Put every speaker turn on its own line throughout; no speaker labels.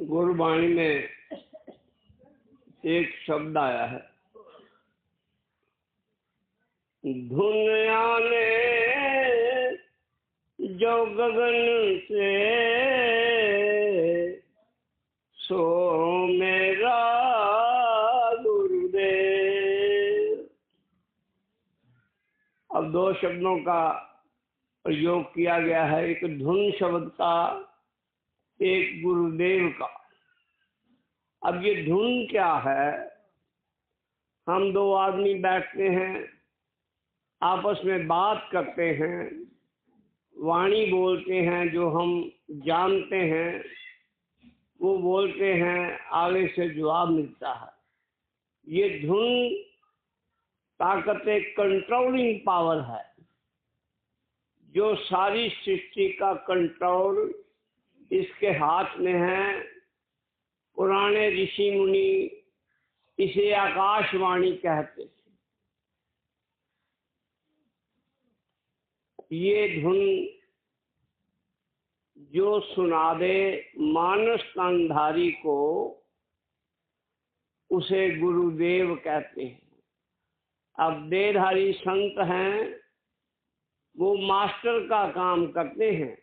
गुरबाणी में एक शब्द आया है, धुन आने जो गगन से सो मेरा गुरुदेव। अब दो शब्दों का प्रयोग किया गया है, एक धुन शब्द का, एक गुरुदेव का। अब ये धुन क्या है? हम दो आदमी बैठते हैं, आपस में बात करते हैं, वाणी बोलते हैं, जो हम जानते हैं वो बोलते हैं, आगे से जवाब मिलता है। ये धुन ताकत एक कंट्रोलिंग पावर है, जो सारी सृष्टि का कंट्रोल इसके हाथ में है। पुराने ऋषि मुनि इसे आकाशवाणी कहते थे। ये धुन जो सुना दे मानस तनधारी को, उसे गुरुदेव कहते हैं। अब देहधारी संत हैं, वो मास्टर का काम करते हैं,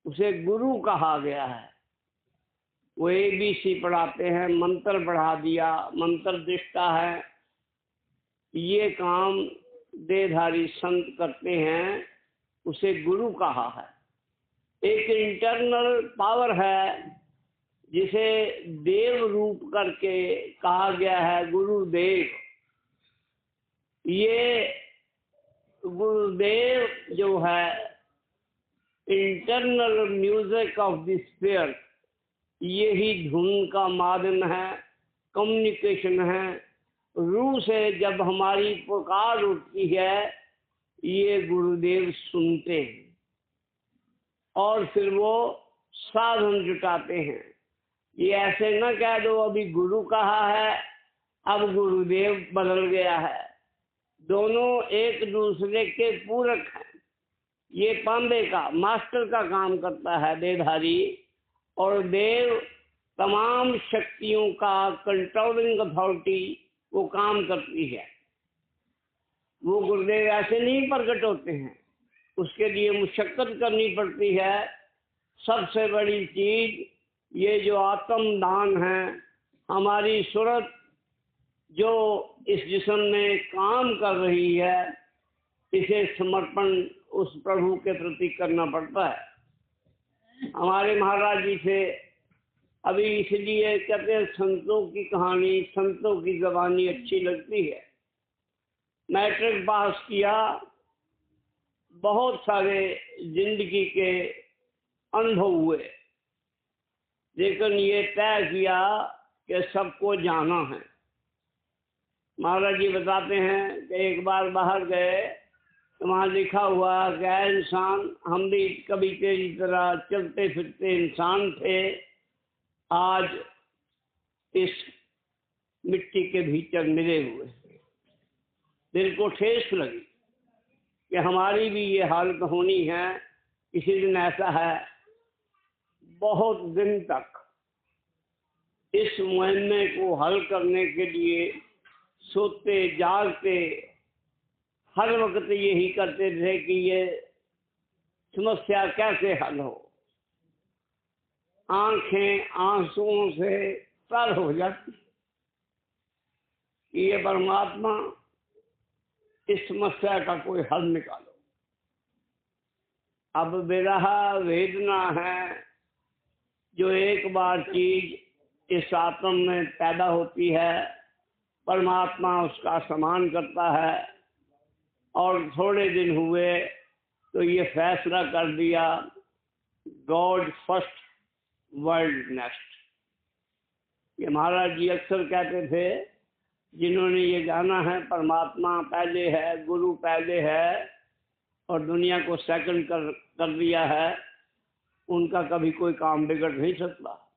उसे गुरु कहा गया है। वो ABC पढ़ाते हैं, मंत्र पढ़ा दिया, मंत्र दृष्टा है। ये काम देहधारी संत करते हैं, उसे गुरु कहा है। एक इंटरनल पावर है जिसे देव रूप करके कहा गया है, गुरुदेव। ये गुरुदेव जो है internal music of the spirit, यही धुन का माध्यम है, कम्युनिकेशन है। रूह से जब हमारी पुकार उठती है, ये गुरुदेव सुनते हैं और फिर वो साधन जुटाते हैं। ये ऐसे न कह दो अभी गुरु कहा है, अब गुरुदेव बदल गया है। दोनों एक दूसरे के पूरक हैं। ये पांबे का, मास्टर का काम करता है देहधारी, और देव तमाम शक्तियों का कंट्रोलिंग अथॉरिटी वो काम करती है। वो गुरुदेव ऐसे नहीं प्रकट होते हैं, उसके लिए मुशक्कत करनी पड़ती है। सबसे बड़ी चीज ये जो आत्मदान है, हमारी सूरत जो इस जिस्म में काम कर रही है, इसे समर्पण उस प्रभु के प्रति करना पड़ता है। हमारे महाराज जी से अभी इसलिए कहते हैं, संतों की कहानी, संतों की जबानी अच्छी लगती है। मैट्रिक पास किया, बहुत सारे जिंदगी के अनुभव हुए, लेकिन ये तय किया कि सबको जाना है। महाराज जी बताते हैं कि एक बार बाहर गए तो वहाँ लिखा हुआ क्या इंसान, हम भी कभी तेरी तरह चलते फिरते इंसान थे, आज इस मिट्टी के भीतर मिले हुए। दिल को ठेस लगी कि हमारी भी ये हालत होनी है। किसी दिन ऐसा है, बहुत दिन तक इस मुहिम्मे को हल करने के लिए सोते जागते हर वक्त यही करते थे कि ये समस्या कैसे हल हो। आंखें आंसुओं से तर हो जाती कि ये परमात्मा इस समस्या का कोई हल निकालो। अब विरह वेदना है, जो एक बार चीज इस आत्मा में पैदा होती है, परमात्मा उसका सम्मान करता है। और थोड़े दिन हुए तो ये फैसला कर दिया, गॉड फर्स्ट वर्ल्ड नेक्स्ट। ये महाराज जी अक्सर कहते थे, जिन्होंने ये जाना है परमात्मा पहले है, गुरु पहले है और दुनिया को सेकंड कर दिया है, उनका कभी कोई काम बिगड़ नहीं सकता।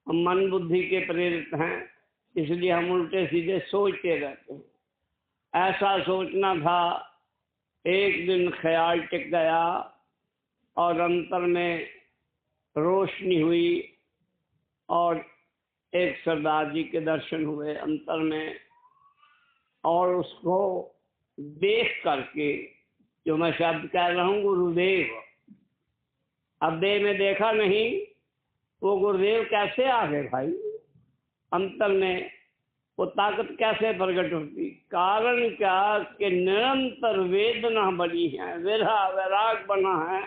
हम मन बुद्धि के प्रेरित हैं, इसलिए हम उल्टे सीधे सोचते रहते हैं। ऐसा सोचना था, एक दिन ख्याल टिक गया और अंतर में रोशनी हुई और एक सरदार जी के दर्शन हुए अंतर में, और उसको देख करके जो मैं शब्द कह रहा हूँ गुरुदेव, अब देह में देखा नहीं, वो गुरुदेव कैसे आ गए भाई अंतर में, वो ताकत कैसे प्रकट होती? कारण क्या कि निरंतर वेदना बनी है, विरह वैराग बना है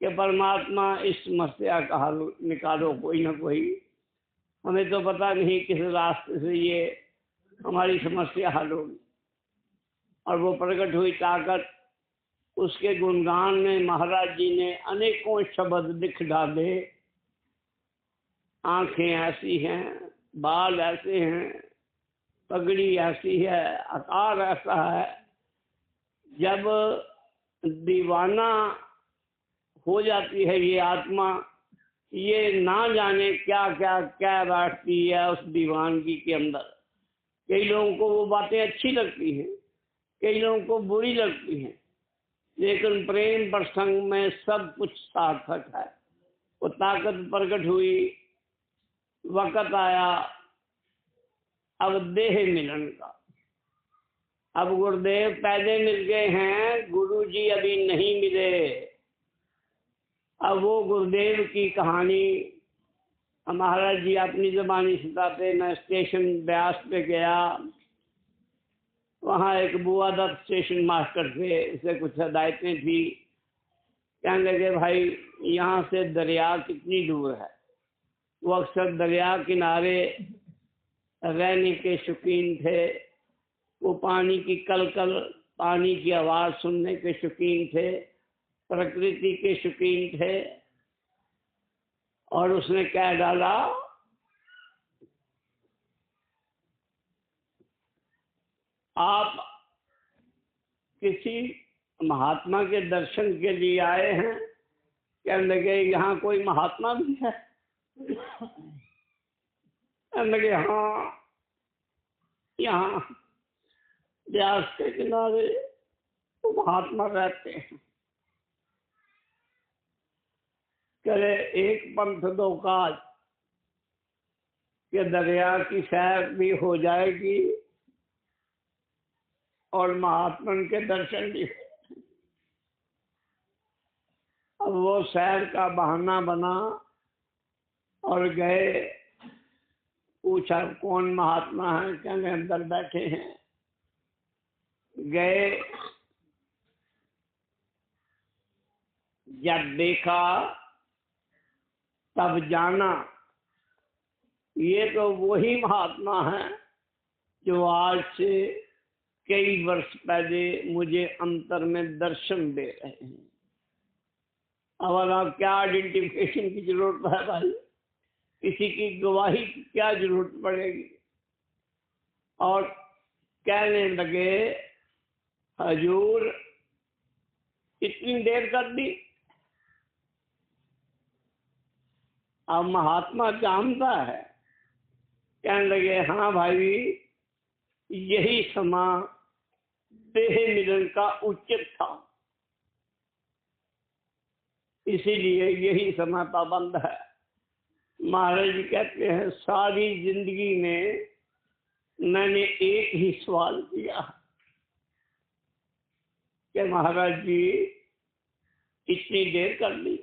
कि परमात्मा इस समस्या का हल निकालो कोई ना कोई। हमें तो पता नहीं किस रास्ते से ये हमारी समस्या हल होगी। और वो प्रकट हुई ताकत, उसके गुणगान में महाराज जी ने अनेकों शब्द लिख डाले। आंखें ऐसी हैं, बाल ऐसे हैं, पगड़ी ऐसी है, आकार ऐसा है। जब दीवाना हो जाती है ये आत्मा, ये ना जाने क्या क्या क्या बैठती है उस दीवानगी के अंदर। कई लोगों को वो बातें अच्छी लगती हैं, कई लोगों को बुरी लगती हैं, लेकिन प्रेम प्रसंग में सब कुछ सार्थक है। वो ताकत प्रकट हुई, वक़्त आया अब देह मिलन का। अब गुरुदेव पहले मिल गए हैं, गुरु जी अभी नहीं मिले। अब वो गुरुदेव की कहानी महाराज जी अपनी ज़बानी सुनाते। मैं स्टेशन ब्यास पे गया, वहाँ एक बुआ दत्त स्टेशन मास्टर थे, उसे कुछ हदायतें थी। कहने लगे भाई यहाँ से दरिया कितनी दूर है? वो अक्सर दरिया किनारे रहने के शौकीन थे। वो पानी की कलकल, पानी की आवाज़ सुनने के शौकीन थे, प्रकृति के शौकीन थे। और उसने कह डाला, आप किसी महात्मा के दर्शन के लिए आए हैं? कहने लगे यहाँ कोई महात्मा भी है? कहने लगे हाँ, यहाँ ब्यास के किनारे वो महात्मा रहते हैं। करे एक पंथ दो काज, के दरिया की सैर भी हो जाएगी और महात्मा के दर्शन भी। अब वो सैर का बहाना बना और गए। पूछा कौन महात्मा है? कहने अंदर बैठे हैं। गए, जब देखा तब जाना ये तो वही महात्मा है जो आज से कई वर्ष पहले मुझे अंतर में दर्शन दे रहे हैं। अब आप क्या आइडेंटिफिकेशन की जरूरत है भाई? किसी की गवाही की क्या जरूरत पड़ेगी? और कहने लगे हजूर इतनी देर कर दी। अब महात्मा जानता है। कहने लगे हाँ भाई, यही समा देह मिलन का उचित था, इसीलिए यही समय पाबंद है। महाराज जी कहते हैं सारी जिंदगी में मैंने एक ही सवाल किया कि महाराज जी इतनी देर कर ली।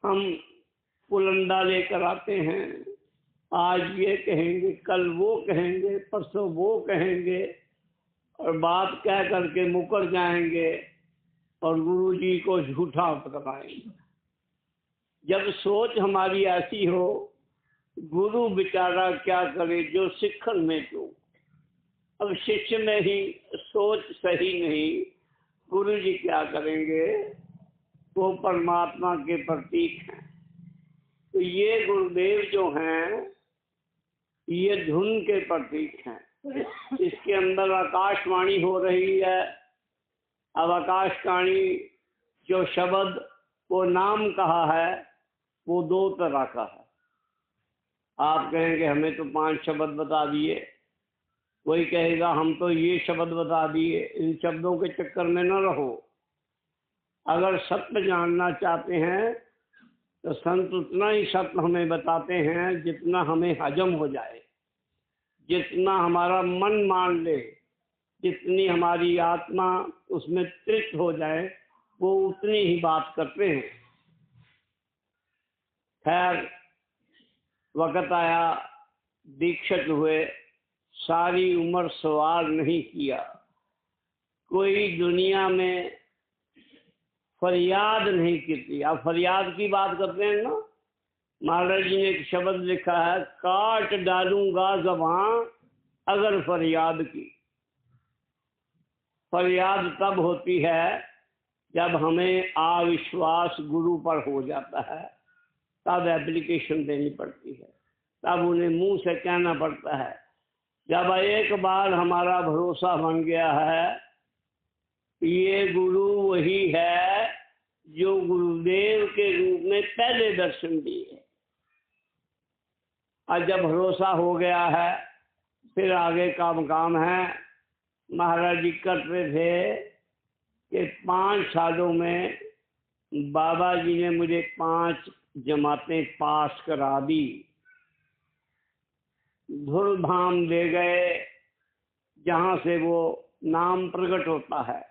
हम पुलंदा लेकर आते हैं, आज ये कहेंगे, कल वो कहेंगे, परसों वो कहेंगे, और बात कह करके मुकर जाएंगे और गुरु जी को झूठा पकड़ाएंगे। जब सोच हमारी ऐसी हो, गुरु बेचारा क्या करे जो सिखन में तो। अब शिष्य में ही सोच सही नहीं, गुरु जी क्या करेंगे? वो परमात्मा के प्रतीक हैं। तो ये गुरुदेव जो हैं ये धुन के प्रतीक हैं। इसके अंदर आकाशवाणी हो रही है। अब आकाशवाणी जो शब्द वो नाम कहा है वो दो तरह का है। आप कहेंगे हमें तो 5 शब्द बता दिए, कोई कहेगा हम तो ये शब्द बता दिए। इन शब्दों के चक्कर में न रहो। अगर सत्य जानना चाहते हैं तो संत उतना ही सत्य हमें बताते हैं जितना हमें हजम हो जाए, जितना हमारा मन मान ले, जितनी हमारी आत्मा उसमें तृप्त हो जाए, वो उतनी ही बात करते हैं। खैर, वक्त आया, दीक्षित हुए, सारी उम्र सवाल नहीं किया, कोई दुनिया में फरियाद नहीं की। आप फरियाद की बात करते हैं ना, महाराज जी ने एक शब्द लिखा है, काट डालूंगा ज़बां अगर फरियाद की। फरियाद तब होती है जब हमें अविश्वास गुरु पर हो जाता है, तब एप्लीकेशन देनी पड़ती है, तब उन्हें मुंह से कहना पड़ता है। जब एक बार हमारा भरोसा बन गया है, ये गुरु वही है जो गुरुदेव के रूप में पहले दर्शन दिए। और जब भरोसा हो गया है, फिर आगे का काम है। महाराज जी करते थे कि 5 सालों में बाबा जी ने मुझे 5 जमातें पास करा दी। धुल धाम ले गए, जहाँ से वो नाम प्रकट होता है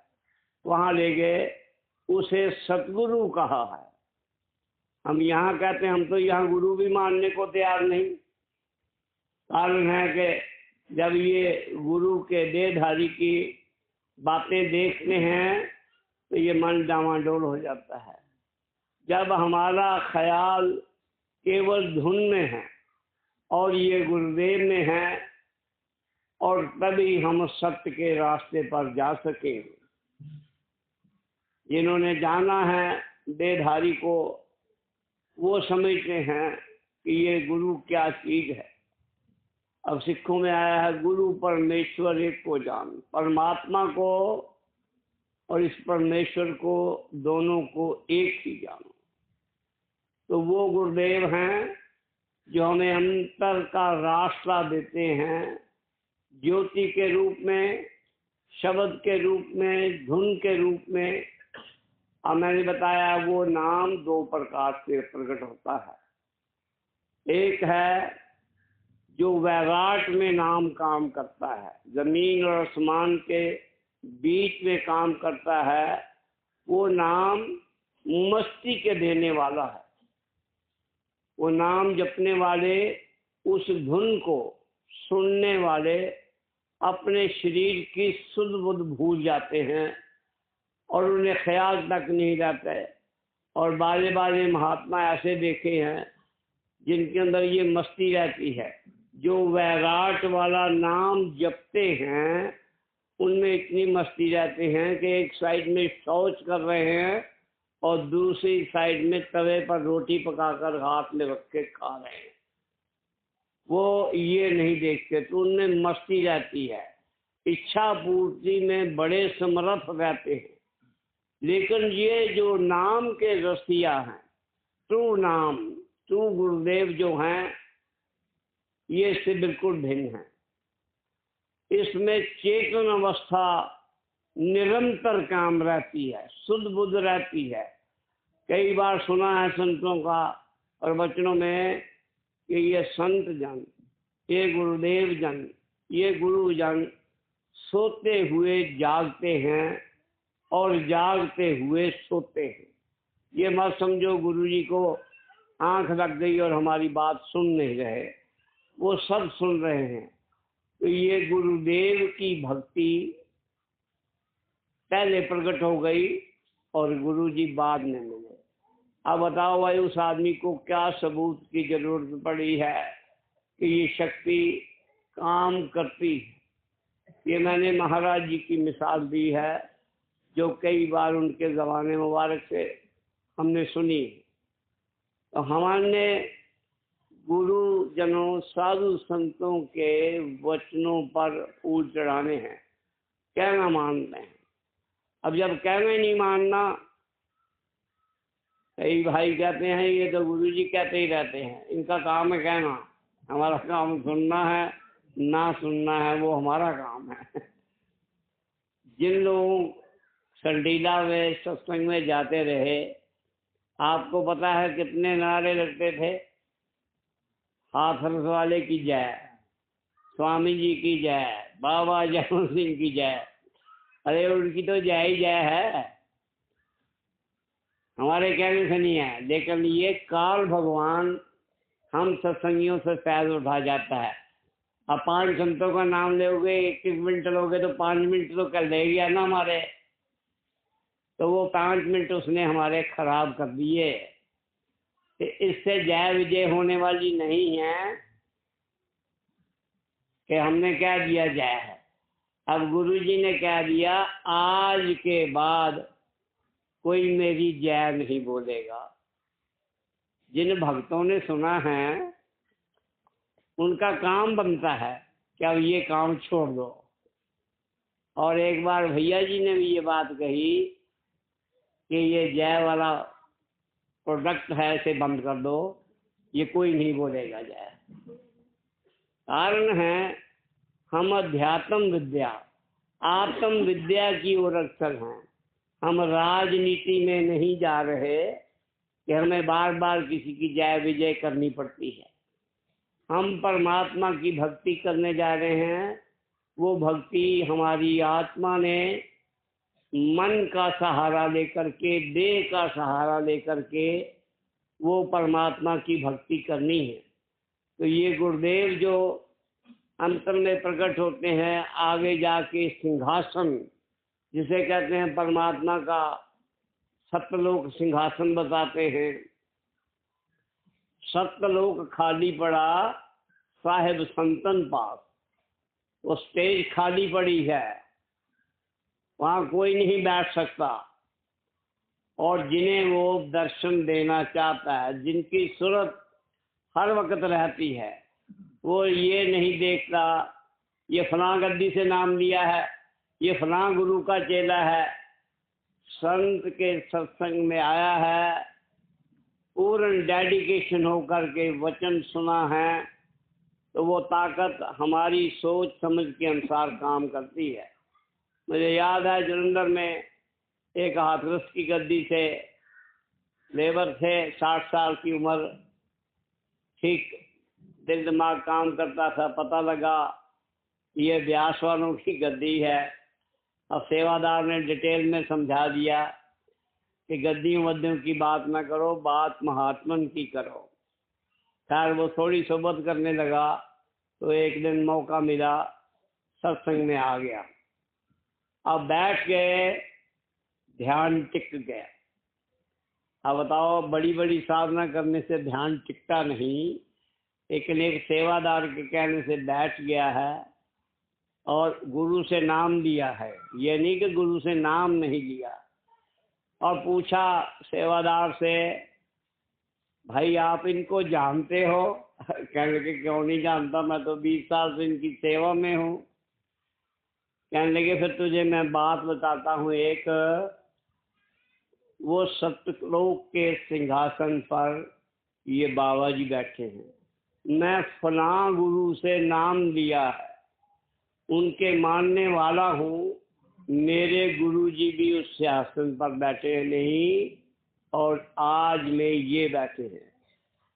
वहाँ ले गए, उसे सतगुरु कहा है। हम यहाँ कहते हैं, हम तो यहाँ गुरु भी मानने को तैयार नहीं। कारण है कि जब ये गुरु के देहधारी की बातें देखते हैं तो ये मन डामाडोल हो जाता है। जब हमारा ख्याल केवल धुन में है और ये गुरुदेव में है, और तभी हम सत्य के रास्ते पर जा सकेंगे। जिन्होंने जाना है देहधारी को, वो समझते हैं कि ये गुरु क्या चीज है। अब सिखों में आया है, गुरु परमेश्वर एक को जान। परमात्मा को और इस परमेश्वर को, दोनों को एक ही जानो। तो वो गुरुदेव हैं जो हमें अंतर का रास्ता देते हैं, ज्योति के रूप में, शब्द के रूप में, धुन के रूप में। और मैंने बताया वो नाम 2 प्रकार से प्रकट होता है। एक है जो वैराट में नाम काम करता है, जमीन और आसमान के बीच में काम करता है। वो नाम मस्ती के देने वाला है। वो नाम जपने वाले, उस धुन को सुनने वाले अपने शरीर की सुध बुध भूल जाते हैं और उन्हें ख्याल तक नहीं रहता है। और बारे बारे महात्मा ऐसे देखे हैं जिनके अंदर ये मस्ती रहती है। जो वैराट वाला नाम जपते हैं उनमें इतनी मस्ती रहते हैं कि एक साइड में शौच कर रहे हैं और दूसरी साइड में तवे पर रोटी पकाकर हाथ में रख के खा रहे हैं। वो ये नहीं देखते, तो उनमें मस्ती रहती है। इच्छा पूर्ति में बड़े समर्थ रहते हैं। लेकिन ये जो नाम के रसिया हैं, ट्रू नाम, ट्रू गुरुदेव जो हैं, ये इससे बिल्कुल भिन्न है। इसमें चेतन अवस्था निरंतर काम रहती है, शुद्ध बुद्ध रहती है। कई बार सुना है संतों का और वचनों में कि ये संत जन, ये गुरुदेव जन, ये गुरु जन सोते हुए जागते हैं और जागते हुए सोते हैं। ये मत समझो गुरुजी को आंख लग गई और हमारी बात सुन नहीं रहे, वो सब सुन रहे हैं। तो ये गुरुदेव की भक्ति पहले प्रकट हो गई और गुरुजी बाद में मिले। अब बताओ भाई, उस आदमी को क्या सबूत की जरूरत पड़ी है कि ये शक्ति काम करती है। ये मैंने महाराज जी की मिसाल दी है, जो कई बार उनके ज़माने मुबारक से हमने सुनी। तो हमने गुरु जनों, साधु संतों के वचनों पर फूल चढ़ाने हैं, कहना मानते हैं। अब जब कहना नहीं मानना, कई भाई कहते हैं ये तो गुरु जी कहते ही रहते हैं, इनका काम है कहना, हमारा काम सुनना है, ना सुनना है वो हमारा काम है। जिन लोगों संडीला में सत्संग में जाते रहे आपको पता है कितने नारे लगते थे? हाथरस वाले की जय, स्वामी जी की जय, बाबा जयवंत सिंह की जय। अरे उनकी तो जय ही जय है, हमारे कहने से नहीं है। लेकिन ये काल भगवान हम सत्संगियों से फैज उठा जाता है। अब 5 संतों का नाम लोगे, 21 मिनट लोगे तो 5 मिनट तो कर ले गया ना हमारे। तो वो 5 मिनट उसने हमारे खराब कर दिए। तो इससे जय विजय होने वाली नहीं है कि हमने क्या दिया जय है। अब गुरु जी ने क्या दिया, आज के बाद कोई मेरी जय नहीं बोलेगा। जिन भक्तों ने सुना है उनका काम बनता है कि अब ये काम छोड़ दो। और एक बार भैया जी ने भी ये बात कही कि ये जय वाला प्रोडक्ट है, इसे बंद कर दो, ये कोई नहीं बोलेगा जय। कारण है हम अध्यात्म विद्या, आत्म विद्या की ओर अग्रसर हैं। हम राजनीति में नहीं जा रहे कि हमें बार बार किसी की जय विजय करनी पड़ती है। हम परमात्मा की भक्ति करने जा रहे हैं। वो भक्ति हमारी आत्मा ने मन का सहारा लेकर के, देह का सहारा लेकर के वो परमात्मा की भक्ति करनी है। तो ये गुरुदेव जो अंतर में प्रकट होते हैं, आगे जाके सिंहासन जिसे कहते हैं परमात्मा का सत्यलोक सिंहासन बताते हैं। सत्यलोक खाली पड़ा साहिब संतन पास, वो स्टेज खाली पड़ी है, वहां कोई नहीं बैठ सकता। और जिन्हें वो दर्शन देना चाहता है, जिनकी सूरत हर वक्त रहती है, वो ये नहीं देखता ये फलां गद्दी से नाम लिया है, ये फलां गुरु का चेला है, संत के सत्संग में आया है, पूर्ण डेडिकेशन होकर के वचन सुना है, तो वो ताकत हमारी सोच समझ के अनुसार काम करती है। मुझे याद है जलंधर में एक हाथरस की गद्दी से लेबर थे, 60 साल की उम्र, ठीक दिल दिमाग काम करता था। पता लगा ये ब्यास वालों की गद्दी है। अब सेवादार ने डिटेल में समझा दिया कि गद्दियों वद्दियों की बात ना करो, बात महात्मन की करो। खैर वो थोड़ी सोबत करने लगा, तो एक दिन मौका मिला, सत्संग में आ गया। अब बैठ गए, ध्यान टिक गया। अब बताओ, बड़ी बड़ी साधना करने से ध्यान टिकता नहीं, लेकिन एक सेवादार के कहने से बैठ गया है और गुरु से नाम लिया है। ये नहीं कि गुरु से नाम नहीं लिया। और पूछा सेवादार से, भाई आप इनको जानते हो? कहने लगे क्यों नहीं जानता, मैं तो 20 साल से इनकी सेवा में हूँ। कहने लगे फिर तुझे मैं बात बताता हूँ एक, वो सत्यलोक के सिंहासन पर ये बाबा जी बैठे हैं। मैं फलां गुरु से नाम लिया है, उनके मानने वाला हूँ। मेरे गुरु जी भी उस सिंहासन पर बैठे नहीं, और आज में ये बैठे हैं।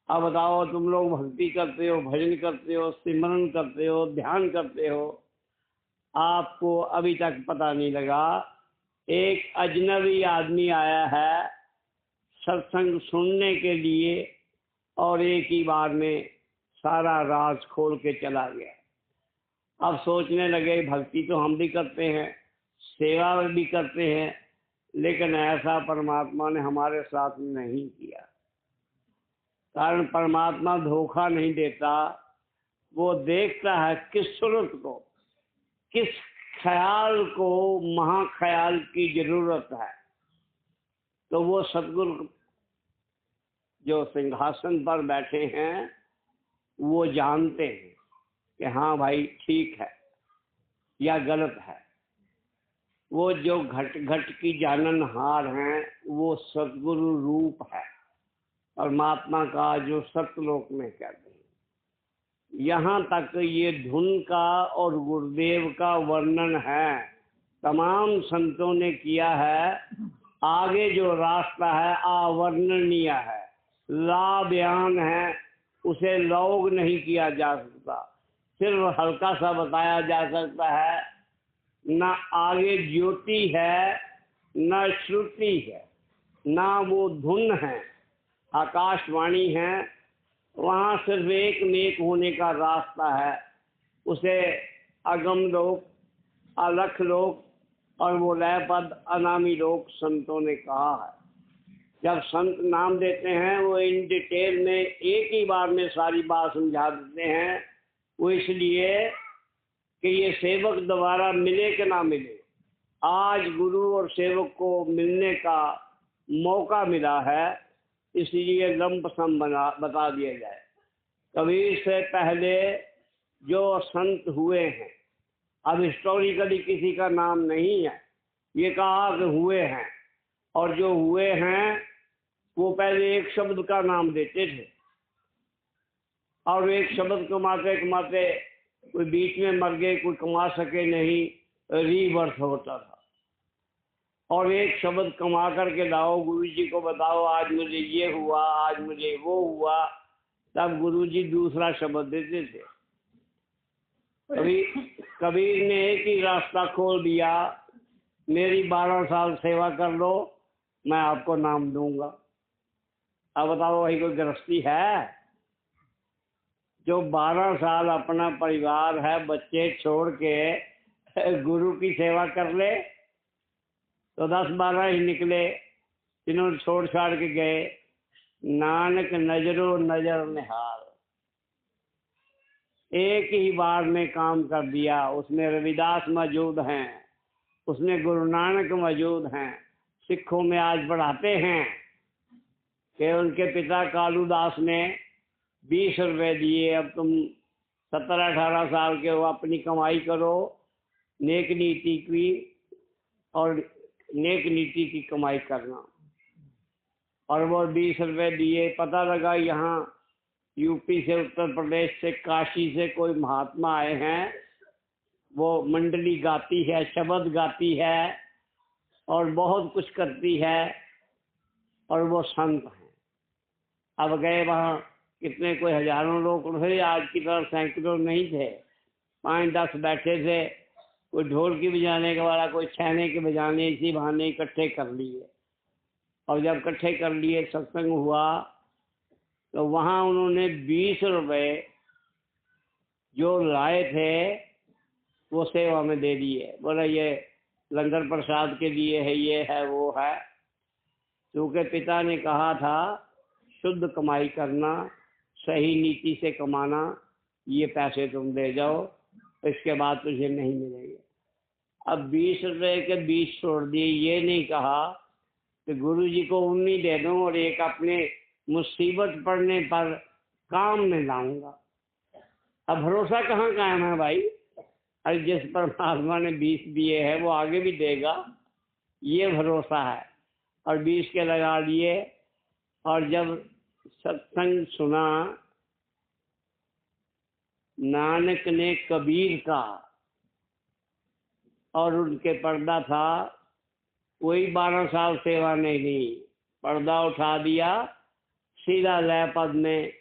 अब बताओ, तुम लोग भक्ति करते हो, भजन करते हो, सिमरन करते हो, ध्यान करते हो, आपको अभी तक पता नहीं लगा एक अजनबी आदमी आया है सत्संग सुनने के लिए, और एक ही बार में सारा राज खोल के चला गया। अब सोचने लगे भक्ति तो हम भी करते हैं, सेवा भी करते हैं, लेकिन ऐसा परमात्मा ने हमारे साथ नहीं किया। कारण परमात्मा धोखा नहीं देता, वो देखता है किस सूरत को, किस ख्याल को महाख्याल की जरूरत है। तो वो सतगुरु जो सिंहासन पर बैठे हैं वो जानते हैं कि हाँ भाई ठीक है या गलत है। वो जो घट घट की जाननहार हैं वो सतगुरु रूप है, परमात्मा का जो सतलोक में कहते हैं। यहाँ तक ये धुन का और गुरुदेव का वर्णन है, तमाम संतों ने किया है। आगे जो रास्ता है अवर्णनीय है, ला बयान है, उसे लौग नहीं किया जा सकता, सिर्फ हल्का सा बताया जा सकता है। न आगे ज्योति है, न श्रुति है, ना वो धुन है, आकाशवाणी है। वहाँ सिर्फ एक नेक होने का रास्ता है, उसे अगम लोक, अलख लोक और वो लय पद अनामी लोक संतों ने कहा है। जब संत नाम देते हैं वो इन डिटेल में एक ही बार में सारी बात समझा देते हैं। वो इसलिए कि ये सेवक दोबारा मिले कि ना मिले, आज गुरु और सेवक को मिलने का मौका मिला है, इसलिए लंप सम बता दिया जाए। कबीर से पहले जो संत हुए हैं, अब हिस्टोरिकली किसी का नाम नहीं है, ये कहा कि हुए हैं, और जो हुए हैं वो पहले एक शब्द का नाम देते थे, और एक शब्द कमाते कमाते कोई बीच में मर गए, कोई कमा सके नहीं, रीबर्थ होता था। और एक शब्द कमा करके लाओ, गुरु जी को बताओ आज मुझे ये हुआ, आज मुझे वो हुआ, तब गुरु जी दूसरा शब्द देते थे। कबीर ने एक ही रास्ता खोल दिया, मेरी 12 साल सेवा कर लो, मैं आपको नाम दूंगा। अब बताओ वही कोई गृहस्थी है जो 12 साल अपना परिवार है, बच्चे छोड़ के गुरु की सेवा कर ले? तो 10-12 ही निकले जिन्होंने छोड़ छाड़ के गए। नानक नजरो नजर निहाल, एक ही बार में काम कर दिया। उसमें रविदास मौजूद हैं, उसमें गुरु नानक मौजूद हैं। सिखों में आज पढ़ाते हैं कि उनके पिता कालूदास ने 20 रुपए दिए, अब तुम 17-18 साल के हो, अपनी कमाई करो, नेक नीति की और नेक नीति की कमाई करना। और वो 20 रुपए दिए। पता लगा यहाँ यूपी से, उत्तर प्रदेश से, काशी से कोई महात्मा आए हैं, वो मंडली गाती है, शब्द गाती है और बहुत कुछ करती है, और वो संत हैं। अब गए वहाँ, कितने कोई हजारों लोग थे, आज की तरह सैकड़ों नहीं थे, 5-10 बैठे थे। कोई ढोल की बजाने के वाला, कोई छैने के बजाने, इसी बहाने इकट्ठे कर लिए। और जब इकट्ठे कर लिए, सत्संग हुआ, तो वहाँ उन्होंने 20 रुपए जो लाए थे वो सेवा में दे दिए। बोला ये लंगर प्रसाद के लिए है, ये है, वो है। क्योंकि पिता ने कहा था शुद्ध कमाई करना, सही नीति से कमाना, ये पैसे तुम दे जाओ, इसके बाद तुझे नहीं मिलेंगे। अब 20 रुपए के 20 छोड़ दिए। ये नहीं कहा कि गुरु जी को 19 दे दूं और एक अपने मुसीबत पड़ने पर काम में लाऊंगा। अब भरोसा कहाँ कायम है भाई? अरे जिस परमात्मा ने 20 दिए हैं वो आगे भी देगा, ये भरोसा है। और 20 के लगा लिए। और जब सत्संग सुना नानक ने कबीर का, और उनके पर्दा था, कोई 12 साल सेवा नहीं ली, पर्दा उठा दिया, सीधा लय पद में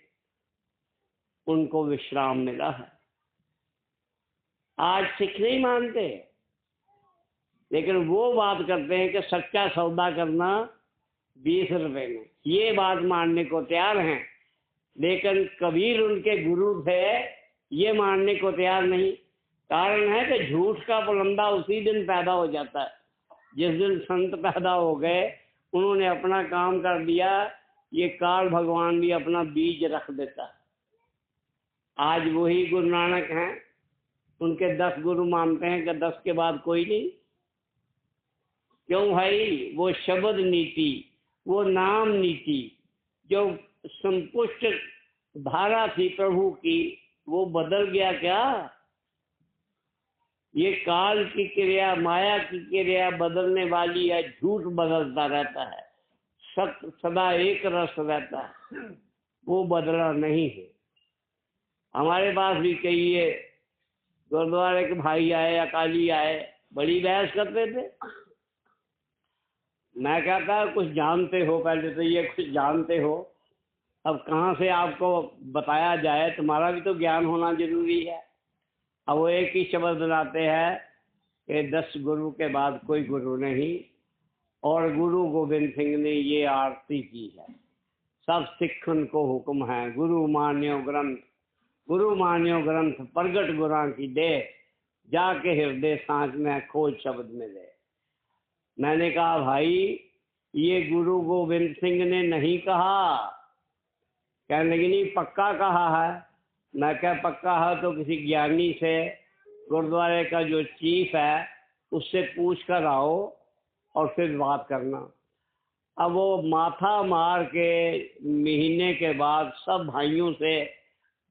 उनको विश्राम मिला है। आज सिख नहीं मानते, लेकिन वो बात करते हैं कि सच्चा सौदा करना 20 रुपए में, ये बात मानने को तैयार हैं। लेकिन कबीर उनके गुरु थे, ये मानने को तैयार नहीं। कारण है कि झूठ का पुलंदा उसी दिन पैदा हो जाता है जिस दिन संत पैदा हो गए। उन्होंने अपना काम कर दिया, ये काल भगवान भी अपना बीज रख देता है। आज वही गुरु नानक हैं, उनके 10 गुरु मानते हैं कि 10 के बाद कोई नहीं। क्यों भाई? वो शब्द नीति, वो नाम नीति जो संपुष्ट धारा थी प्रभु की, वो बदल गया क्या? ये काल की क्रिया, माया की क्रिया बदलने वाली है। झूठ बदलता रहता है, सत्य सदा एक रस रहता है, वो बदला नहीं है। हमारे पास भी कई गुरुद्वारे के भाई आए, अकाली आए, बड़ी बहस करते थे। मैं कहता कुछ जानते हो, पहले तो ये कुछ जानते हो, अब कहाँ से आपको बताया जाए, तुम्हारा भी तो ज्ञान होना जरूरी है। अब वो एक ही शब्द बनाते हैं कि 10 गुरु के बाद कोई गुरु नहीं, और गुरु गोबिंद सिंह ने ये आरती की है। सब सिखन को हुक्म है, गुरु मान्यो ग्रंथ, गुरु मान्यो ग्रंथ प्रगट गुरां की दे, जाके हृदय सांच में खोज शब्द मिले। मैंने कहा भाई ये गुरु गोबिंद सिंह ने नहीं कहा। कहने लगी नहीं पक्का कहा है। मैं क्या पक्का है तो किसी ज्ञानी से, गुरुद्वारे का जो चीफ है उससे पूछ कर आओ और फिर बात करना। अब वो माथा मार के महीने के बाद सब भाइयों से,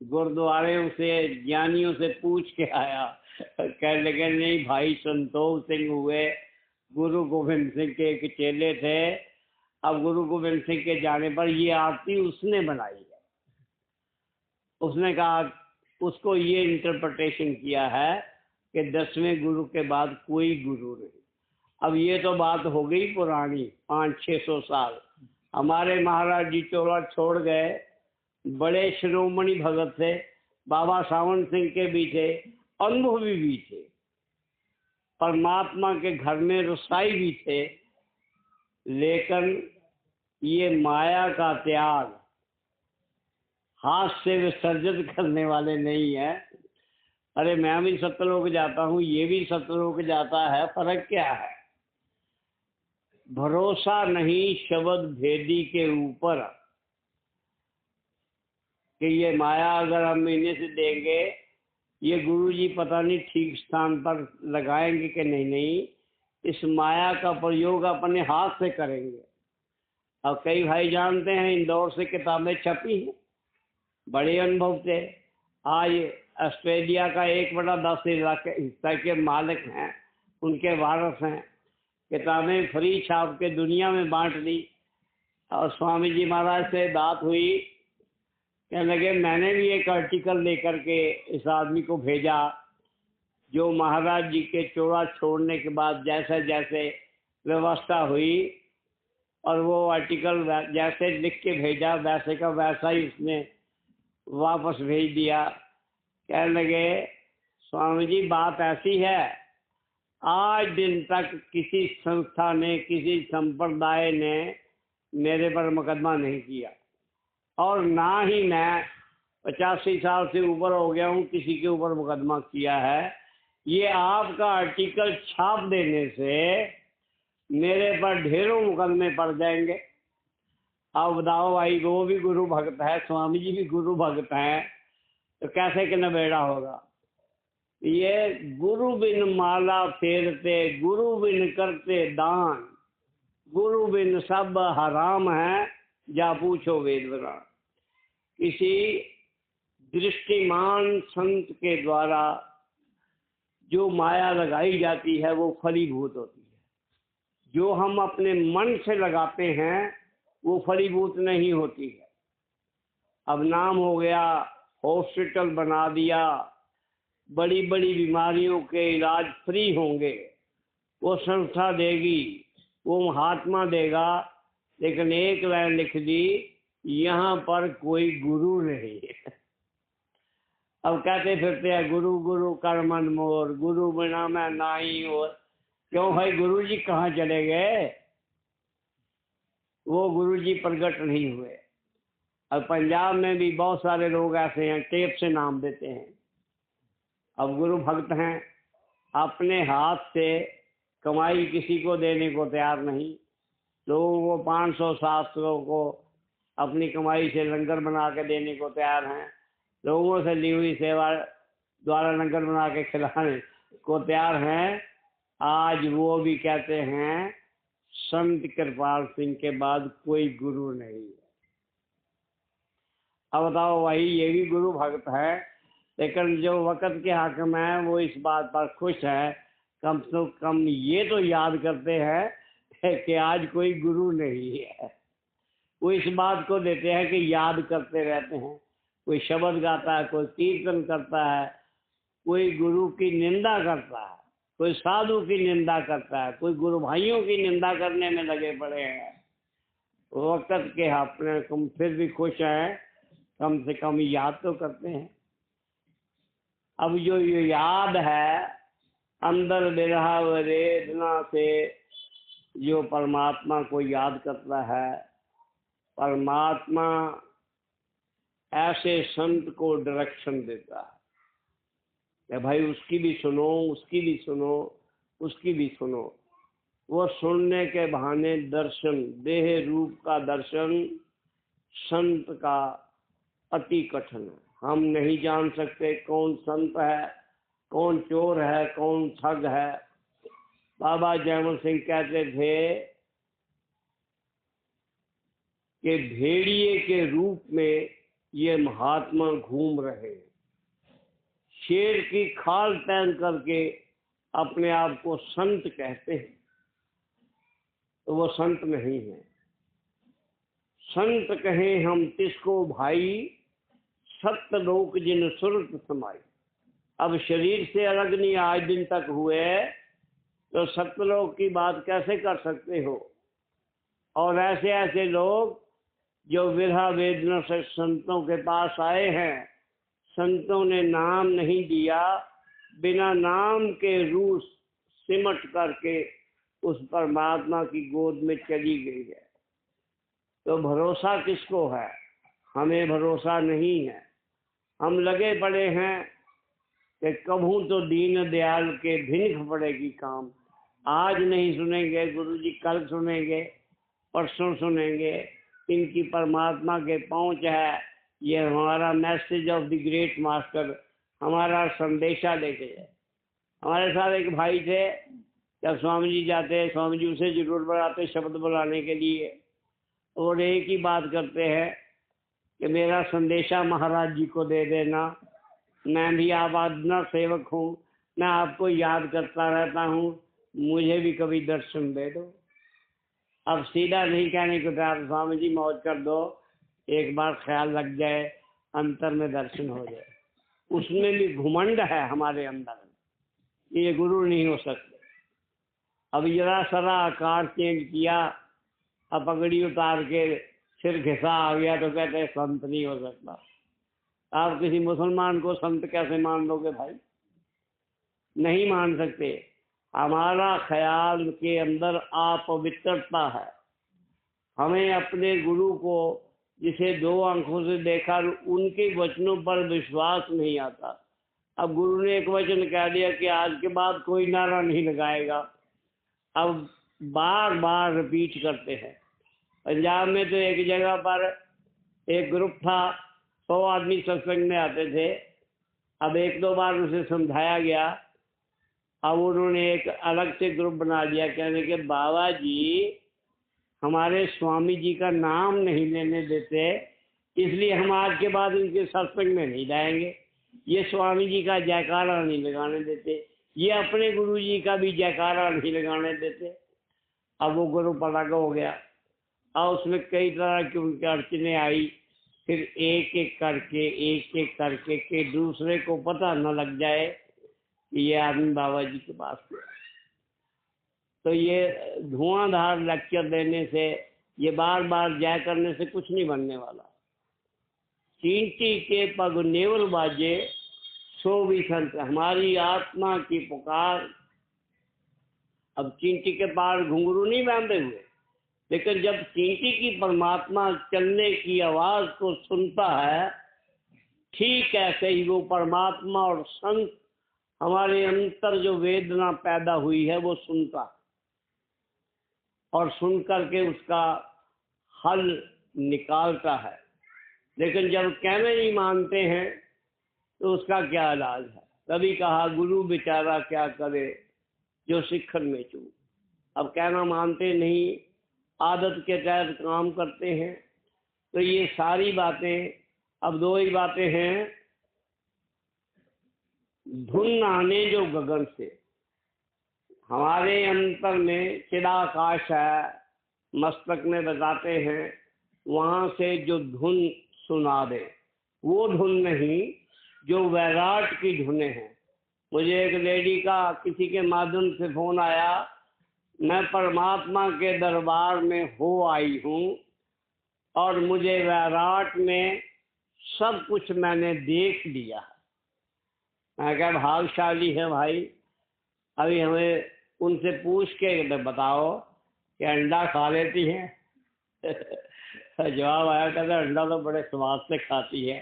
गुरुद्वारे से, ज्ञानियों से पूछ के आया। कहने लगे नहीं भाई संतोष सिंह हुए, गुरु गोविंद सिंह के एक चेले थे। अब गुरु गोविंद सिंह के जाने पर ये आरती उसने बनाई है। उसने कहा, उसको ये इंटरप्रिटेशन किया है कि 10वें गुरु के बाद कोई गुरु नहीं। अब ये तो बात हो गई पुरानी, 500-600 साल। हमारे महाराज जी चोला छोड़ गए, बड़े शिरोमणि भगत थे, बाबा सावन सिंह के भी थे, अनुभवी भी थे, परमात्मा के घर में रसाई भी थे, लेकिन ये माया का त्याग हाथ से विसर्जित करने वाले नहीं है। अरे मैं भी सतलोक जाता हूँ, ये भी सतलोक जाता है, फर्क क्या है? भरोसा नहीं शब्द भेदी के ऊपर कि ये माया अगर हम महीने से देंगे, ये गुरु जी पता नहीं ठीक स्थान पर लगाएंगे कि नहीं, इस माया का प्रयोग अपने हाथ से करेंगे। अब कई भाई जानते हैं, इंदौर से किताबें छपी हैं, बड़े अनुभव थे। आज ऑस्ट्रेलिया का 1/10 हिस्सा के मालिक हैं, उनके वारस हैं। किताबें फ्री छाप के दुनिया में बांट दी। और स्वामी जी महाराज से बात हुई, कहने लगे मैंने भी एक आर्टिकल लेकर के इस आदमी को भेजा, जो महाराज जी के चोला छोड़ने के बाद जैसे जैसे व्यवस्था हुई, और वो आर्टिकल जैसे लिख के भेजा वैसे का वैसा ही उसने वापस भेज दिया। कहने लगे स्वामी जी बात ऐसी है, आज दिन तक किसी संस्था ने, किसी संप्रदाय ने मेरे पर मुकदमा नहीं किया, और ना ही मैं 85 साल से ऊपर हो गया हूँ किसी के ऊपर मुकदमा किया है। ये आपका आर्टिकल छाप देने से मेरे पर ढेरों मुकदमे पड़ जाएंगे। अब बताओ भाई, वो भी गुरु भक्त है, स्वामी जी भी गुरु भक्त हैं, तो कैसे कि नबेड़ा होगा? ये गुरु बिन माला फेरते, गुरु बिन करते दान, गुरु बिन सब हराम है, जा पूछो वेद पुराण। किसी दृष्टिमान संत के द्वारा जो माया लगाई जाती है वो फलीभूत होती है। जो हम अपने मन से लगाते हैं वो फलीभूत नहीं होती है। अब नाम हो गया, हॉस्पिटल बना दिया, बड़ी बड़ी बीमारियों के इलाज फ्री होंगे, वो संस्था देगी, वो महात्मा देगा, लेकिन एक लाइन लिख दी, यहाँ पर कोई गुरु नहीं है। अब कहते फिरते हैं गुरु गुरु कर मन मोर, गुरु बिना मैं नाही और। क्यों भाई, गुरु जी कहाँ चले गए? वो गुरु जी प्रकट नहीं हुए। अब पंजाब में भी बहुत सारे लोग ऐसे हैं, टेप से नाम देते हैं। अब गुरु भक्त हैं, अपने हाथ से कमाई किसी को देने को तैयार नहीं। लोगों को 500-700 को अपनी कमाई से लंगर बना के देने को तैयार हैं। लोगों से ली हुई सेवा द्वारा लंगर बना के खिलाने को तैयार हैं। आज वो भी कहते हैं संत कृपाल सिंह के बाद कोई गुरु नहीं है। अब बताओ भाई, ये भी गुरु भक्त है, लेकिन जो वक़्त के हाकिम हैं वो इस बात पर खुश है, कम से कम ये तो याद करते हैं कि आज कोई गुरु नहीं है। वो इस बात को देते हैं कि याद करते रहते हैं। कोई शब्द गाता है, कोई कीर्तन करता है, कोई गुरु की निंदा करता है, कोई साधु की निंदा करता है, कोई गुरु भाइयों की निंदा करने में लगे पड़े हैं। वक्त के अपने कम फिर भी खुश हैं, कम से कम याद तो करते हैं। अब जो ये याद है अंदर विरह वेदना से जो परमात्मा को याद करता है, परमात्मा ऐसे संत को डायरेक्शन देता है कि भाई उसकी भी सुनो, उसकी भी सुनो, उसकी भी सुनो। वो सुनने के बहाने दर्शन, देह रूप का दर्शन संत का अति कठिन है। हम नहीं जान सकते कौन संत है, कौन चोर है, कौन ठग है। बाबा जयमल सिंह कहते थे कि भेड़िए के रूप में ये महात्मा घूम रहे हैं, शेर की खाल पहन करके अपने आप को संत कहते हैं, तो वो संत नहीं है। संत कहें हम तिसको भाई, सत्य लोक जिन सुरत समाई। अब शरीर से अलग नहीं आज दिन तक हुए तो सत्यलोक की बात कैसे कर सकते हो। और ऐसे ऐसे लोग जो विरह वेदना से संतों के पास आए हैं, संतों ने नाम नहीं दिया, बिना नाम के रूह सिमट करके उस परमात्मा की गोद में चली गई है। तो भरोसा किसको है? हमें भरोसा नहीं है। हम लगे पड़े हैं कि कभू तो दीन दयाल के भिनख पड़ेगी काम। आज नहीं सुनेंगे गुरुजी, कल सुनेंगे, परसों सुनेंगे। इनकी परमात्मा के पहुंच है। ये हमारा message of the great master, हमारा संदेशा लेके जाए। हमारे साथ एक भाई थे, जब स्वामी जी जाते, स्वामी जी उसे जरूर बुलाते शब्द बुलाने के लिए, और एक ही बात करते हैं कि मेरा संदेशा महाराज जी को दे देना, मैं भी आबादना सेवक हूँ, मैं आपको याद करता रहता हूँ, मुझे भी कभी दर्शन दे दो। अब सीधा नहीं कहने को तैयार, स्वामी जी मौज कर दो, एक बार ख्याल लग जाए, अंतर में दर्शन हो जाए। उसमें भी घुमंड है हमारे अंदर, ये गुरु नहीं हो सकते। अब जरा सरा आकार चेंज किया, अब पगड़ी उतार के सिर घिसा आ गया तो कहते हैं संत नहीं हो सकता। आप किसी मुसलमान को संत कैसे मान लोगे भाई? नहीं मान सकते। हमारा ख्याल के अंदर अपवित्रता है। हमें अपने गुरु को जिसे दो आंखों से देखा उनके वचनों पर विश्वास नहीं आता। अब गुरु ने एक वचन कह दिया कि आज के बाद कोई नारा नहीं लगाएगा, अब बार बार रिपीट करते हैं। पंजाब में तो एक जगह पर एक ग्रुप था, 100 आदमी सत्संग में आते थे। अब एक दो बार उसे समझाया गया, अब उन्होंने एक अलग से ग्रुप बना दिया, कहने के बाबा जी हमारे स्वामी जी का नाम नहीं लेने देते, इसलिए हम आज के बाद इनके सत्संग में नहीं जाएंगे। ये स्वामी जी का जयकारा नहीं लगाने देते, ये अपने गुरु जी का भी जयकारा नहीं लगाने देते। अब वो ग्रुप अलग हो गया और उसमें कई तरह की उनकी अड़चने आई। फिर एक एक करके कि दूसरे को पता न लग जाए कि ये आदमी बाबा जी के पास गया। तो ये धुआंधार लेक्चर देने से, ये बार बार जय करने से कुछ नहीं बनने वाला। चींटी के पग नेवल बाजे सो भी संत, हमारी आत्मा की पुकार। अब चींटी के पार घुंघरू नहीं बांधे हुए, लेकिन जब चींटी की परमात्मा चलने की आवाज को सुनता है, ठीक ऐसे ही वो परमात्मा और संत हमारे अंतर जो वेदना पैदा हुई है वो सुनता और सुन करके उसका हल निकालता है। लेकिन जब कहने नहीं मानते हैं तो उसका क्या इलाज है? कभी कहा गुरु बेचारा क्या करे जो सिखन में चूक। अब कहना मानते नहीं, आदत के तहत काम करते हैं। तो ये सारी बातें, अब दो ही बातें हैं। धुन आने जो गगन से, हमारे अंतर में चिदाकाश है, मस्तक में बताते हैं, वहां से जो धुन सुना दे, वो धुन नहीं जो वैराट की धुनें हैं। मुझे एक लेडी का किसी के माध्यम से फोन आया, मैं परमात्मा के दरबार में हो आई हूँ और मुझे वैराट में सब कुछ मैंने देख लिया। मैं क्या भाग्यशाली है भाई। अभी हमें उनसे पूछ के बताओ कि अंडा खा लेती हैं? जवाब आया, कहते अंडा तो बड़े स्वाद से खाती है।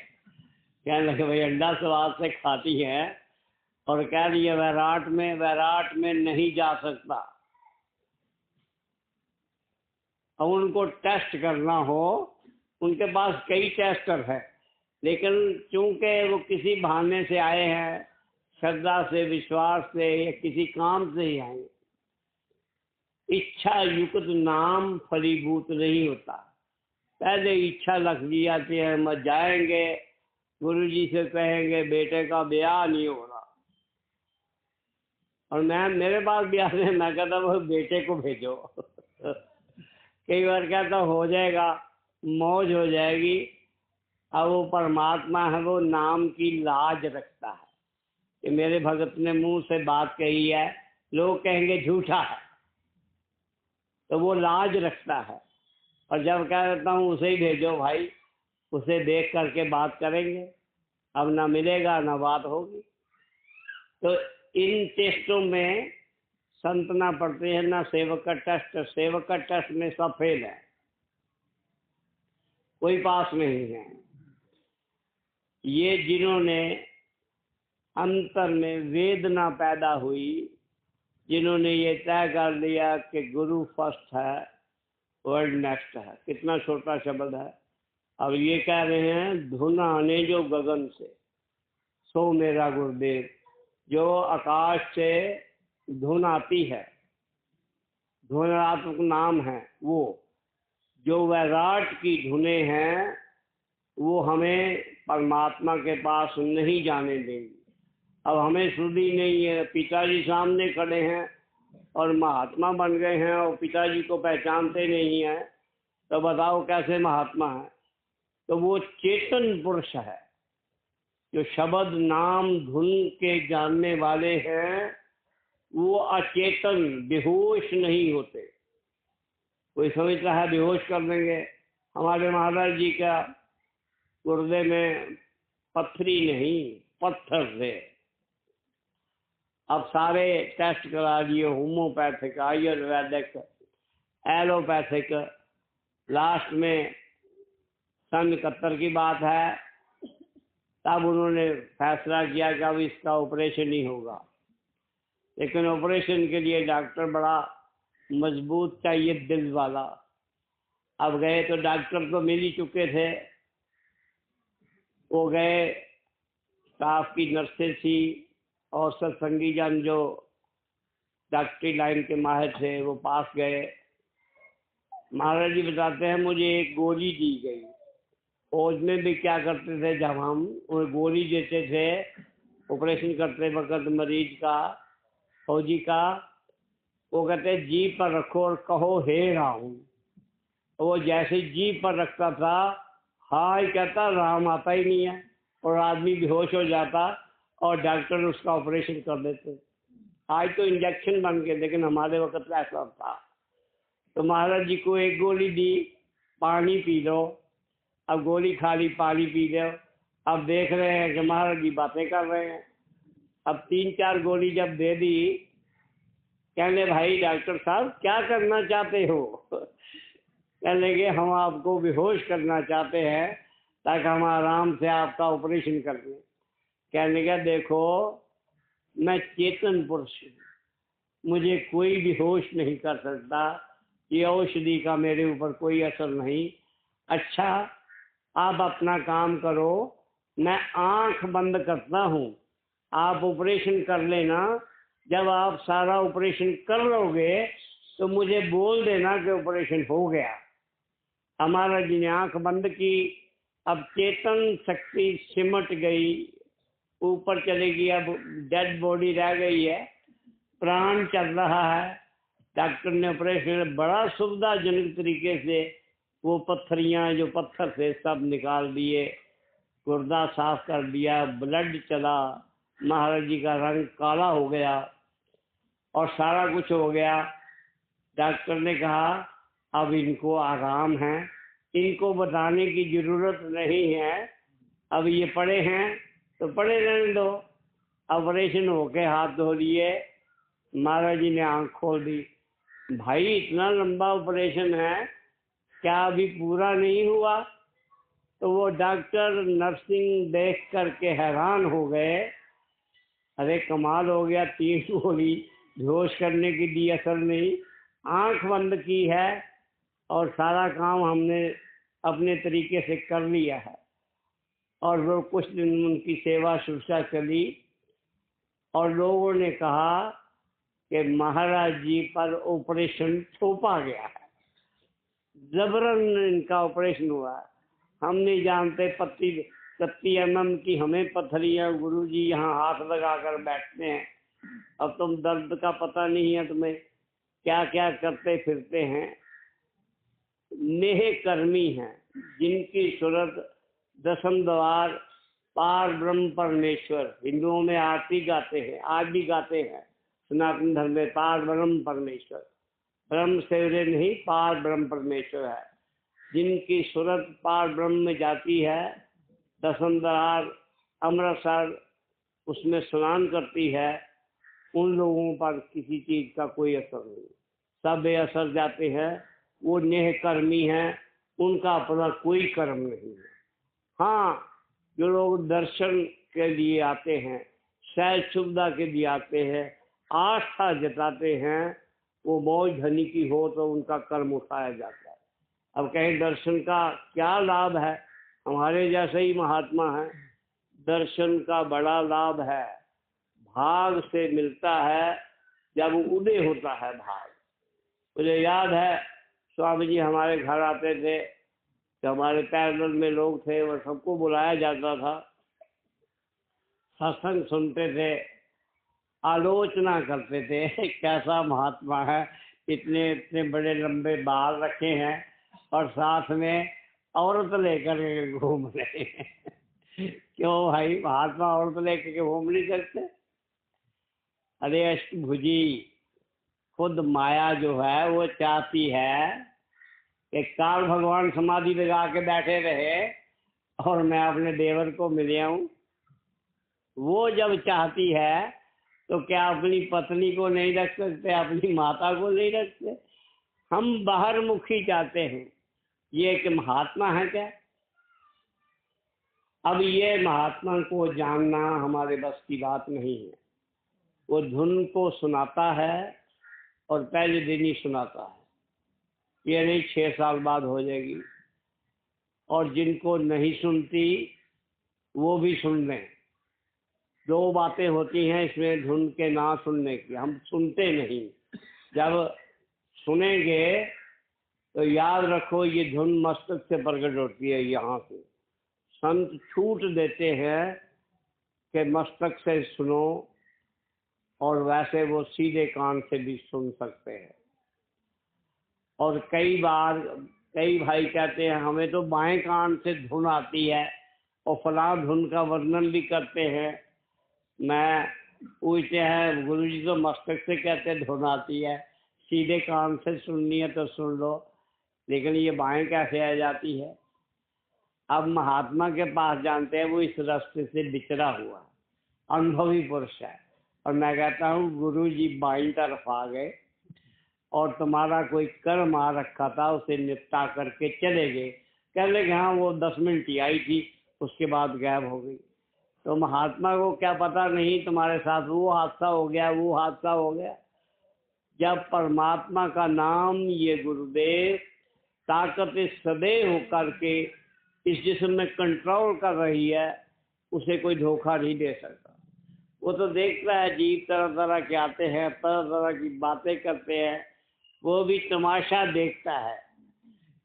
कहने लगे भाई अंडा स्वाद से खाती है और कह रही है वैराट में नहीं जा सकता। अब उनको टेस्ट करना हो, उनके पास कई टेस्टर है, लेकिन चूंकि वो किसी बहाने से आए हैं, श्रद्धा से, विश्वास से या किसी काम से ही आए, इच्छा युक्त नाम फलीभूत नहीं होता। पहले इच्छा लग दी जाती है, हम जाएंगे गुरु जी से कहेंगे बेटे का ब्याह नहीं हो रहा, और मेरे पास भी आते हैं, मैं कहता वो बेटे को भेजो। कई बार कहता हो जाएगा, मौज हो जाएगी। अब वो परमात्मा है, वो नाम की लाज रखता है कि मेरे भगत ने मुंह से बात कही है, लोग कहेंगे झूठा है, तो वो लाज रखता है। और जब कह देता हूँ उसे ही भेजो भाई, उसे देख करके बात करेंगे, अब ना मिलेगा ना बात होगी। तो इन टेस्टों में संत ना पढ़ते हैं ना सेवक का टेस्ट। सेवक का टेस्ट में सब फेल है, कोई पास नहीं है। ये जिन्होंने अंतर में वेदना पैदा हुई, जिन्होंने ये तय कर लिया कि गुरु फर्स्ट है, वर्ल्ड नेक्स्ट है। कितना छोटा शब्द है। अब ये कह रहे हैं धुन आने जो गगन से, सो मेरा गुरुदेव। जो आकाश से धुन आती है, ध्वनात्मक नाम है, वो जो वैराट की धुनें हैं, वो हमें परमात्मा के पास नहीं जाने देंगी। अब हमें सुधी नहीं है, पिताजी सामने खड़े हैं और महात्मा बन गए हैं और पिताजी को पहचानते नहीं हैं, तो बताओ कैसे महात्मा है। तो वो चेतन पुरुष है, जो शब्द नाम धुन के जानने वाले हैं, वो अचेतन बेहोश नहीं होते। कोई समझता है बेहोश कर देंगे। हमारे महाराज जी का गुर्दे में पत्थरी नहीं, पत्थर थे। अब सारे टेस्ट करा दिए, होम्योपैथिक, आयुर्वेदिक, एलोपैथिक। लास्ट में सन 71 की बात है, तब उन्होंने फैसला किया कि अब इसका ऑपरेशन ही होगा। लेकिन ऑपरेशन के लिए डॉक्टर बड़ा मजबूत चाहिए, दिल वाला। अब गए तो डॉक्टर तो मिल ही चुके थे, वो गए, स्टाफ की नर्सें थी और सत्संगी जन जो डॉक्टरी लाइन के माहिर थे, वो पास गए। महाराज जी बताते हैं मुझे एक गोली दी गई। फौज में भी क्या करते थे, जब हम वो गोली देते थे ऑपरेशन करते वक्त मरीज का, फौजी का, वो कहते जी पर रखो और कहो हे राम। वो जैसे जी पर रखता था, हाय कहता, राम आता ही नहीं है और आदमी बेहोश हो जाता और डॉक्टर उसका ऑपरेशन कर देते। आज तो इंजेक्शन बन गए, लेकिन हमारे वक्त ऐसा था। तो महाराज जी को एक गोली दी, पानी पी लो। अब गोली खा ली, पानी पी लो। अब देख रहे हैं कि महाराज जी बातें कर रहे हैं। अब 3-4 गोली जब दे दी, कहने भाई डॉक्टर साहब क्या करना चाहते हो? कहने लगे हम आपको बेहोश करना चाहते हैं ताकि हम आराम से आपका ऑपरेशन कर लें। कहने लगा देखो मैं चेतन पुरुष हूँ, मुझे कोई भी होश नहीं कर सकता, ये औषधि का मेरे ऊपर कोई असर नहीं। अच्छा आप अपना काम करो, मैं आंख बंद करता हूँ, आप ऑपरेशन कर लेना। जब आप सारा ऑपरेशन कर लोगे तो मुझे बोल देना कि ऑपरेशन हो गया। हमारा जी ने आंख बंद की। अब चेतन शक्ति सिमट गई, ऊपर चलेगी, अब डेड बॉडी रह गई है, प्राण चल रहा है। डॉक्टर ने ऑपरेशन बड़ा सुविधाजनक तरीके से वो पत्थरियाँ जो पत्थर थे सब निकाल दिए, गुर्दा साफ कर दिया, ब्लड चला, महाराज जी का रंग काला हो गया और सारा कुछ हो गया। डॉक्टर ने कहा अब इनको आराम है, इनको बताने की जरूरत नहीं है, अब ये पड़े हैं तो पड़े रहने दो। ऑपरेशन होके हाथ धो लिए, महाराज जी ने आंख खोल दी। भाई इतना लंबा ऑपरेशन है, क्या अभी पूरा नहीं हुआ? तो वो डॉक्टर नर्सिंग देख करके हैरान हो गए। अरे कमाल हो गया, 3 गोली बेहोश करने की दी, असर नहीं, आंख बंद की है और सारा काम हमने अपने तरीके से कर लिया है। और वो कुछ दिन उनकी सेवा शुश्रूषा चली और लोगों ने कहा कि महाराज जी पर ऑपरेशन थोपा गया है, जबरन इनका ऑपरेशन हुआ। हम नहीं जानते 30 mm की हमें पत्थरियां, गुरु जी यहाँ हाथ लगा कर बैठते हैं। अब तुम दर्द का पता नहीं है तुम्हें, क्या क्या करते फिरते हैं। नेह कर्मी हैं जिनकी सूरत दसम द्वार पार ब्रह्म परमेश्वर, हिंदुओं में आरती गाते हैं, आज भी गाते हैं सनातन धर्म में, पार ब्रह्म परमेश्वर, ब्रह्म से नहीं पार ब्रह्म परमेश्वर है। जिनकी सूरत पार ब्रह्म में जाती है, दसम द्वार अमृतसर उसमें स्नान करती है, उन लोगों पर किसी चीज का कोई असर नहीं, सब बेअसर जाते हैं। वो नेह कर्मी हैं, उनका अपना कोई कर्म नहीं है। हाँ, जो लोग दर्शन के लिए आते हैं, सहज सुविधा के लिए आते हैं, आस्था जताते हैं, वो मौज धनी की हो तो उनका कर्म उठाया जाता है। अब कहीं दर्शन का क्या लाभ है? हमारे जैसे ही महात्मा है, दर्शन का बड़ा लाभ है, भाग से मिलता है जब उदय होता है भाग। मुझे याद है स्वामी जी हमारे घर आते थे, तो हमारे पैरल में लोग थे, वो सबको बुलाया जाता था, सत्संग सुनते थे, आलोचना करते थे कैसा महात्मा है, इतने इतने बड़े लंबे बाल रखे हैं और साथ में औरत लेकर के घूम रहे हैं। क्यों भाई, महात्मा औरत लेकर के घूम नहीं सकते? अरे अष्टभुजी खुद माया जो है वो चाहती है कि काल भगवान समाधि लगा के बैठे रहे और मैं अपने देवर को मिल आऊं। वो जब चाहती है तो क्या अपनी पत्नी को नहीं रख सकते, अपनी माता को नहीं रखते? हम बाहर मुखी चाहते हैं, ये एक महात्मा है क्या? अब ये महात्मा को जानना हमारे बस की बात नहीं है। वो धुन को सुनाता है और पहले दिन ही सुनाता है, ये नहीं 6 साल बाद हो जाएगी। और जिनको नहीं सुनती वो भी सुन लें। 2 बातें होती हैं इसमें धुन के ना सुनने की, हम सुनते नहीं। जब सुनेंगे तो याद रखो ये धुन मस्तक से प्रकट होती है, यहाँ से संत छूट देते हैं कि मस्तक से सुनो, और वैसे वो सीधे कान से भी सुन सकते हैं। और कई बार कई भाई कहते हैं हमें तो बाएं कान से धुन आती है और फलां धुन का वर्णन भी करते हैं। मैं पूछते हैं गुरुजी तो मस्तक से कहते धुन आती है, सीधे कान से सुननी है तो सुन लो, लेकिन ये बाएं कैसे आ जाती है? अब महात्मा के पास जानते हैं वो इस रास्ते से बिछड़ा हुआ अनुभवी पुरुष है, और मैं कहता हूँ गुरु जी बाईं तरफ आ गए और तुम्हारा कोई कर्म आ रखा था उसे निपटा करके चले गए। कह लगे हाँ वो 10 मिनट ही आई थी, उसके बाद गायब हो गई। तो महात्मा को क्या पता नहीं तुम्हारे साथ वो हादसा हो गया, वो हादसा हो गया। जब परमात्मा का नाम ये गुरुदेव ताकत सदैव होकर के इस जिस्म में कंट्रोल कर रही है, उसे कोई धोखा नहीं दे सकता। वो तो देखता है जीव तरह तरह के आते हैं, तरह तरह की बातें करते हैं, वो भी तमाशा देखता है।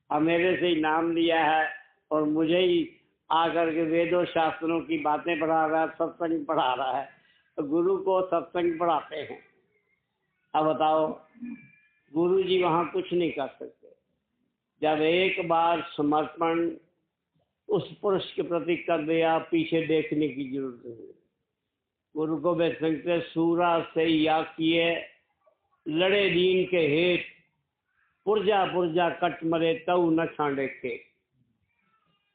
अब मेरे से ही नाम लिया है और मुझे ही आकर के वेदों शास्त्रों की बातें पढ़ा रहा है, सत्संग पढ़ा रहा है, तो गुरु को सत्संग पढ़ाते हैं। अब बताओ, गुरु जी वहाँ कुछ नहीं कर सकते। जब एक बार समर्पण उस पुरुष के प्रति कर दिया, पीछे देखने की जरूरत नहीं। गुरु गोबिंद सिंह के सूरा से या किए लड़े दीन के हेठ, पुरजा पुरजा कट मरे तऊ न छांडे के।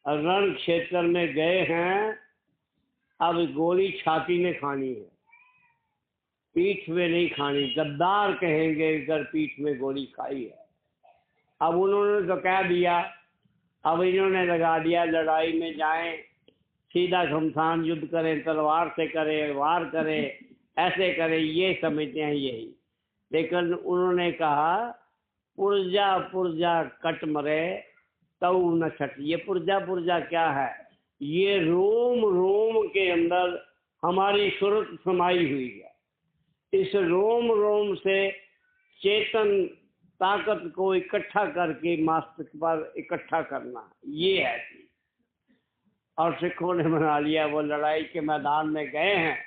रण क्षेत्र में गए हैं, अब गोली छाती में खानी है, पीठ में नहीं खानी। गद्दार कहेंगे अगर पीठ में गोली खाई है। अब उन्होंने तो कह दिया, अब इन्होंने लगा दिया लड़ाई में जाएं, सीधा घमसान युद्ध करें, तलवार से करें, वार करें, ऐसे करें, ये समझते हैं यही। लेकिन उन्होंने कहा पुरजा पुरजा कट मरे तऊ न छट। ये पुरजा पुरजा क्या है? ये रोम रोम के अंदर हमारी सूरत समाई हुई है। इस रोम रोम से चेतन ताकत को इकट्ठा करके मस्तक पर इकट्ठा करना, ये है चीज। और सिखों ने बना लिया, वो लड़ाई के मैदान में गए हैं,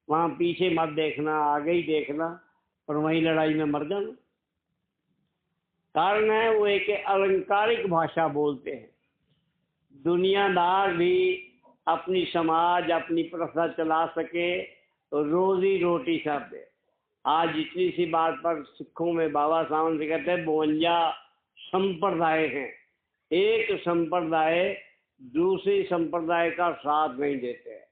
वहां पीछे मत देखना, आगे ही देखना, और वहीं लड़ाई में मर जाना। कारण है वो एक अलंकारिक भाषा बोलते हैं। दुनियादार भी अपनी समाज, अपनी प्रथा चला सके तो रोजी रोटी सब दे। आज इतनी सी बात पर सिखों में बाबा साहब से कहते हैं 52 संप्रदाय हैं। एक संप्रदाय दूसरी संप्रदाय का साथ नहीं देते हैं।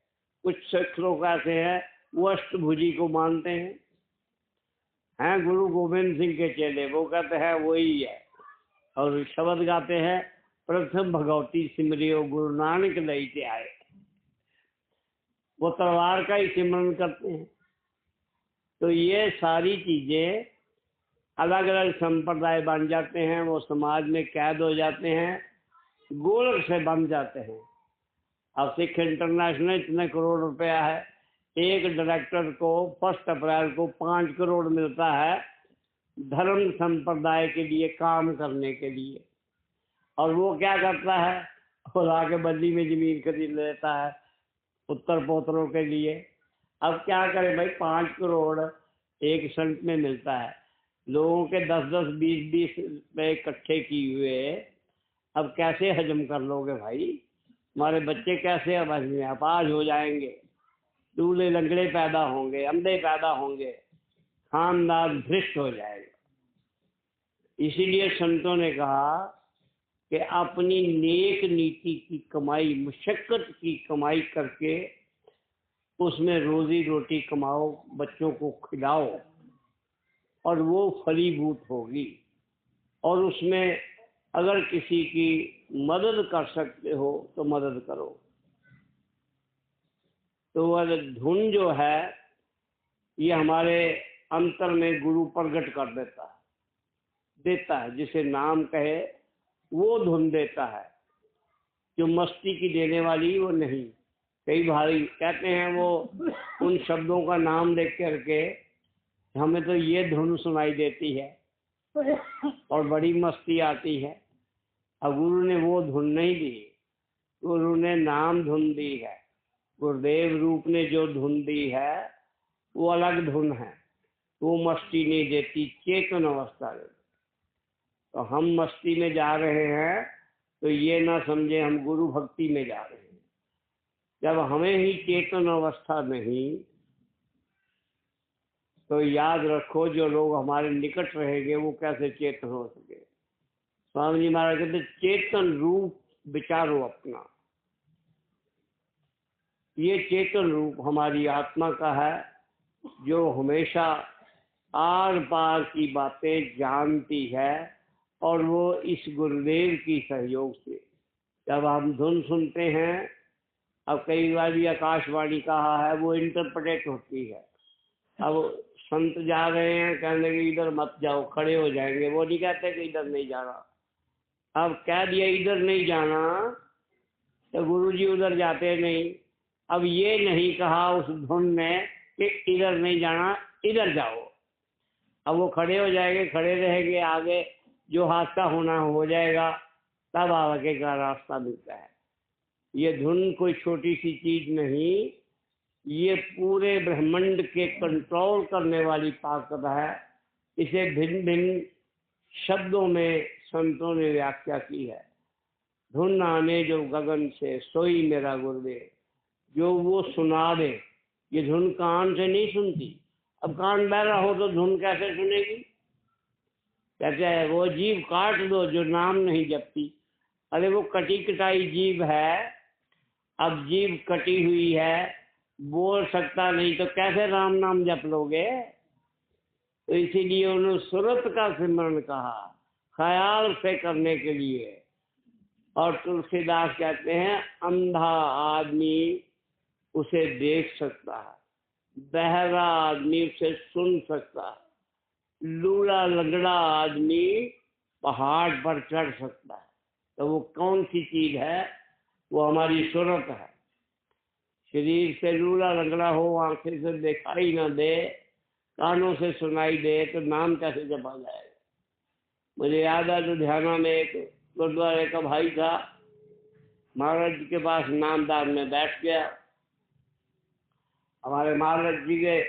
कुछ सिख लोग ऐसे हैं, वो अष्टभुजी को मानते हैं गुरु गोविंद सिंह के चेले, वो कहते हैं वही है, और शब्द गाते हैं प्रथम भगवती सिमरियो गुरु नानक लईते आए। वो तलवार का ही सिमरन करते हैं। तो ये सारी चीजें अलग अलग संप्रदाय बन जाते हैं, वो समाज में कैद हो जाते हैं, गोलक से बन जाते हैं। अब सिख इंटरनेशनल इतने करोड़ रुपया है, एक डायरेक्टर को 1 अप्रैल को 5 करोड़ मिलता है धर्म संप्रदाय के लिए काम करने के लिए। और वो क्या करता है, वो लाके बदली में जमीन खरीद लेता है उत्तर पोत्रों के लिए। अब क्या करे भाई, 5 करोड़ एक संत में मिलता है, लोगों के 10-10, 20-20 रुपए इकट्ठे किए हुए, अब कैसे हजम कर लोगे भाई? हमारे बच्चे कैसे अब अपाज हो जाएंगे, दूल्हे लंगड़े पैदा होंगे, अंधे पैदा होंगे, खानदान भ्रष्ट हो जाएगा। इसीलिए संतों ने कहा कि अपनी नेक नीति की कमाई, मुशक्कत की कमाई करके उसमें रोजी रोटी कमाओ, बच्चों को खिलाओ, और वो फलीभूत होगी। और उसमें अगर किसी की मदद कर सकते हो तो मदद करो। तो वह धुन जो है ये हमारे अंतर में गुरु प्रकट कर देता है, जिसे नाम कहे वो धुन देता है, जो मस्ती की देने वाली वो नहीं। कई भाई कहते हैं वो उन शब्दों का नाम देख करके हमें तो ये धुन सुनाई देती है और बड़ी मस्ती आती है। अब गुरु ने वो धुन नहीं दी, गुरु ने नाम धुन दी है। गुरुदेव रूप ने जो धुन दी है वो अलग धुन है, वो मस्ती नहीं देती, चेतन अवस्था देती। तो हम मस्ती में जा रहे हैं तो ये ना समझे हम गुरु भक्ति में जा रहे हैं। जब हमें ही चेतन अवस्था नहीं, तो याद रखो जो लोग हमारे निकट रहेंगे वो कैसे चेतन हो सके। स्वामी जी महाराज कहते चेतन रूप विचारो अपना। ये चेतन रूप हमारी आत्मा का है, जो हमेशा आर पार की बातें जानती है, और वो इस गुरुदेव की सहयोग से। जब हम धुन सुनते हैं, अब कई बार भी आकाशवाणी कहा है वो इंटरप्रेट होती है। अब संत जा रहे हैं, कहने लगे इधर मत जाओ, खड़े हो जाएंगे, वो नहीं कहते कि इधर नहीं जाना। अब कह दिया इधर नहीं जाना तो गुरुजी उधर जाते नहीं। अब ये नहीं कहा उस धुन में कि इधर नहीं जाना, इधर जाओ। अब वो खड़े हो जाएंगे, खड़े रहेंगे, आगे जो हादसा होना हो जाएगा, तब आगे का रास्ता मिलता है। ये धुन कोई छोटी सी चीज नहीं, ये पूरे ब्रह्मांड के कंट्रोल करने वाली ताकत है। इसे भिन्न भिन्न शब्दों में संतों ने व्याख्या की है। धुन आने जो गगन से सोई मेरा गुरुदेव, जो वो सुना दे, ये धुन कान से नहीं सुनती। अब कान बहरा हो तो धुन कैसे सुनेगी? कहते हैं वो जीभ काट दो जो नाम नहीं जपती। अरे वो कटी कटाई जीभ है, अब जीभ कटी हुई है, बोल सकता नहीं तो कैसे राम नाम जप लोगे? तो इसीलिए उन्होंने सूरत का सिमरन कहा, ख्याल से करने के लिए। और तुलसीदास कहते हैं अंधा आदमी उसे देख सकता है, बहरा आदमी उसे सुन सकता है, लूला लंगड़ा आदमी पहाड़ पर चढ़ सकता है। तो वो कौन सी चीज है? वो हमारी सूरत है। शरीर से लूला लंगड़ा हो, आंखें से दिखाई ना दे, कानों से सुनाई दे, तो नाम कैसे जपा जाएगा? मुझे याद है लुधियाना में एक गुरुद्वारे का भाई था, महाराज जी के पास नामदान में बैठ गया। हमारे महाराज जी के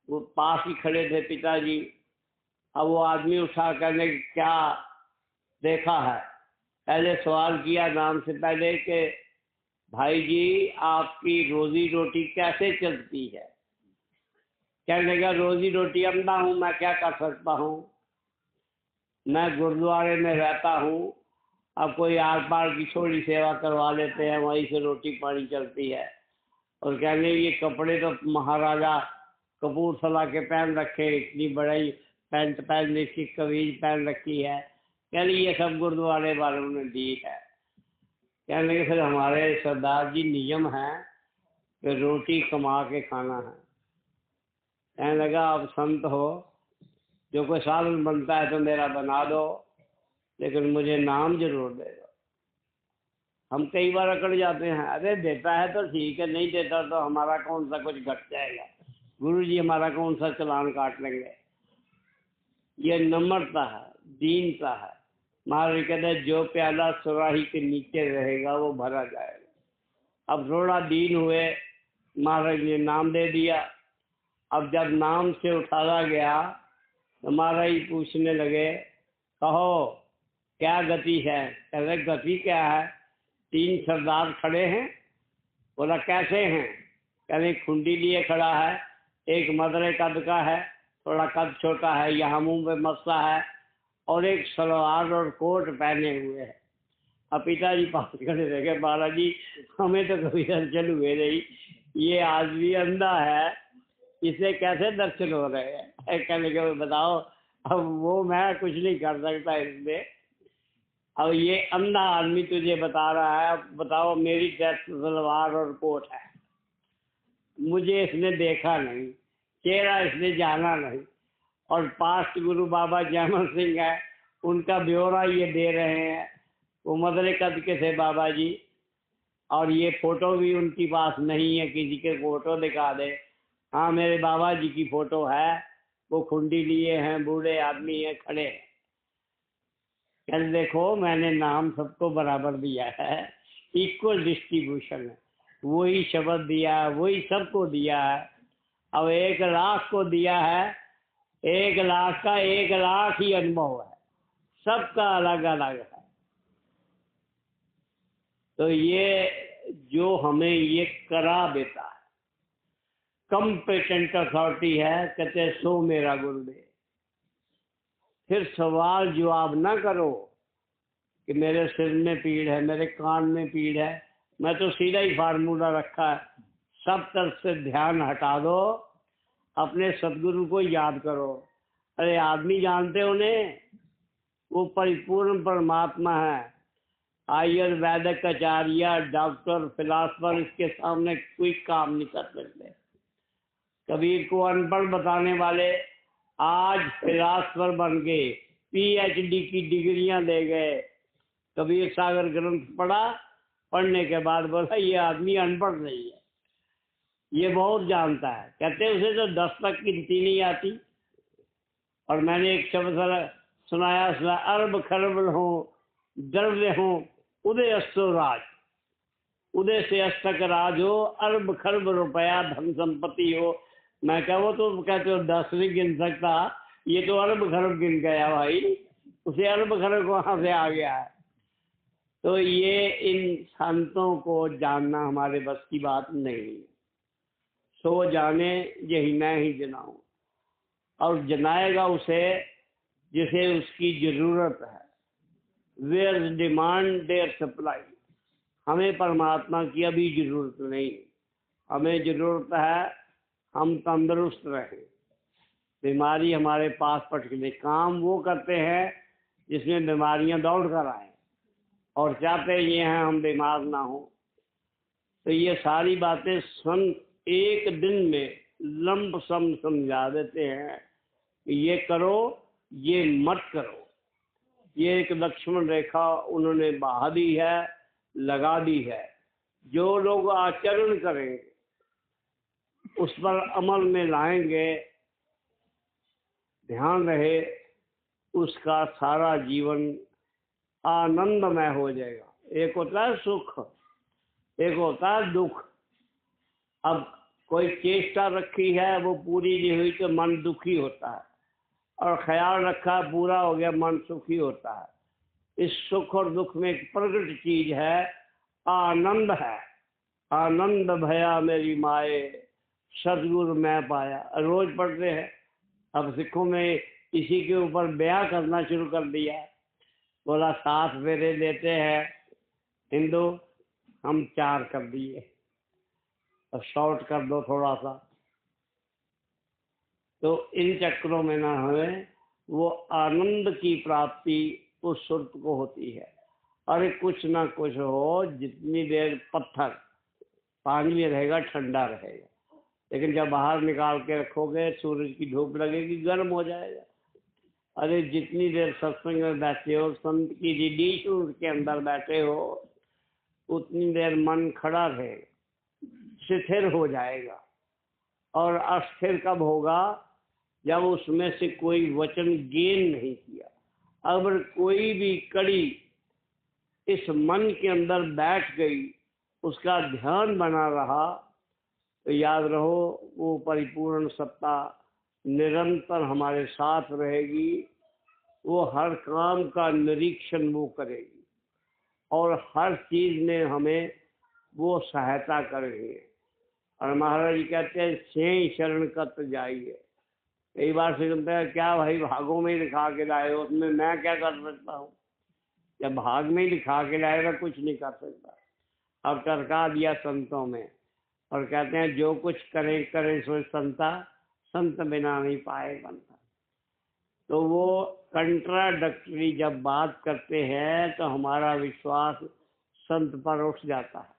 वो पास ही खड़े थे पिताजी। अब वो आदमी उठा करने क्या देखा है, पहले सवाल किया नाम से पहले कि भाई जी आपकी रोजी रोटी कैसे चलती है? कहने लगा रोजी रोटी अंधा हूँ, मैं क्या कर सकता हूँ, मैं गुरुद्वारे में रहता हूँ, अब कोई आर पार की थोड़ी सेवा करवा लेते हैं, वहीं से रोटी पानी चलती है। और कहने ये कपड़े तो महाराजा कपूरथला के पहन रखे, इतनी बड़ी पैंट पहन रखी, कमीज पहन रखी है। कहने ये सब गुरुद्वारे वालों ने दी है। कहने के फिर हमारे सरदार जी नियम है कि रोटी कमा के खाना है। कहने लगा आप संत हो, जो कोई साधन बनता है तो मेरा बना दो, लेकिन मुझे नाम जरूर दे दो। हम कई बार अकड़ जाते हैं, अरे देता है तो ठीक है, नहीं देता तो हमारा कौन सा कुछ घट जाएगा, गुरु जी हमारा कौन सा चालान काट लेंगे। ये नम्रता है, दीनता है। महाराज कहते हैं जो प्याला सुराही के नीचे रहेगा वो भरा जाएगा। अब थोड़ा दीन हुए, महाराज ने नाम दे दिया। अब जब नाम से उठाया गया तो महाराज पूछने लगे कहो क्या गति है? कह रहे गति क्या है? 3 सरदार खड़े हैं। बोला कैसे हैं? कह रहे खुंडी लिए खड़ा है, एक मदरे कद का है, थोड़ा कद छोटा है, यहाँ मुंह पे मस्सा है, और एक सलवार और कोट पहने हुए है। अब पिताजी पास खड़े रह गए, बाला जी हमें तो कभी दर्शन हुए नहीं, ये आदमी अंधा है, इसे कैसे दर्शन हो रहे हैं? कहने के बताओ, अब वो मैं कुछ नहीं कर सकता इसमें। अब ये अंधा आदमी तुझे बता रहा है, अब बताओ मेरी सलवार और कोट है, मुझे इसने देखा नहीं, चेहरा इसने जाना नहीं, और पास्ट गुरु बाबा जयमल सिंह है, उनका ब्यौरा ये दे रहे हैं, वो मदरे कद के थे बाबा जी, और ये फोटो भी उनके पास नहीं है, किसी के फोटो दिखा दे। हाँ मेरे बाबा जी की फोटो है, वो खुंडी लिए हैं, बूढ़े आदमी हैं, खड़े हैं। कल देखो मैंने नाम सबको बराबर दिया है, इक्वल डिस्ट्रीब्यूशन है, वही शब्द दिया है, वही सबको दिया है। अब 1 लाख को दिया है, 1 लाख का 1 लाख ही अनुभव है, सबका अलग अलग है। तो ये जो हमें ये करा देता है, कॉम्पिटेंट अथॉरिटी है, कहते सो मेरा गुरुदेव। फिर सवाल जवाब ना करो कि मेरे सिर में पीड़ है, मेरे कान में पीड़ है, मैं तो सीधा ही फार्मूला रखा है, सब तरफ से ध्यान हटा दो, अपने सदगुरु को याद करो। अरे आदमी जानते हो उन्हें, वो परिपूर्ण परमात्मा है, आयुर्वेदिक आचार्य, डॉक्टर, फिलासफर इसके सामने कोई काम नहीं कर सकते। कबीर को अनपढ़ बताने वाले आज फिलासफर बन गए, PhD की डिग्रियां ले गए। कबीर सागर ग्रंथ पढ़ा, पढ़ने के बाद बोला ये आदमी अनपढ़ नहीं है, ये बहुत जानता है। कहते उसे तो 10 तक गिनती नहीं आती। और मैंने एक शब्द सुनाया, अरब खरब हो, द्रव्य हो, उदय अस्तो राज, उदय से अस्त तक राज हो, अरब खरब रुपया धन संपत्ति हो। मैं क्या वो तो कहते हो 10 नहीं गिन सकता, ये तो अरब खरब गिन गया भाई, उसे अरब खरब वहां से आ गया है। तो ये इन संतों को जानना हमारे बस की बात नहीं। सो जाने यही मैं ही जनाऊं, और जनाएगा उसे जिसे उसकी जरूरत है। Where demand there supply. हमें परमात्मा की अभी जरूरत नहीं, हमें जरूरत है हम तंदुरुस्त रहें, बीमारी हमारे पास पटके। काम वो करते हैं जिसमें बीमारियां दौड़ कर आए, और चाहते ये हैं हम बीमार ना हो। तो ये सारी बातें संत एक दिन में लंब सम समझा देते हैं कि ये करो, ये मत करो। ये एक लक्ष्मण रेखा उन्होंने बहा दी है, लगा दी है। जो लोग आचरण करेंगे, उस पर अमल में लाएंगे, ध्यान रहे उसका सारा जीवन आनंदमय हो जाएगा। एक होता है सुख, एक होता है दुख। अब कोई चेष्टा रखी है वो पूरी नहीं हुई तो मन दुखी होता है, और ख्याल रखा पूरा हो गया मन सुखी होता है। इस सुख और दुख में एक प्रकट चीज है, आनंद है। आनंद भया मेरी माए, सदगुरु मैं पाया। रोज पढ़ते हैं। अब सिखों में इसी के ऊपर ब्याह करना शुरू कर दिया। बोला 7 फेरे देते हैं हिंदू, हम 4 कर दिए, अब शॉर्ट कर दो थोड़ा सा। तो इन चक्रों में ना हमें वो आनंद की प्राप्ति उस सुरत को होती है। अरे कुछ ना कुछ हो, जितनी देर पत्थर पानी में रहेगा ठंडा रहेगा, लेकिन जब बाहर निकाल के रखोगे सूरज की धूप लगेगी, गर्म हो जाएगा। अरे जितनी देर सत्संग में बैठे हो, संत की रिडीश के अंदर बैठे हो, उतनी देर मन खड़ा रहेगा, स्थिर हो जाएगा। और अस्थिर कब होगा? जब उसमें से कोई वचन गेन नहीं किया। अगर कोई भी कड़ी इस मन के अंदर बैठ गई, उसका ध्यान बना रहा, तो याद रहो वो परिपूर्ण सत्ता निरंतर हमारे साथ रहेगी। वो हर काम का निरीक्षण वो करेगी, और हर चीज में हमें वो सहायता करेंगे। और महाराज जी कहते हैं से शरण कत जाइए। कई बार से सुनते हैं क्या भाई भागों में ही लिखा के लाए हो, उसमें मैं क्या कर सकता हूँ? जब भाग में ही लिखा के लाएगा कुछ नहीं कर सकता। अब टरका दिया संतों में, और कहते हैं जो कुछ करे करे सो संता, संत बिना नहीं पाए बनता। तो वो कंट्राडक्टरी जब बात करते हैं तो हमारा विश्वास संत पर उठ जाता है।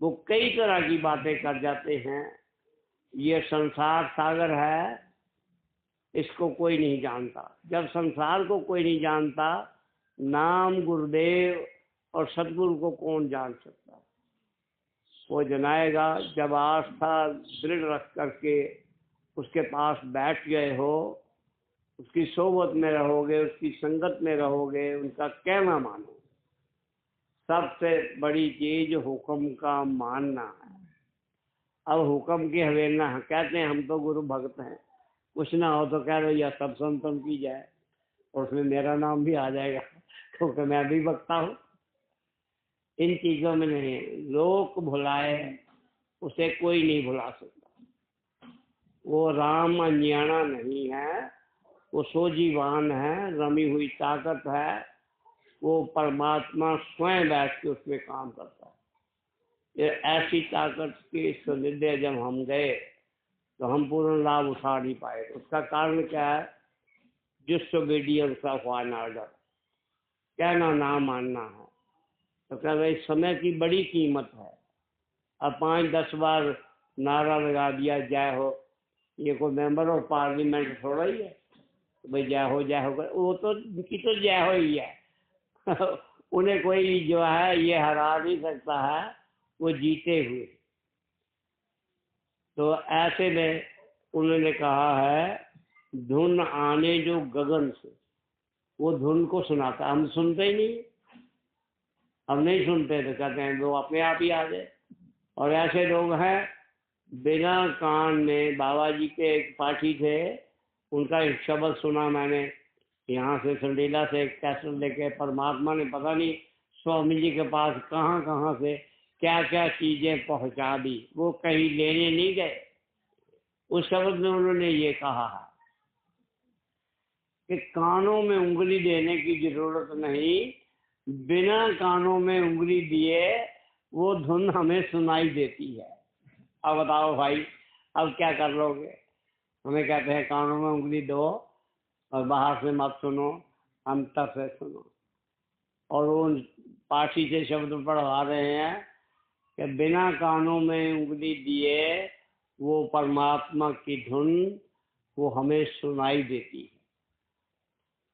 वो कई तरह की बातें कर जाते हैं। ये संसार सागर है, इसको कोई नहीं जानता। जब संसार को कोई नहीं जानता, नाम गुरुदेव और सतगुरु को कौन जान सकता? वो जनाएगा जब आस्था दृढ़ रख करके उसके पास बैठ गए हो, उसकी सोबत में रहोगे, उसकी संगत में रहोगे, उनका कहना मानो। सबसे बड़ी चीज हुक्म का मानना है। अब हुक्म की हवेलना है। कहते हैं हम तो गुरु भक्त हैं, कुछ ना हो तो कह दो या सब संतन की जाए, और उसमें मेरा नाम भी आ जाएगा क्योंकि मैं भी भक्ता हूँ। इन चीजों में नहीं। लोक भुलाए उसे कोई नहीं भुला सकता। वो राम अनजाना नहीं है, वो सोजीवान है, रमी हुई ताकत है। वो परमात्मा स्वयं बैठ के उसमें काम करता है। ये ऐसी ताकत के सानिध्य जब हम गए तो हम पूर्ण लाभ उठा नहीं पाए। उसका कारण क्या है? डिसोबीडियंस ऑफ एन ऑर्डर, कहना ना मानना है। तो कह रहे समय की बड़ी कीमत है। अब 5-10 बार नारा लगा दिया जय हो, ये कोई मेंबर ऑफ पार्लियामेंट थोड़ा ही है भाई जय हो जय हो। वो तो उनकी तो जय हो ही है उन्हें कोई जो है ये हरा नहीं सकता है, वो जीते हुए। तो ऐसे में उन्होंने कहा है धुन आने जो गगन से, वो धुन को सुनाता। हम सुनते ही नहीं, हम नहीं सुनते तो कहते हैं वो अपने आप ही आ जाए। और ऐसे लोग हैं बिना कान में। बाबा जी के एक पाठी थे, उनका एक शब्द सुना मैंने यहाँ से संडीला से एक कैसेट लेके। परमात्मा ने पता नहीं स्वामी जी के पास कहाँ कहाँ से क्या क्या चीजें पहुंचा दी, वो कहीं लेने नहीं गए। उस शब्द में उन्होंने ये कहा है कि कानों में उंगली देने की जरूरत नहीं, बिना कानों में उंगली दिए वो धुन हमें सुनाई देती है। अब बताओ भाई, अब क्या कर लोगे? हमें कहते हैं कानों में उंगली दो और बाहर से मत सुनो, अंतर से सुनो। और वो पाठी से शब्द पढ़वा रहे हैं कि बिना कानों में उंगली दिए वो परमात्मा की धुन वो हमें सुनाई देती है।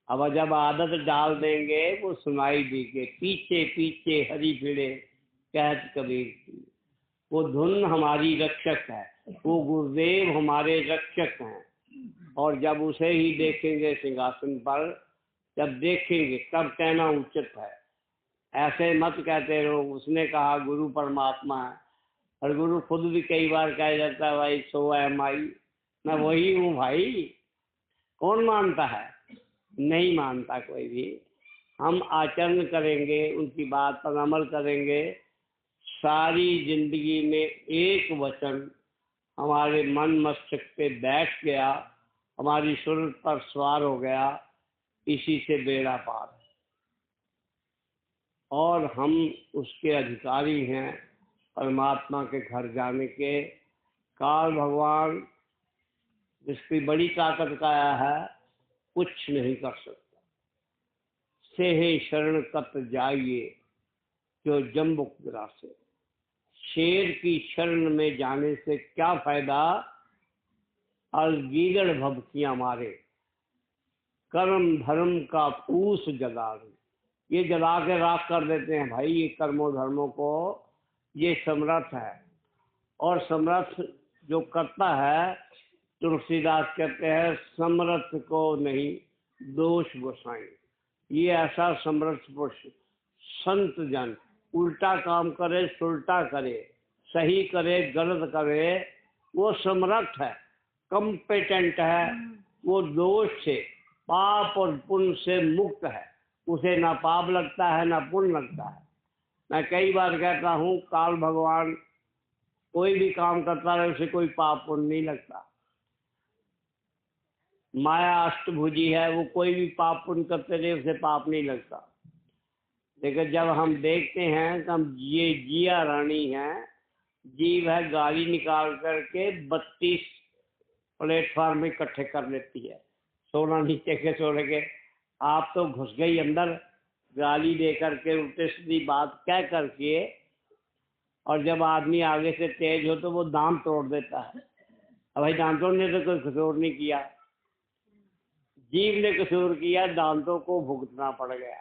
अब जब आदत डाल देंगे वो सुनाई देगी। पीछे पीछे हरी फिरे कहत कबीर की, वो धुन हमारी रक्षक है, वो गुरुदेव हमारे रक्षक हैं। और जब उसे ही देखेंगे सिंहासन पर, जब देखेंगे तब कहना उचित है। ऐसे मत कहते रहो उसने कहा गुरु परमात्मा है, और गुरु खुद भी कई बार कह जाता है भाई सो एम आई, मैं वही हूँ भाई। कौन मानता है? नहीं मानता कोई भी। हम आचरण करेंगे, उनकी बात पर अमल करेंगे, सारी जिंदगी में एक वचन हमारे मन मस्तिष्क पे बैठ गया, हमारी सूरत पर सवार हो गया, इसी से बेड़ा पार है। और हम उसके अधिकारी हैं परमात्मा के घर जाने के। काल भगवान जिसकी बड़ी ताकत का आया है, कुछ नहीं कर सकता। सेहे शरण कत जाइए जो जम्बुक ग्रासे। शेर की शरण में जाने से क्या फायदा, अलगीगड़ भभकियां मारे, कर्म धर्म का फूस जला दे। ये जला के राख कर देते हैं भाई ये कर्मों धर्मों को। ये समर्थ है, और समर्थ जो करता है, तुलसीदास कहते हैं समर्थ को नहीं दोष गोसाई। ये ऐसा समर्थ पुरुष संत जन, उल्टा काम करे सुलटा करे, सही करे गलत करे, वो समर्थ है, कम्पेटेंट है। वो दोष से, पाप और पुण्य से मुक्त है। उसे ना पाप लगता है ना पुण्य लगता है। मैं कई बार कहता हूँ काल भगवान कोई भी काम करता रहे उसे कोई पाप पुण्य नहीं लगता। माया अष्टभुजी है, वो कोई भी पाप पुण्य करते रहे उसे पाप नहीं लगता। लेकिन जब हम देखते हैं तो हम ये जिया रानी है, जीव है, गाली निकाल करके 32 प्लेटफॉर्म में इकट्ठे कर लेती है, सोना नीचे के सोने के। आप तो घुस गई अंदर, गाली दे करके उल्टे सीधी बात कह करके, और जब आदमी आगे से तेज हो तो वो दांत तोड़ देता है। अब भाई दांतों ने तो कोई कसूर नहीं किया, जीव ने कसूर किया, दांतों को भुगतना पड़ गया।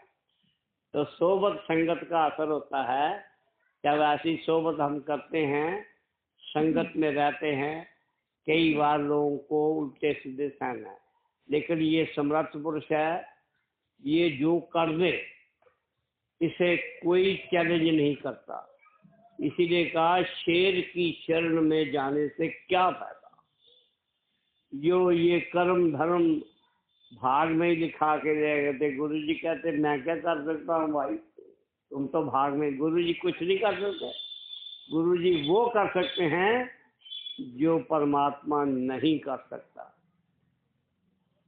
तो सोबत संगत का असर होता है। जब ऐसी सोबत हम करते हैं, संगत में रहते हैं, कई बार लोगों को उल्टे सीधे सहना है। लेकिन ये समर्थ पुरुष है, ये जो कर दे इसे कोई चैलेंज नहीं करता। इसीलिए कहा शेर की शरण में जाने से क्या फायदा। जो ये कर्म धर्म भाग में ही लिखा के ले गए थे। गुरु जी कहते मैं क्या कर सकता हूँ भाई, तुम तो भाग में। गुरु जी कुछ नहीं कर सकते। गुरु जी वो कर सकते हैं जो परमात्मा नहीं कर सकता।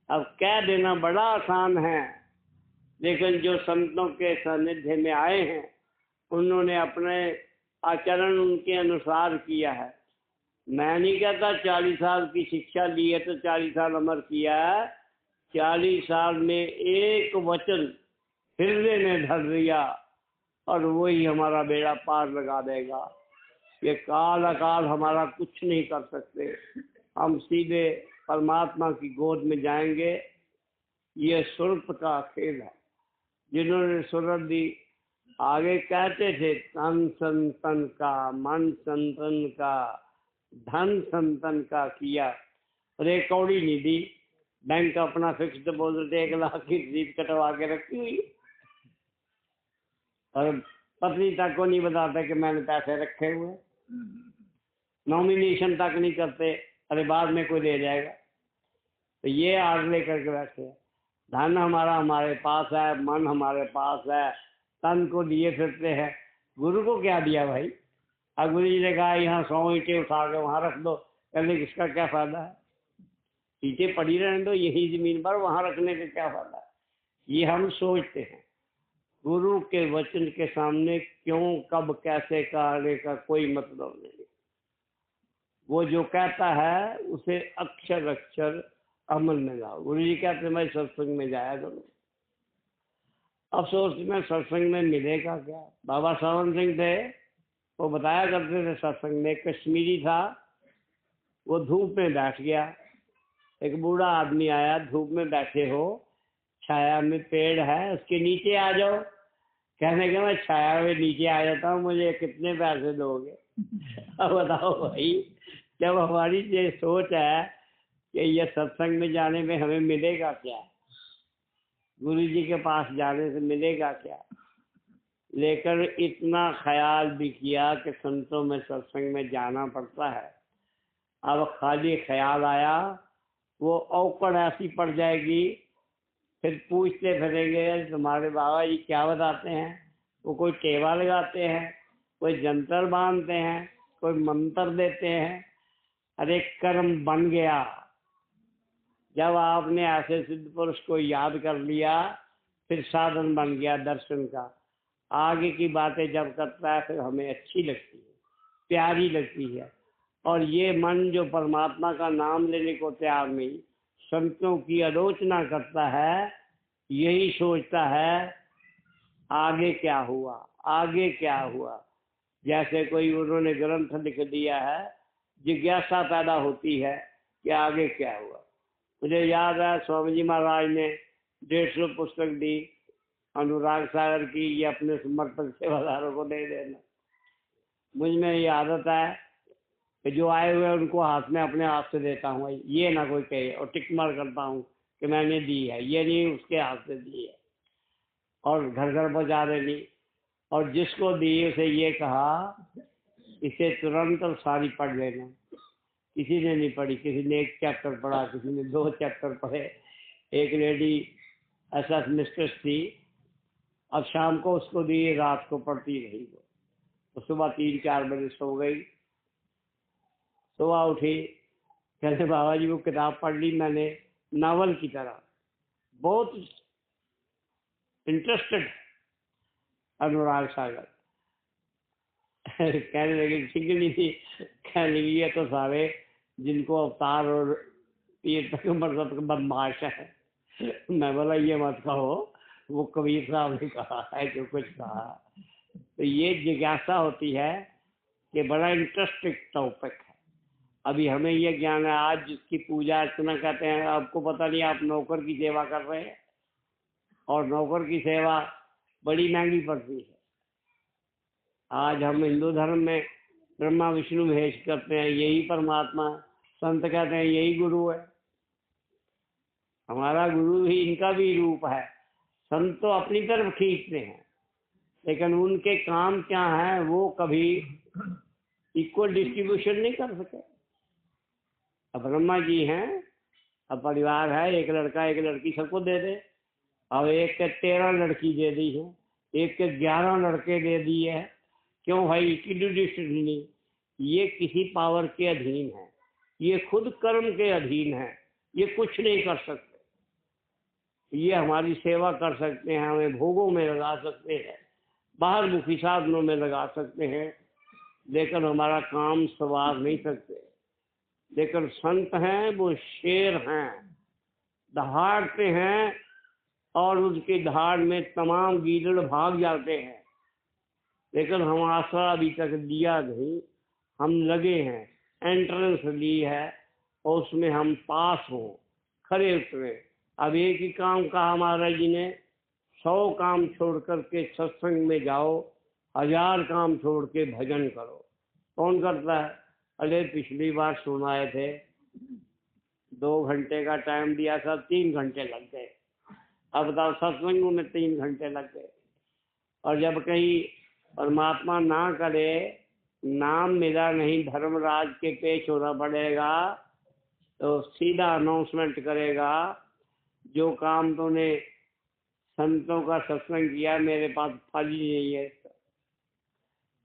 अब कह देना बड़ा आसान है, लेकिन जो संतों के सानिध्य में आए हैं उन्होंने अपने आचरण उनके अनुसार किया है। मैं नहीं कहता 40 साल की शिक्षा ली है तो 40 साल अमर किया है। 40 साल में एक वचन हृदय में धर दिया और वही हमारा बेड़ा पार लगा देगा। ये काल अकाल हमारा कुछ नहीं कर सकते। हम सीधे परमात्मा की गोद में जाएंगे। ये सुरत का खेल है। जिन्होंने सुरत दी, आगे कहते थे तन संतन का, मन संतन का, धन संतन का किया, और एक कौड़ी नहीं दी। बैंक अपना फिक्स डिपॉजिट 1 लाख की रसीद कटवा के रखी हुई, और पत्नी तक को नहीं बताते कि मैंने पैसे रखे हुए। नॉमिनेशन तक नहीं करते, अरे बाद में कोई ले जाएगा। तो ये आड़ लेकर के बैठे हैं। धन हमारा हमारे पास है, मन हमारे पास है, तन को लिए फिरते हैं। गुरु को क्या दिया भाई? अब गुरु जी ने कहा यहाँ 100 ईंटें उठा के वहाँ रख दो, कहने इसका क्या फायदा है, ईंटें पड़ी रहने दो यही जमीन पर, वहाँ रखने का क्या फायदा है। ये हम सोचते हैं। गुरु के वचन के सामने क्यों कब कैसे कहने का कोई मतलब नहीं। वो जो कहता है उसे अक्षर अक्षर अमल में लाओ। गुरु जी कहते मैं सत्संग में जाया करूँ, अब सोचते मैं सत्संग में मिलेगा क्या। बाबा सावन सिंह थे, वो बताया करते थे सत्संग में, कश्मीरी था, वो धूप में बैठ गया। एक बूढ़ा आदमी आया, धूप में बैठे हो, छाया में पेड़ है, उसके नीचे आ जाओ। कहने के मैं छाया में नीचे आ जाता हूँ, मुझे कितने पैसे दोगे। अब बताओ भाई, जब हमारी ये सोच है कि ये सत्संग में जाने में हमें मिलेगा क्या, गुरु जी के पास जाने से मिलेगा क्या, लेकर इतना ख्याल भी किया कि संतों में सत्संग में जाना पड़ता है। अब खाली ख्याल आया, वो औकड़ ऐसी पड़ जाएगी, फिर पूछते फिरेंगे तुम्हारे बाबा जी क्या बताते हैं। वो कोई टेवा लगाते हैं, कोई जंतर बांधते हैं, कोई मंत्र देते हैं। अरे कर्म बन गया। जब आपने ऐसे सिद्ध पुरुष को याद कर लिया, फिर साधन बन गया दर्शन का। आगे की बातें जब करता है फिर हमें अच्छी लगती है, प्यारी लगती है। और ये मन जो परमात्मा का नाम लेने को तैयार नहीं, संतों की आलोचना करता है, यही सोचता है आगे क्या हुआ, आगे क्या हुआ। जैसे कोई उन्होंने ग्रंथ लिख दिया है, जिज्ञासा पैदा होती है कि आगे क्या हुआ। मुझे याद है स्वामी जी महाराज ने 150 पुस्तक दी अनुराग सागर की, ये अपने समर्पक सेवादारों को दे देना। मुझ में ये आदत है कि जो आए हुए उनको हाथ में अपने हाथ से देता हूँ, ये ना कोई कहे, और टिक मार करता हूँ कि मैंने दी है, ये नहीं उसके हाथ से दी है, और घर घर पहुँचा देनी। और जिसको दी उसे ये कहा इसे तुरंत और सारी पढ़ लेना। किसी ने नहीं पढ़ी, किसी ने 1 चैप्टर पढ़ा, किसी ने 2 चैप्टर पढ़े। एक लेडी ऐसा मिस्ट्रेस थी, अब शाम को उसको दी, रात को पढ़ती रही वो, तो सुबह 3-4 बजे सो गई। सुबह उठी, कहते बाबा जी वो किताब पढ़ ली मैंने, नावल की तरह, बहुत इंटरेस्टेड अनुराग सागर। कहने लगी चिंगली थी, कहने लगी ये तो सारे जिनको अवतार और पीर तक मतलब बदमाश है। मैं बोला ये मत कहो, वो कबीर साहब ने कहा है जो कुछ कहा। तो ये जिज्ञासा होती है कि बड़ा इंटरेस्टिंग टॉपिक है। अभी हमें ये ज्ञान है, आज जिसकी पूजा अर्चना कहते हैं, आपको पता नहीं आप नौकर की सेवा कर रहे हैं, और नौकर की सेवा बड़ी महंगी पड़ती है। आज हम हिंदू धर्म में ब्रह्मा विष्णु महेश करते हैं, यही परमात्मा है। संत कहते हैं यही गुरु है, हमारा गुरु ही इनका भी रूप है। संत तो अपनी तरफ खींचते हैं, लेकिन उनके काम क्या है वो कभी इक्वल डिस्ट्रीब्यूशन नहीं कर सके। अब ब्रह्मा जी हैं, अब परिवार है, एक लड़का एक लड़की सबको दे दे। अब एक के 13 लड़की दे दी है, एक के 11 लड़के दे दिए है। क्यों भाई इक्वल डिस्ट्रीब्यूशन नहीं? ये किसी पावर के अधीन है, ये खुद कर्म के अधीन है, ये कुछ नहीं कर सकते। ये हमारी सेवा कर सकते हैं, हमें भोगों में लगा सकते हैं, बाहर मुखी साधनों में लगा सकते हैं, लेकिन हमारा काम सवार नहीं सकते। लेकिन संत हैं वो शेर हैं, दहाड़ते हैं और उसकी दहाड़ में तमाम गीदड़ भाग जाते हैं। लेकिन हम आसरा अभी तक दिया नहीं, हम लगे हैं, एंट्रेंस ली है और उसमें हम पास हों, खरे उतरे। अब एक ही काम कहा महाराज जी ने, 100 काम छोड़ करके सत्संग में जाओ, 1000 काम छोड़ के भजन करो। कौन करता है? अरे पिछली बार सुनाए थे, 2 घंटे का टाइम दिया था, 3 घंटे लग गए। अब बताओ सत्संग में 3 घंटे लग गए। और जब कहीं परमात्मा ना करे, नाम मिला नहीं, धर्मराज के पेश होना पड़ेगा, तो सीधा अनाउंसमेंट करेगा जो काम तूने संतों का सत्संग किया मेरे पास फल ही नहीं है।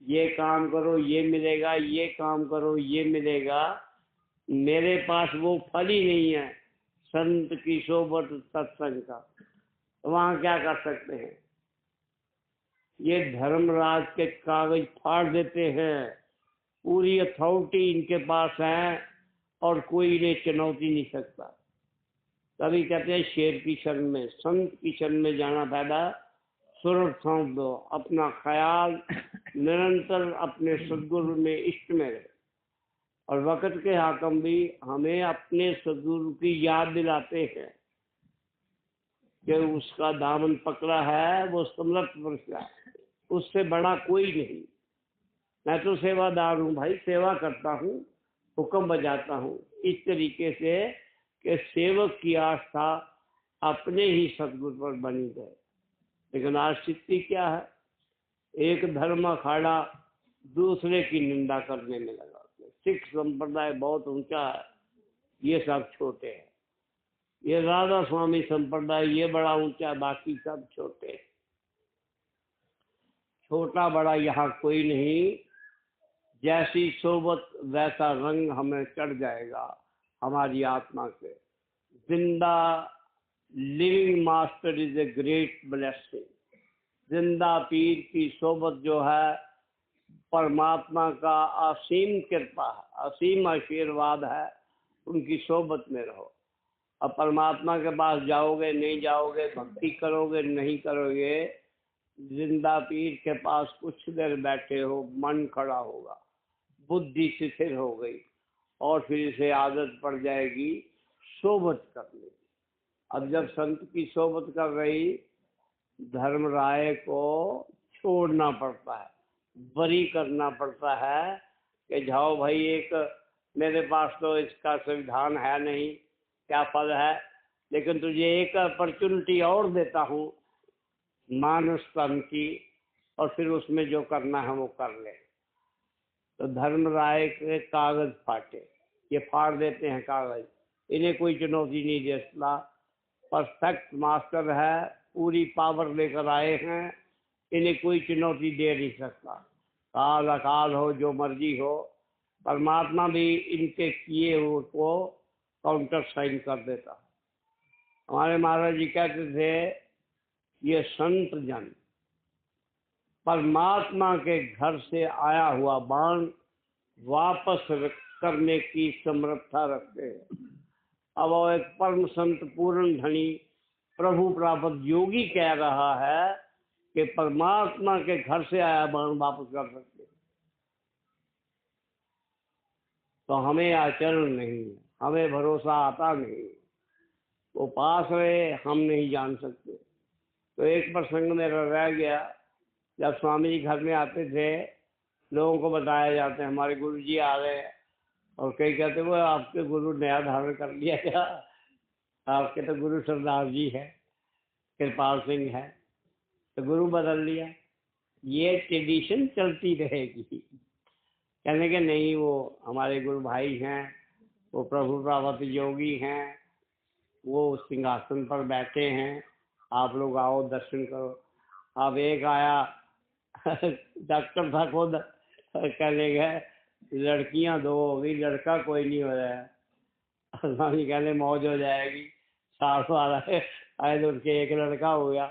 ये काम करो ये मिलेगा, ये काम करो ये मिलेगा। मेरे पास वो फल ही नहीं है संत की सोबत सत्संग का, तो वहाँ क्या कर सकते हैं? ये धर्मराज के कागज फाड़ देते हैं, पूरी अथॉरिटी इनके पास है और कोई इन्हें चुनौती नहीं सकता। तभी कहते हैं शेर की शरण में, संत की शरण में जाना फायदा। सुरत सौंप दो, अपना ख्याल निरंतर अपने सदगुरु में इष्ट में रहे। और वक्त के हाकम भी हमें अपने सदगुरु की याद दिलाते हैं कि उसका दामन पकड़ा है, वो समर्थ पुरुष है, उससे बड़ा कोई नहीं। मैं तो सेवादार हूँ भाई, सेवा करता हूँ, हुक्म बजाता हूँ, इस तरीके से कि सेवक की आस्था अपने ही सदगुरु पर बनी रहे। लेकिन आज स्थिति क्या है? एक धर्म अखाड़ा दूसरे की निंदा करने में लगा। सिख संप्रदाय बहुत ऊंचा है, ये सब छोटे हैं। ये राधा स्वामी संप्रदाय ये बड़ा ऊंचा है, बाकी सब छोटे हैं। छोटा बड़ा यहाँ कोई नहीं। जैसी सोबत वैसा रंग हमें चढ़ जाएगा हमारी आत्मा से। जिंदा living master is a great blessing. जिंदा पीर की सोबत जो है परमात्मा का असीम कृपा है, असीम आशीर्वाद है। उनकी सोबत में रहो। अब परमात्मा के पास जाओगे नहीं जाओगे, भक्ति करोगे नहीं करोगे, जिंदा पीर के पास कुछ देर बैठे हो, मन खड़ा होगा, बुद्धि शिथिल हो गई और फिर इसे आदत पड़ जाएगी सोबत करने की। अब जब संत की सोबत कर रही, धर्मराय को छोड़ना पड़ता है, बरी करना पड़ता है कि जाओ भाई, एक मेरे पास तो इसका संविधान है नहीं, क्या फल है, लेकिन तुझे एक अपॉर्चुनिटी और देता हूँ मानस तन की, और फिर उसमें जो करना है वो कर ले। तो धर्मराय के कागज फाटे, ये फाड़ देते हैं कागज, इन्हें कोई चुनौती नहीं दे सकता। परफेक्ट मास्टर है, पूरी पावर लेकर आए हैं, इन्हें कोई चुनौती दे नहीं सकता। काल अकाल हो, जो मर्जी हो, परमात्मा भी इनके किए हुए को काउंटर साइन कर देता। हमारे महाराज जी कहते थे, ये संत जन परमात्मा के घर से आया हुआ बाण वापस करने की समर्था रखते हैं। अब वो एक परम संत पूर्ण धनी प्रभु प्राप्त योगी कह रहा है कि परमात्मा के घर से आया बाण वापस कर सकते। तो हमें आचरण नहीं, हमें भरोसा आता नहीं, वो पास रहे हम नहीं जान सकते। तो एक प्रसंग मेरा रह गया, जब स्वामी जी घर में आते थे, लोगों को बताया जाता है हमारे गुरु जी आ रहे हैं, और कई कहते वो आपके गुरु नया धारण कर लिया क्या? आपके तो गुरु सरदार जी है, कृपाल सिंह है, तो गुरु बदल लिया। ये ट्रेडिशन चलती रहेगी। कहने के नहीं, वो हमारे गुरु भाई हैं, वो प्रभु प्राप्त योगी हैं, वो सिंहासन पर बैठे हैं, आप लोग आओ दर्शन करो। अब एक आया डॉक्टर था खुद, कहने गए लड़कियां दो हो गई, लड़का कोई नहीं हो रहा है। स्वामी कहने मौज हो जाएगी, साल वाला आए तो उसके एक लड़का हो गया।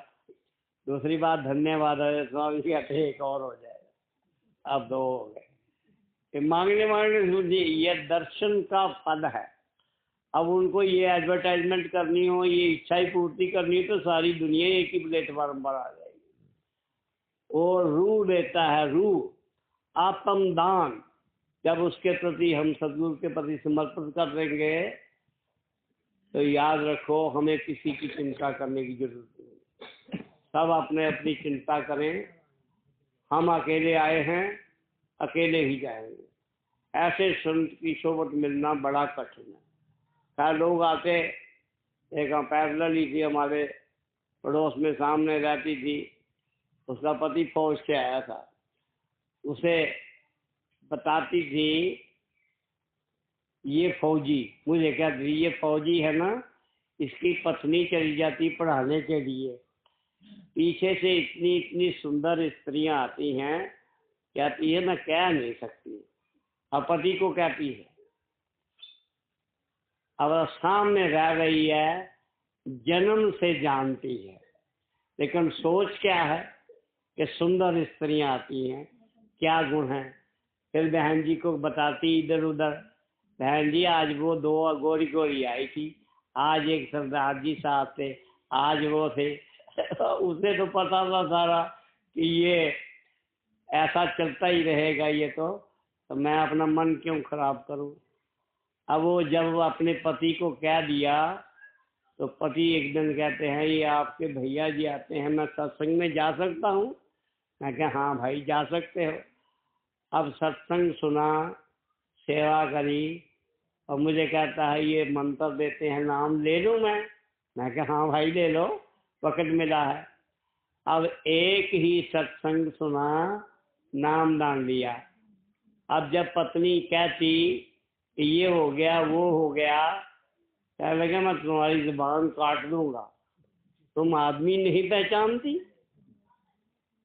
दूसरी बात धन्यवाद है, स्वामी कहते एक और हो जाएगा, अब 2 हो गए। मांगने सुनिए, ये दर्शन का फल है। अब उनको ये एडवर्टाइजमेंट करनी हो, ये इच्छा ही पूर्ति करनी हो, तो सारी दुनिया एक ही प्लेटफॉर्म पर आ जाएगी। और रूह देता है, रूह आत्म दान, जब उसके प्रति हम सदगुरु के प्रति समर्पित कर देंगे, तो याद रखो हमें किसी की चिंता करने की जरूरत नहीं। सब अपने अपनी चिंता करें। हम अकेले आए हैं, अकेले ही जाएंगे। ऐसे संत की सोबत मिलना बड़ा कठिन है। क्या लोग आते, एक पैदल ही थी हमारे पड़ोस में, सामने रहती थी, उसका पति फौज से आया था, उसे बताती थी ये फौजी, मुझे कहती थी ये फौजी है ना, इसकी पत्नी चली जाती पढ़ाने के लिए, पीछे से इतनी इतनी सुंदर स्त्रियां आती हैं, कहती है मैं कह नहीं सकती। अब पति को कहती है, अब सामने रह गई है, जन्म से जानती है, लेकिन सोच क्या है कि सुंदर स्त्रियां आती हैं, क्या गुण है। फिर बहन जी को बताती इधर उधर, बहन जी आज वो दो गोरी गोरी आई थी, आज एक सरदार जी साहब थे, आज वो थे। उसे तो पता था सारा कि ये ऐसा चलता ही रहेगा, ये तो मैं अपना मन क्यों खराब करूं। अब वो जब अपने पति को कह दिया तो पति एक दिन कहते हैं ये आपके भैया जी आते हैं, मैं सत्संग में जा सकता हूँ। मैं कहा हाँ भाई जा सकते हो। अब सत्संग सुना, सेवा करी, और मुझे कहता है ये मंत्र देते हैं, नाम ले लूँ मैं कहा हाँ भाई ले लो, वक़्त मिला है। अब एक ही सत्संग सुना, नाम दान लिया। अब जब पत्नी कहती कि ये हो गया वो हो गया, कहने लगे मैं तुम्हारी जुबान काट दूंगा, तुम आदमी नहीं पहचानती।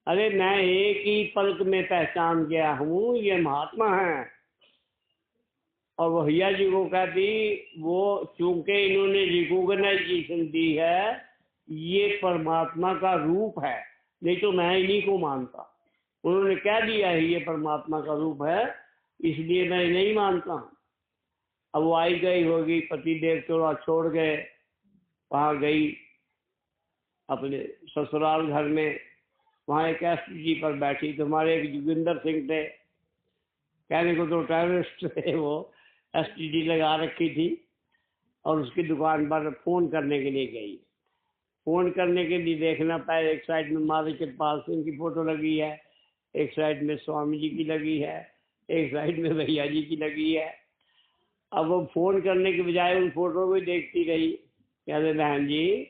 अरे मैं एक ही पलक में पहचान गया हूँ, ये महात्मा है। और वो भैया जी को कहती वो चूंकि इन्होंने रिकॉग्नाइजेशन दी है, ये परमात्मा का रूप है, नहीं तो मैं इन्हीं को मानता। उन्होंने कह दिया है ये परमात्मा का रूप है, इसलिए मैं नहीं मानता हूँ। अब वो आई गई होगी, पति देव थोड़ा छोड़ गए, वहाँ गई अपने ससुराल घर में, वहाँ एक एसपीजी पर बैठी। तुम्हारे एक जोगिंदर सिंह थे, कहने को तो टेररिस्ट थे, वो एसटीडी लगा रखी थी, और उसकी दुकान पर फ़ोन करने के लिए गई। फ़ोन करने के लिए देखना पाए, एक साइड में महाराज कृपाल सिंह की फ़ोटो लगी है, एक साइड में स्वामी जी की लगी है, एक साइड में भैया जी की लगी है। अब वो फ़ोन करने के बजाय उन फोटो को ही देखती रही। कहते बहन जी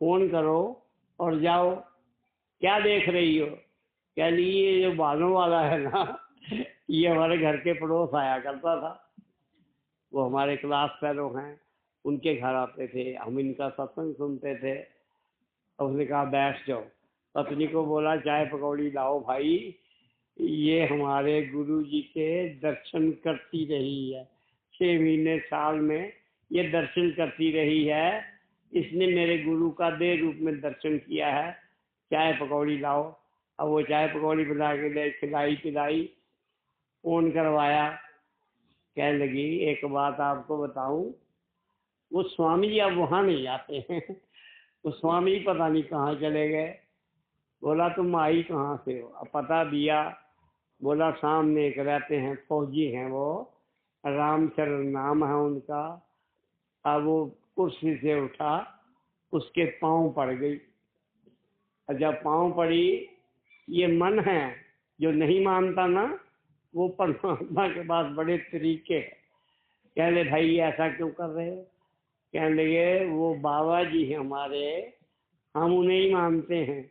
फ़ोन करो और जाओ, क्या देख रही हो। कह ली ये जो बालों वाला है ना, ये हमारे घर के पड़ोस आया करता था, वो हमारे क्लास फेलो हैं, उनके घर आते थे, हम इनका सत्संग सुनते थे। और उसने कहा बैठ जाओ। पत्नी को बोला चाय पकौड़ी लाओ भाई, ये हमारे गुरु जी के दर्शन करती रही है, 6 महीने साल में ये दर्शन करती रही है, इसने मेरे गुरु का देह रूप में दर्शन किया है, चाय पकौड़ी लाओ। अब वो चाय पकौड़ी बना के ले खिलाई पिलाई, फोन करवाया। कहने लगी एक बात आपको बताऊं, वो स्वामी जी अब वहाँ नहीं आते हैं। वो स्वामी पता नहीं कहाँ चले गए। बोला तुम आई कहाँ से हो। अब पता दिया, बोला सामने एक रहते हैं, फौजी हैं वो, रामचरण नाम है उनका। अब वो कुर्सी से उठा, उसके पाँव पड़ गई। और जब पाँव पड़ी, ये मन है जो नहीं मानता ना, वो परमात्मा के पास बड़े तरीके हैं। कहने भाई ऐसा क्यों कर रहे हो। कहने लगे वो बाबा जी हैं हमारे, हम उन्हें ही मानते हैं,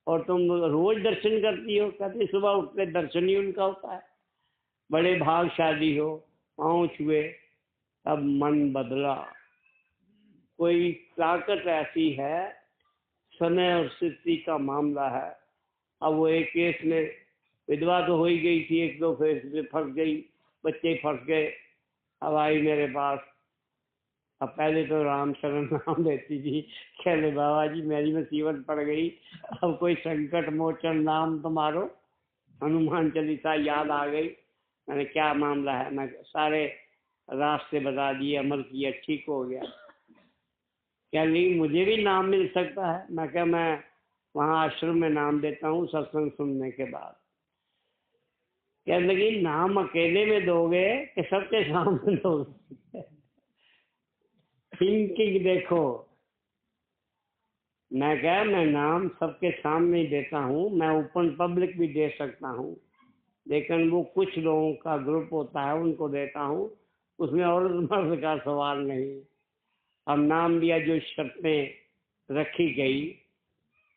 और तुम रोज दर्शन करती हो। कहते सुबह उठते दर्शन ही उनका होता है, बड़े भागशाली हो। पाँव छुए, अब मन बदला। कोई ताकत ऐसी है, समय और स्थिति का मामला है। अब वो एक केस में विधवा तो हो ही गई थी, एक दो केस में फंस गई, बच्चे फंस गए। अब आई मेरे पास। अब पहले तो रामचरण नाम लेती थी, कहले बाबा जी मेरी मुसीबत पड़ गई, अब कोई संकट मोचन नाम तुम्हारो। हनुमान चालीसा याद आ गई। मैंने क्या मामला है, मैं सारे रास्ते बता दिए, अमल किया, ठीक हो गया। क्या नहीं मुझे भी नाम मिल सकता है। मैं क्या, मैं वहाँ आश्रम में नाम देता हूँ सत्संग सुनने के बाद। कहने लगी नाम अकेले में दोगे कि सबके सामने दोगे। थिंकिंग देखो। मैं क्या, मैं नाम सबके सामने ही देता हूँ, मैं ओपन पब्लिक भी दे सकता हूँ, लेकिन वो कुछ लोगों का ग्रुप होता है उनको देता हूँ, उसमें औरत मर्द का सवाल नहीं। अब नाम लिया, जो शर्तें रखी गई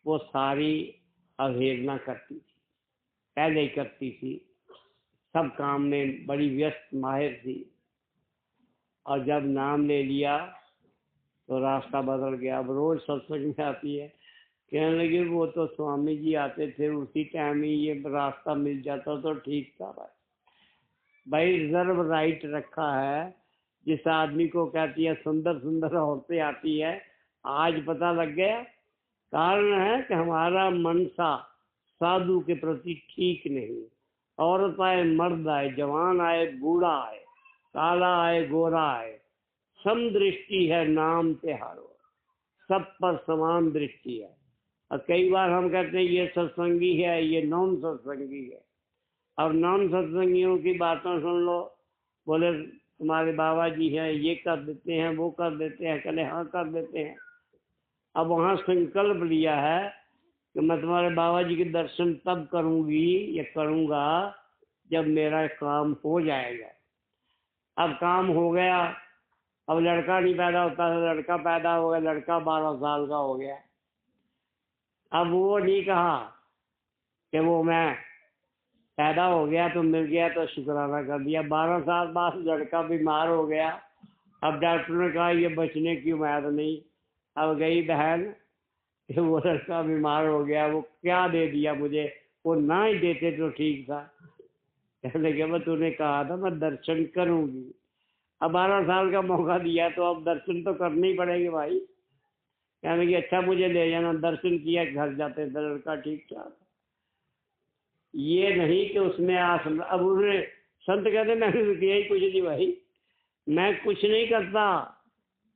वो सारी अवहेलना करती थी, पहले ही करती थी, सब काम में बड़ी व्यस्त माहिर थी। और जब नाम ले लिया तो रास्ता बदल गया। अब रोज सत्संग में आती है, कहने लगे वो तो स्वामी जी आते थे, उसी टाइम ही ये रास्ता मिल जाता तो ठीक था। भाई रिजर्व राइट रखा है। जिस आदमी को कहती है सुंदर सुंदर औरतें आती है, आज पता लग गया। कारण है कि हमारा मनसा साधु के प्रति ठीक नहीं। औरत आए, मर्द आए, जवान आए, बूढ़ा आए, काला आए, गोरा आए, सम दृष्टि है नाम पे हारो, सब पर समान दृष्टि है। और कई बार हम कहते हैं ये सत्संगी है, ये नॉन सत्संगी है। अब नॉन सत्संगियों की बातें सुन लो, बोले तुम्हारे बाबा जी हैं, ये कर देते हैं, वो कर देते हैं, कहले हाँ कर देते हैं। अब वहाँ संकल्प लिया है कि मैं तुम्हारे बाबा जी के दर्शन तब करूँगी या करूँगा जब मेरा काम हो जाएगा। अब काम हो गया, अब लड़का नहीं पैदा होता था, लड़का पैदा हो गया, लड़का 12 साल का हो गया। अब वो नहीं कहा कि वो मैं पैदा हो गया तो मिल गया तो शुक्राना कर दिया। 12 साल बाद लड़का बीमार हो गया। अब डॉक्टर ने कहा ये बचने की उम्मीद नहीं। अब गई बहन कि वो लड़का बीमार हो गया, वो क्या दे दिया मुझे, वो ना ही देते तो ठीक था। कहने के मैं तूने कहा था मैं दर्शन करूंगी। अब 12 साल का मौका दिया तो अब दर्शन तो करने ही पड़ेंगे भाई। कहने की अच्छा मुझे ले जाना। दर्शन किया, घर जाते थे लड़का ठीक ठाक। ये नहीं कि उसमें अब उन्हें संत कहते मैंने तो किया ही कुछ नहीं भाई, मैं कुछ नहीं करता।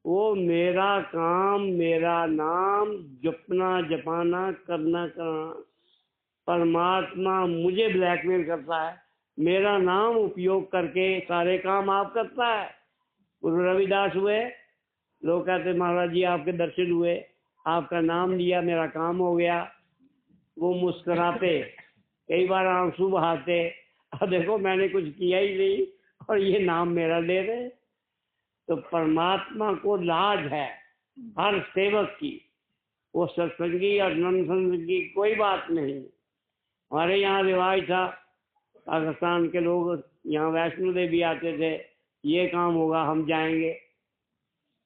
वो मेरा काम, मेरा नाम जपना, जपाना, करना करना। परमात्मा मुझे ब्लैकमेल करता है, मेरा नाम उपयोग करके सारे काम आप करता है। गुरु रविदास हुए, लोग कहते महाराज जी आपके दर्शन हुए, आपका नाम लिया, मेरा काम हो गया। वो मुस्कुराते, कई बार आंसू बहाते, अब देखो मैंने कुछ किया ही नहीं और ये नाम मेरा ले रहे। तो परमात्मा को लाज है हर सेवक की। वो सत्संगी और नन सत्संगी कोई बात नहीं। हमारे यहाँ रिवाज था, पाकिस्तान के लोग यहाँ वैष्णो देवी आते थे, ये काम होगा हम जाएंगे,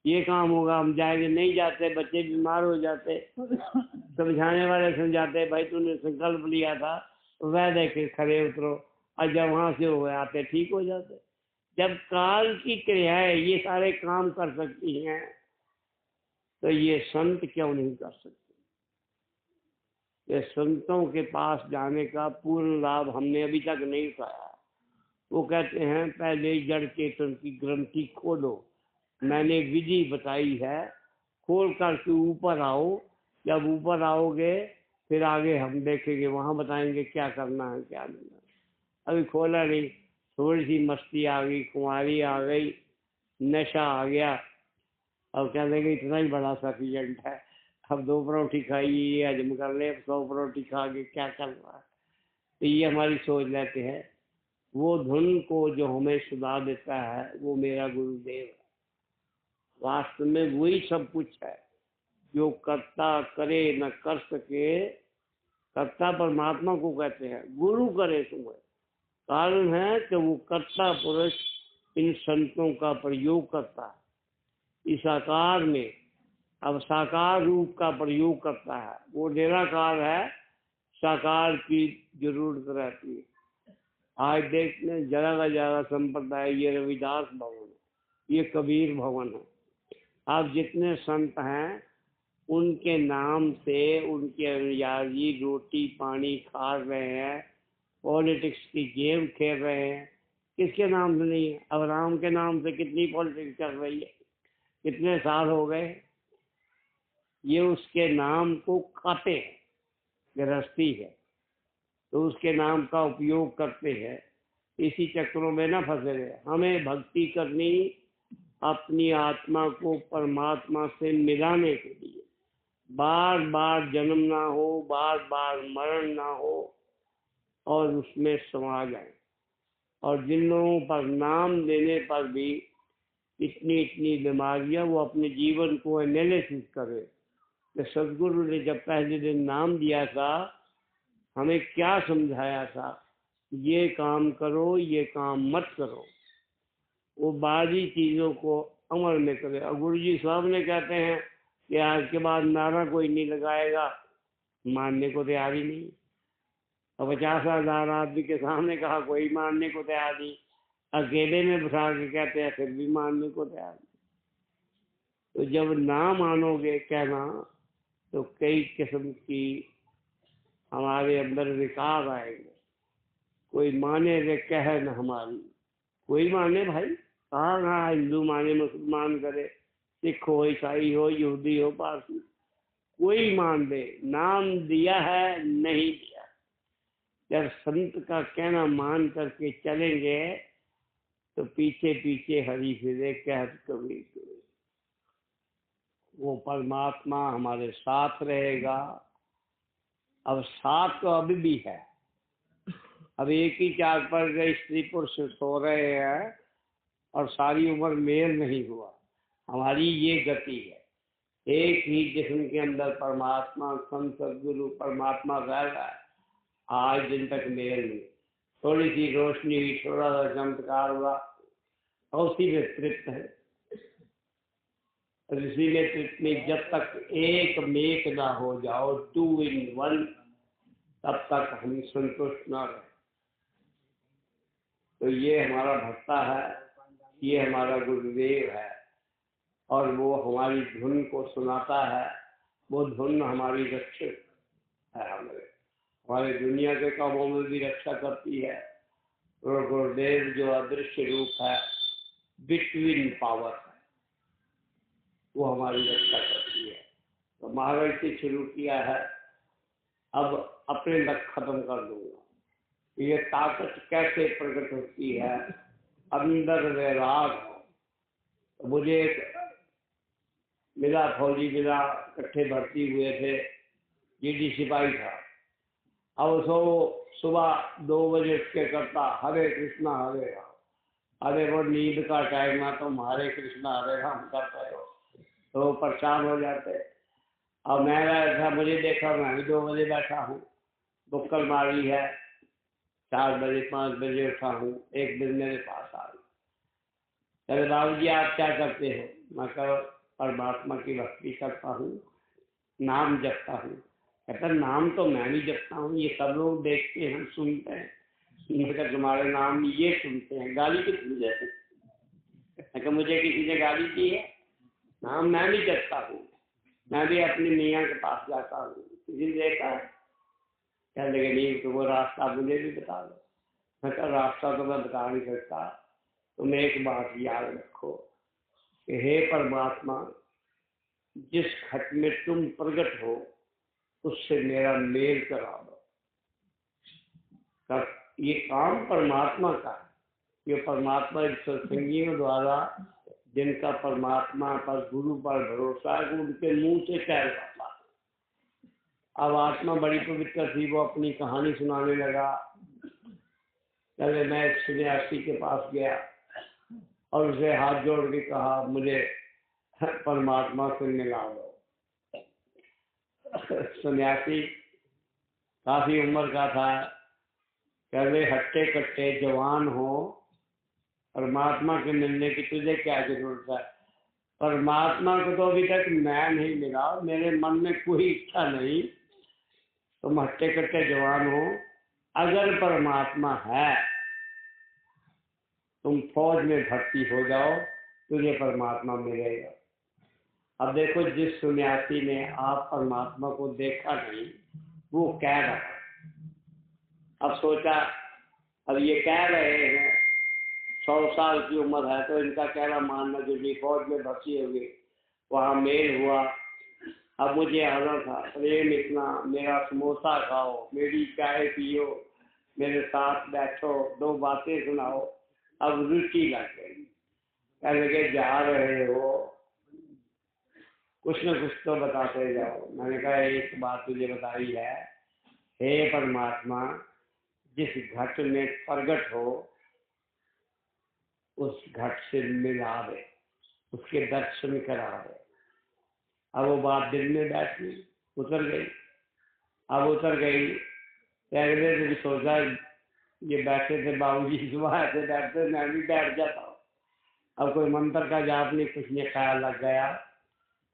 ये काम होगा हम जाएंगे, नहीं जाते, बच्चे बीमार हो जाते। समझाने वाले समझाते भाई तूने संकल्प लिया था वह देखे खड़े उतरो, और जब वहां से हो आते ठीक हो जाते। जब काल की क्रियाएं ये सारे काम कर सकती हैं तो ये संत क्यों नहीं कर सकते। ये संतों के पास जाने का पूर्ण लाभ हमने अभी तक नहीं उठाया। वो कहते हैं पहले जड़ चेतन की ग्रंथि खोलो, मैंने विधि बताई है, खोल करके ऊपर आओ। जब ऊपर आओगे फिर आगे हम देखेंगे, वहां बताएंगे क्या करना है क्या नहीं। अभी खोला नहीं, थोड़ी सी मस्ती आ गई, कुंवारी आ गई, नशा आ गया। अब क्या देंगे इतना ही बड़ा सफिशिएंट है, अब 2 परोठी खाइए ये हजम कर ले, 100 परोठी खा के क्या करना है। तो ये हमारी सोच लेते हैं। वो धुन को जो हमें सुधा देता है वो मेरा गुरुदेव है। वास्तव में वही सब कुछ है। जो कर्ता करे न कर सके, कर्ता परमात्मा को कहते हैं, गुरु करे तुम्हें। कारण है कि वो कर्ता पुरुष इन संतों का प्रयोग करता है इस आकार में, अब साकार रूप का प्रयोग करता है। वो निराकार है, साकार की जरूरत रहती है। आज देखने जगह संप्रदाय, ये रविदास भवन है, ये कबीर भवन है। आप जितने संत हैं उनके नाम से उनके अनुयायी रोटी पानी खा रहे हैं, पॉलिटिक्स की गेम खेल रहे हैं। किसके नाम से नहीं है? अब राम के नाम से कितनी पॉलिटिक्स चल रही है, कितने साल हो गए। ये उसके नाम को खाते हैं, गृहस्थी है तो उसके नाम का उपयोग करते हैं। इसी चक्रों में ना फंसे रहे। हमें भक्ति करनी अपनी आत्मा को परमात्मा से मिलाने के लिए, बार बार जन्म ना हो, बार बार मरण ना हो और उसमें समा जाए। और जिन लोगों पर नाम लेने पर भी इतनी इतनी बीमारियां, वो अपने जीवन को एनालिसिस करे कि सदगुरु ने जब पहले दिन नाम दिया था हमें क्या समझाया था, ये काम करो, ये काम मत करो। वो बाकी चीज़ों को अमल में करे। और गुरु जी साहब ने कहते हैं कि आज के बाद नारा कोई नहीं लगाएगा, मानने को तैयार ही नहीं। और 50,000 आदमी के सामने कहा, कोई मानने को तैयार नहीं। अकेले में बिठा के कहते हैं, फिर भी मानने को तैयार नहीं। तो जब ना मानोगे कहना, तो कई किस्म की हमारे अंदर विकार आएंगे। कोई माने वे कह न हमारी, कोई माने भाई, कहा हिंदू माने, मुसलमान करे, सिख हो, ईसाई हो, यहूदी हो, पारसी, कोई मान ले, नाम दिया है नहीं दिया। जब संत का कहना मान करके चलेंगे तो पीछे पीछे हरी फिरे कहत कबीर कबीर। वो परमात्मा हमारे साथ रहेगा। अब साथ तो अभी भी है। अब एक ही चार पर गए स्त्री पुरुष सो रहे हैं और सारी उम्र मेल नहीं हुआ। हमारी ये गति है। एक ही जिस्म के अंदर परमात्मा, संत सदगुरु परमात्मा रह रहा है। आज दिन तक मेल नहीं, थोड़ी सी रोशनी हुई, थोड़ा सा चमत्कार हुआ, और उसी में तृप्त है। इसी में तृप्त में जब तक एक मेक ना हो जाओ, 2 in 1, तब तक हम संतुष्ट ना रहे। तो ये हमारा भक्ता है, ये हमारा गुरुदेव है, और वो हमारी धुन को सुनाता है। वो धुन हमारी रक्षक है, हमारे दुनिया के कामों में भी रक्षा करती है। और गुरुदेव जो अदृश्य रूप है, बिटवीन पावर है, वो हमारी रक्षा करती है। तो महाराज से शुरू किया है, अब अपने तक खत्म कर दूंगा। ये ताकत कैसे प्रकट होती है? अंदर वैराग हो। तो मुझे मिला, फौजी मिला, इकट्ठे भर्ती हुए थे, जीडी सिपाही था। अब सो सुबह 2 बजे उठ के करता, हरे कृष्णा हरे राम। अरे वो नींद का टाइम है, तुम हरे कृष्णा हरे राम करते हो, तो परेशान हो जाते। अब मैं ऐसा, मुझे देखा, मैं भी 2 बजे बैठा हूँ, बुक्कल मारी है, 4 बजे 5 बजे उठा हूँ। एक दिन मेरे पास आ गई, कहते बाबू जी आप क्या करते हो? मैं कहा परमात्मा की भक्ति करता हूँ, नाम जपता हूँ। कहता नाम तो मैं भी जपता हूँ, ये सब लोग देखते हैं, सुनते हैं। मैं कहा तुम्हारे नाम ये सुनते हैं, गाली कितनी देते? मैं कहा मुझे किसी ने गाली की है? नाम मैं भी जपता हूँ, मैं भी अपनी मियाँ के पास जाता हूँ, किसी ने देखा है? कहने लगे नहीं, तो वो रास्ता मुझे भी बता दो। मैं कहा रास्ता तो मैं बता नहीं सकता, तुम एक बात याद रखो कि हे परमात्मा, जिस घट में तुम प्रकट हो उससे मेरा मेल करा दो। ये काम परमात्मा का है। ये परमात्मा सत्संगियों द्वारा, जिनका परमात्मा पर, गुरु पर भरोसा है, उनके मुंह से कह पाता है। अब आत्मा बड़ी पवित्र थी, वो अपनी कहानी सुनाने लगा। पहले मैं एक सन्यासी के पास गया और उसे हाथ जोड़ के कहा मुझे परमात्मा से मिला दो। सन्यासी काफी उम्र का था, कहते हट्टे कट्टे जवान हो, परमात्मा के मिलने की तुझे क्या जरूरत है? परमात्मा को तो अभी तक मैं नहीं मिला, मेरे मन में कोई इच्छा नहीं। तुम हट्टे कट्टे जवान हो, अगर परमात्मा है तुम फौज में भर्ती हो जाओ, तुझे परमात्मा मिलेगा। अब देखो, जिस सन्यासी ने आप परमात्मा को देखा नहीं, वो कह रहा है। अब सोचा, अब ये कह रहे हैं, 100 साल की उम्र है, तो इनका कहना मानना जो भी, फौज में भर्ती हो गई, वहाँ मेल हुआ। अब मुझे आना था, प्रेम इतना, मेरा समोसा खाओ, मेरी चाय पियो, मेरे साथ बैठो, 2 बातें सुनाओ। अब रुचि लग गई, कह लगे जा रहे हो, कुछ न कुछ तो बताते जाओ। मैंने कहा एक बात तुझे बताई है, हे परमात्मा, जिस घट में प्रगट हो उस घट से मिला दे, उसके दर्शन करा दे। अब वो बात दिल में बैठ गई, उतर गई। अब उतर गई, अगले दिन सोचा ये बैठे थे बाबूजी, सुबह ऐसे बैठते, मैं भी बैठ जाता हूँ। अब कोई मंत्र का जाप नहीं, कुछ नहीं, ख्याल लग गया।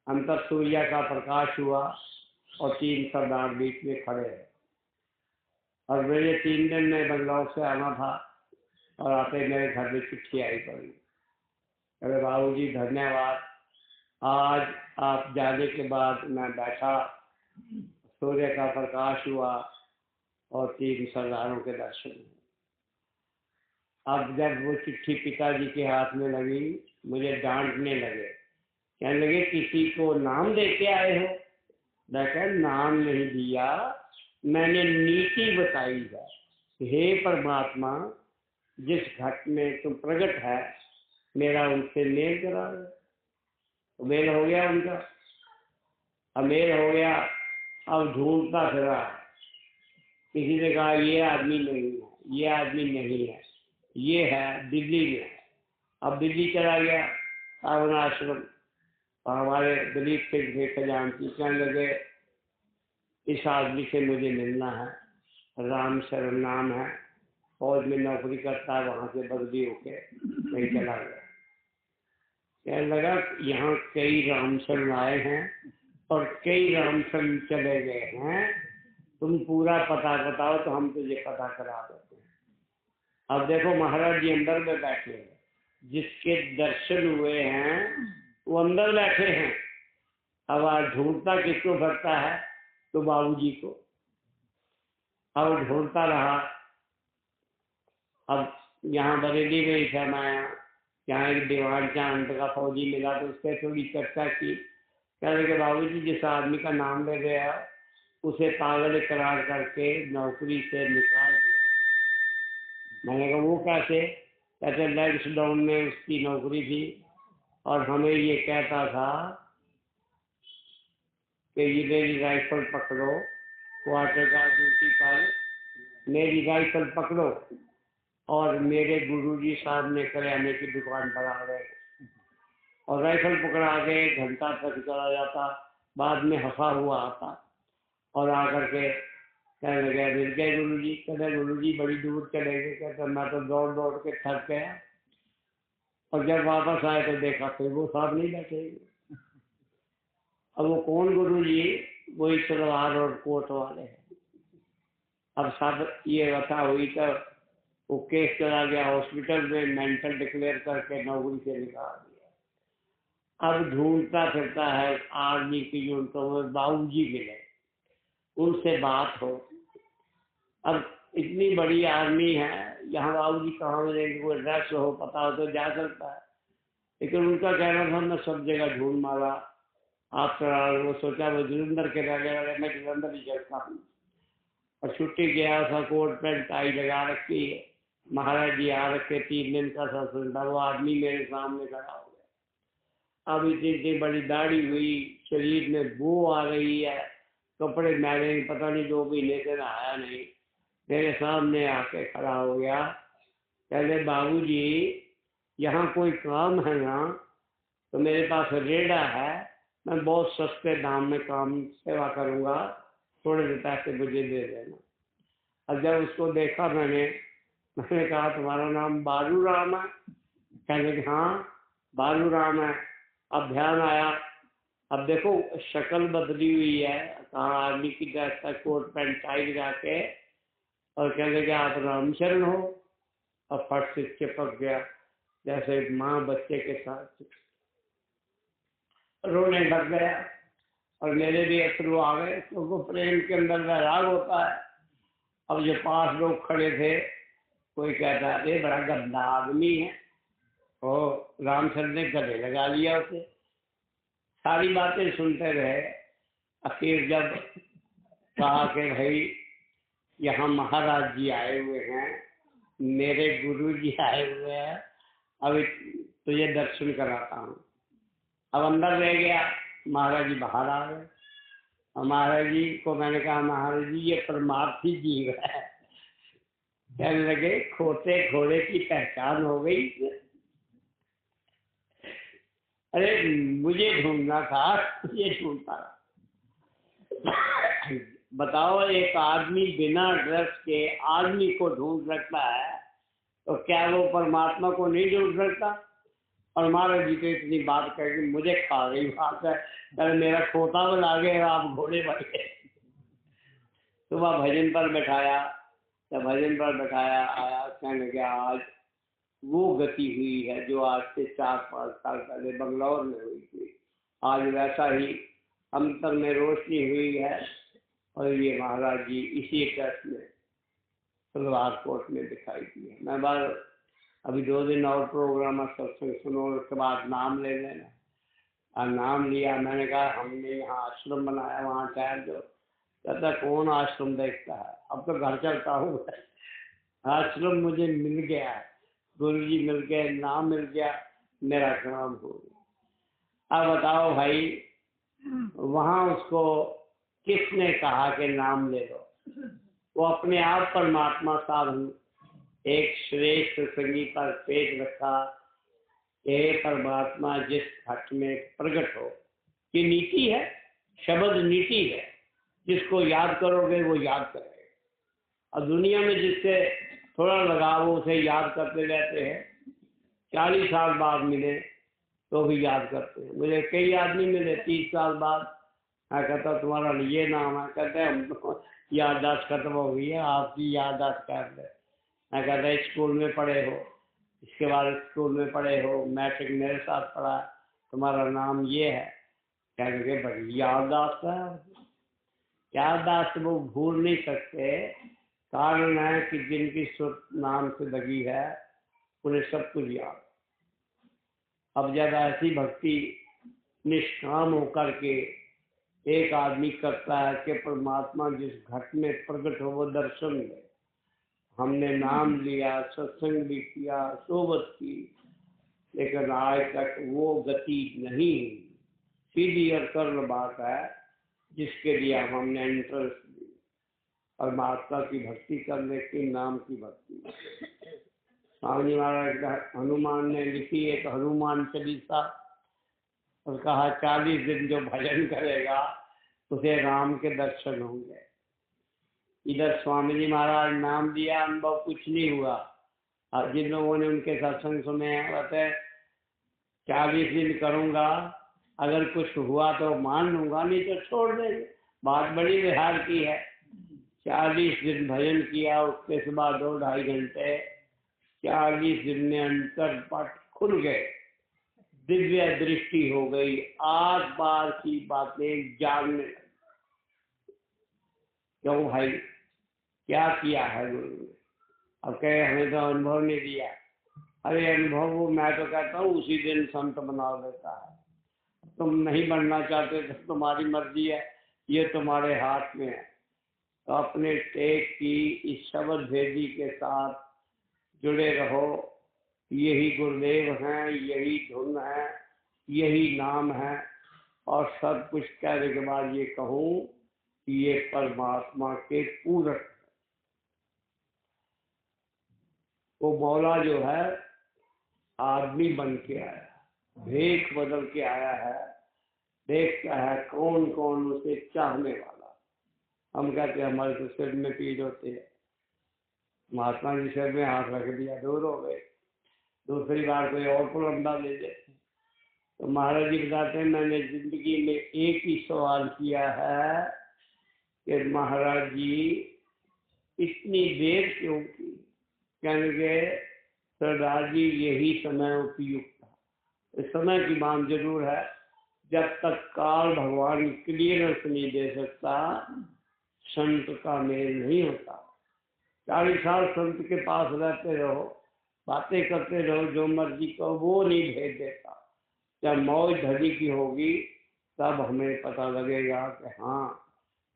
अंतर सूर्य का प्रकाश हुआ, और 3 सरदार बीच में खड़े हैं। और मेरे 3 दिन में बंगलौर से आना था और आते मेरे घर में चिट्ठी आई पड़ी। अरे बाबूजी धन्यवाद, आज आप जाने के बाद मैं बैठा, सूर्य का प्रकाश हुआ और 3 सरदारों के दर्शन हुए। अब जब वो चिट्ठी पिताजी के हाथ में लगी, मुझे डांटने लगे, कहने लगे किसी को नाम दे के आए हो? मैं कहा नाम नहीं दिया, मैंने नीति बताई है। हे परमात्मा, जिस घट में तुम प्रकट है, मेरा उनसे मेल करा दो। तो मेल हो गया उनका, अब मेल हो गया। अब ढूंढता फिरा, किसी ने कहा ये आदमी नहीं है, ये आदमी नहीं है, ये है दिल्ली में है। अब दिल्ली चला गया सावन आश्रम, और हमारे दिलीप सिंह थे खजांची, कहने लगे इस आदमी से मुझे मिलना है, राम शरण नाम है, फौज में नौकरी करता है, वहाँ से बदली होके नहीं चला गया। कहने लगा यहाँ कई रामचरण आए हैं और कई रामचरण चले गए हैं, तुम पूरा पता बताओ तो हम तुझे पता करा देते हैं। अब देखो महाराज जी अंदर में बैठे हैं, जिसके दर्शन हुए हैं वो अंदर बैठे हैं। अब आज ढूंढता किसको भरता है? तो बाबूजी को। अब ढूंढता रहा। अब यहाँ बरेली में ही था मैं, यहाँ एक दीवान चांद का फौजी मिला तो उससे थोड़ी चर्चा की। कह रहे बाबूजी जिस आदमी का नाम ले गया उसे पागल करार करके नौकरी से निकाल दिया। मैंने कहा वो कैसे? कहते लॉकडाउन में उसकी नौकरी थी और हमें ये कहता था कि ये मेरी राइफल पकड़ो, क्वार्टर गार्ड ड्यूटी पर मेरी राइफल पकड़ो, और मेरे गुरुजी साहब ने करियाने की दुकान पर आ गए और राइफल पकड़ा के घंटा तक चला जाता, बाद में हंसा हुआ आता और आकर के कहने लगे मिल गए गुरुजी। कहते गुरुजी बड़ी दूर चले गए। कहते मैं तो दौड़ दौड़ के थक गया, और जब वापस आए तो देखा फिर वो साहब नहीं बैठे। अब वो कौन गुरुजी? वही सलवार और कोट वाले हैं। अब सब ये बता हुई तो वो केस चला गया हॉस्पिटल में, मेंटल डिक्लेयर करके नौकरी से निकाल दिया। अब ढूंढता फिरता है आर्मी की यूनिटों में, बाबूजी मिले, उनसे बात हो। अब इतनी बड़ी आर्मी है, यहाँ बाबूजी कहाँ मिलेंगे? कोई एड्रेस हो पता हो तो जा सकता है, लेकिन उनका कहना था मैं सब जगह ढूंढ मारा। आप वो सोचा वो जलंधर के रहने वाले, मैं जलंधर ही चलता हूँ। और छुट्टी गया था, कोट पैंट टाई लगा रखी है, महाराज जी आ रखे, 3 दिन का सत्संग था। वो आदमी मेरे सामने खड़ा हो गया। अब इतनी बड़ी दाढ़ी हुई, शरीर में बू आ रही है, कपड़े मैले, पता नहीं 2 महीने से नहाया नहीं, मेरे सामने आके खड़ा हो गया। कहले बाबूजी यहाँ कोई काम है ना? तो मेरे पास रेड़ा है, मैं बहुत सस्ते दाम में काम सेवा करूँगा, थोड़े से पैसे मुझे दे देना। अब जब उसको देखा मैंने कहा तुम्हारा नाम बालू राम है? कहने कि हाँ बालू राम है। अब ध्यान आया, अब देखो शक्ल बदली हुई है, कहाँ आर्मी की ड्रेस का कोट पैंट टाई लगा के, और कहने कि आप रामचरण हो। अब फट से चिपक गया, जैसे माँ बच्चे के साथ रोने लग गया, और मेरे भी अश्रु आ गए, क्योंकि प्रेम के अंदर वैराग होता है। अब जो पास लोग खड़े थे, कोई कहता है ये बड़ा गंदा आदमी है, और रामचंद्र ने गले लगा लिया उसे। सारी बातें सुनते रहे। आखिर जब कहा कि भाई यहाँ महाराज जी आए हुए हैं, मेरे गुरु जी आए हुए हैं, अब तुझे दर्शन कराता हूँ। अब अंदर रह गया, महाराज जी बाहर आ गए। और महाराज जी को मैंने कहा महाराज जी ये परमार्थी जीव है। कहने लगे खोटे घोड़े की पहचान हो गई। अरे मुझे ढूंढना था, ये ढूंढता। बताओ एक आदमी बिना ड्रेस के आदमी को ढूंढ सकता है, तो क्या वो परमात्मा को नहीं ढूंढ सकता? और महाराज जी तो इतनी बात करके मुझे खा गई बात है, अरे मेरा खोता में लागे आप घोड़े बन गए। सुबह भजन पर बैठाया, जब भजन पर बैठाया आया, कहने लगा आज वो गति हुई है जो आज से 4-5 साल पहले बंगलौर में हुई थी, आज वैसा ही अंतर में रोशनी हुई है। और ये महाराज जी इसी ट्रस्ट में सलवार कोट में दिखाई दी है। मैं बार अभी 2 दिन और प्रोग्राम है, सत्संग सुनो, उसके बाद नाम ले लेना। और नाम लिया, मैंने कहा हमने यहाँ आश्रम बनाया, वहाँ ठहर दो। कहता कौन आश्रम देखता है, अब तो घर चलता हूँ। आश्रम मुझे मिल गया है, गुरु जी मिल गए, नाम मिल गया, मेरा काम हो गया। अब बताओ भाई, वहाँ उसको किसने कहा कि नाम ले लो? वो अपने आप परमात्मा साधन एक श्रेष्ठ संगी पर पेट रखा, हे परमात्मा जिस घट में प्रकट हो। ये नीति है, शब्द नीति है, जिसको याद करोगे वो याद करेगा। और दुनिया में जिससे थोड़ा लगाव उसे याद करते रहते हैं, 40 साल बाद मिले तो भी याद करते हैं। मुझे कई आदमी मिले 30 साल बाद, मैं कहता तुम्हारा ये नाम है, कहते हैं हम तो याददाश्त खत्म हो गई है, आपकी याददाश्त कर ले। मैं कहता स्कूल में पढ़े हो, इसके बाद स्कूल में पढ़े हो, मैट्रिक मेरे साथ पढ़ा, तुम्हारा नाम ये है, कह लगे बड़ी याददाश्त है। याददाश्त वो भूल नहीं सकते, कारण है कि जिनकी सुर नाम से लगी है उन्हें सब कुछ याद। अब जब ऐसी भक्ति निष्काम होकर के एक आदमी करता है कि परमात्मा जिस घट में प्रकट हो वो दर्शन दे। हमने नाम लिया, सत्संग भी किया, सोबत की, लेकिन आज तक वो गति नहीं हुई। सीधी और सरल बात है, जिसके लिए हमने इंटरेस्ट दी, परमात्मा की भक्ति करने की, नाम की भक्ति। स्वामी महाराज हनुमान ने लिखी एक हनुमान चालीसा, और कहा 40 दिन जो भजन करेगा उसे राम के दर्शन होंगे। इधर स्वामी जी महाराज नाम दिया, अनुभव कुछ नहीं हुआ। और जिन लोगों ने उनके सत्संग सुने हैं कहते 40 दिन करूंगा, अगर कुछ हुआ तो मान लूंगा, नहीं तो छोड़ देंगे। बात बड़ी बिहार की है। 40 दिन भजन किया, उसके सुबह 2-2.5 घंटे, 40 दिन में अंतर पट खुल गए, दिव्य दृष्टि हो गई, आर पार की बातें जानने लगी। क्यों भाई, क्या किया है गुरु ने? अब कहे हमें तो अनुभव नहीं दिया। अरे अनुभव वो मैं तो कहता हूँ उसी दिन संत बना देता है। तुम नहीं बनना चाहते तो तुम्हारी मर्जी है, ये तुम्हारे हाथ में है। तो अपने टेक की इस शब्द भेदी के साथ जुड़े रहो। यही गुरुदेव हैं, यही धुन है, यही नाम है। और सब कुछ कहने के बाद ये कहूँ कि ये परमात्मा के पूरक। वो मौला जो है आदमी बन के आया, भेख बदल के आया है। देखता है कौन कौन उसे चाहने वाला। हम कहते हैं हमारे तो सिर में पीड़ होती है, महात्मा जी सिर में हाथ रख दिया, दूर हो गए। दूसरी बार कोई और को लंबा ले देते। तो महाराज जी बताते हैं मैंने जिंदगी में एक ही सवाल किया है कि महाराज जी इतनी देर क्यों की? कहेंगे सरदार जी यही समय उपयुक्त था। इस समय की बात जरूर है, जब तक काल भगवान क्लियरेंस नहीं दे सकता संत का मेल नहीं होता। 40 साल संत के पास रहते रहो, बातें करते रहो, जो मर्जी को वो नहीं भेज देता। जब मौज धड़ी की होगी तब हमें पता लगेगा कि हाँ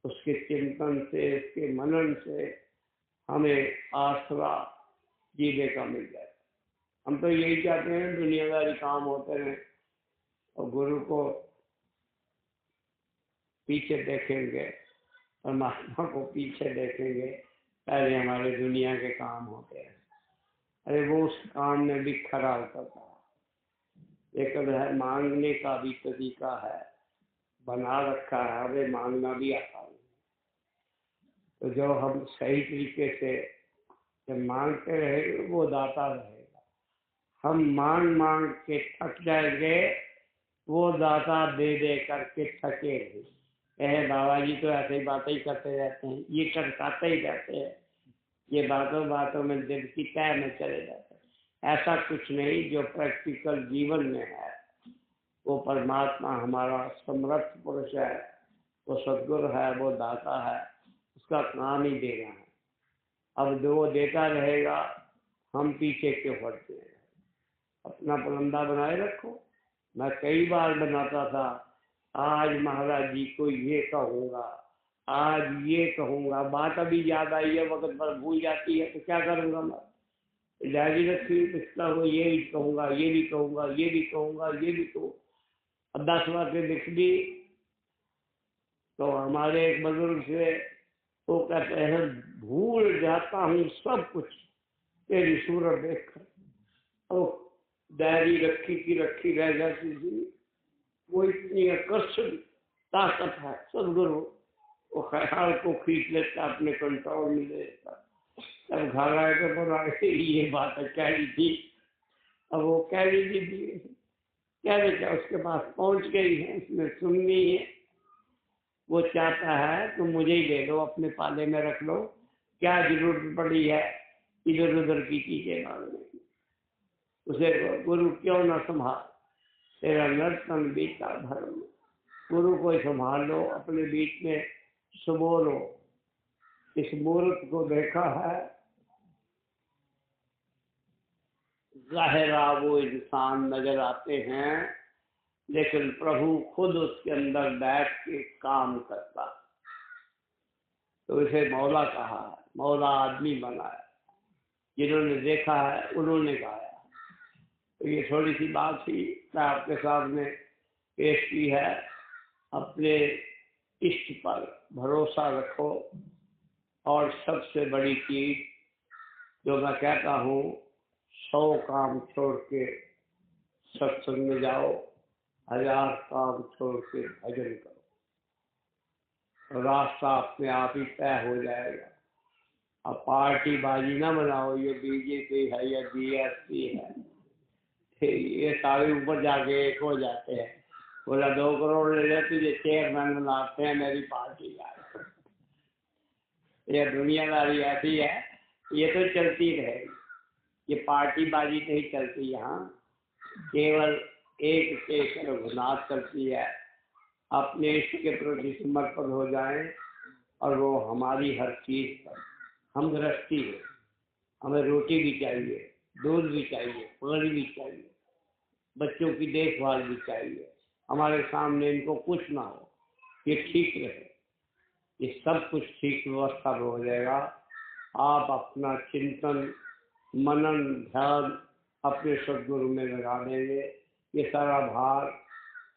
उसके चिंतन से, उसके मनन से हमें आसरा जीने का मिल जाए। हम तो यही चाहते हैं दुनियादारी काम होते रहे और गुरु को पीछे देखेंगे, परमात्मा को पीछे देखेंगे, पहले हमारे दुनिया के काम होते हैं। अरे वो उस काम में भी खरा उतरता है। एक है मांगने का भी तरीका है, बना रखा है, अरे मांगना भी आता है। तो जो हम सही तरीके से जब मांगते रहेंगे वो दाता रहेगा। हम मांग मांग के थक जाएंगे, वो दाता दे दे करके थके नहीं। कहे बाबा जी तो ऐसे ही बातें ही करते रहते हैं, ये टरकाते ही रहते हैं, ये बातों बातों में दिल की तह में चले जाते हैं। ऐसा कुछ नहीं, जो प्रैक्टिकल जीवन में है वो परमात्मा हमारा समर्थ पुरुष है, वो सद्गुरु है, वो दाता है, उसका काम ही देना है। अब जो वो देता रहेगा, हम पीछे क्यों हटते हैं। अपना पलंदा बनाए रखो। मैं कई बार बनाता था, आज महाराज जी को ये कहूँगा, आज ये कहूँगा, बात अभी याद आई है, वक्त पर भूल जाती है, तो क्या करूँगा मैं। डायरी रखी, पिछला हो, ये भी कहूँगा, ये भी कहूँगा, ये भी कहूँगा, ये भी कहूँ। अब 10 बातें लिख दी। तो हमारे एक बुजुर्ग से वो कहते हैं, भूल जाता हूँ सब कुछ तेरी सूरत देखकर। तो डायरी रखी की रखी रह जाती थी। वो इतनी आकर्षण ताकत है सदगुरु, वो ख्याल को खींच लेता, अपने कंट्रोल में ले लेता। तब घर आए तो बोला ये बात कह रही थी, अब वो कह रही थी, कह रहे क्या, उसके पास पहुंच गई है, उसने सुननी है। वो चाहता है तो मुझे ही ले लो, अपने पाले में रख लो, क्या जरूरत पड़ी है इधर उधर की चीजें मांगने की। उसे गुरु क्यों ना संभाल, तेरा नर्तन बीता धर्म। गुरु को संभाल लो, अपने बीच में सुबोलो। इस मूर्त को देखा है, ज़ाहिरा वो इंसान नजर आते हैं, लेकिन प्रभु खुद उसके अंदर बैठ के काम करता। तो इसे मौला कहा है, मौला आदमी बनाया। जिन्होंने देखा है उन्होंने गाया। तो ये थोड़ी सी बात थी, मैं आपके सामने पेश की है। अपने इष्ट पर भरोसा रखो, और सबसे बड़ी चीज जो मैं कहता हूँ, 100 काम छोड़ के सत्संग में जाओ, 1000 काम छोड़ के भजन करो, रास्ता अपने आप ही तय हो जाएगा। अब पार्टी बाजी ना बनाओ, ये बीजेपी है या बीएसपी है, ये सारे ऊपर जाके एक हो जाते हैं। बोला 2 करोड़ ले ले, तुझे चेयरमैन बनाते हैं मेरी पार्टी का। ये दुनियादारी ऐसी है, ये तो चलती रहेगी। ये पार्टी बाजी नहीं चलती यहाँ, केवल एक से रघुनाथ चलती है। अपने इष्ट के प्रति समर्पण हो जाएं, और वो हमारी हर चीज पर। हम गृहस्थी है, हमें रोटी भी चाहिए, दूध भी चाहिए, पानी भी चाहिए, बच्चों की देखभाल भी चाहिए। हमारे सामने इनको कुछ ना हो, ये ठीक रहे, ये सब कुछ ठीक व्यवस्था में हो जाएगा। आप अपना चिंतन मनन ध्यान अपने सदगुरु में लगा देंगे, ये सारा भार।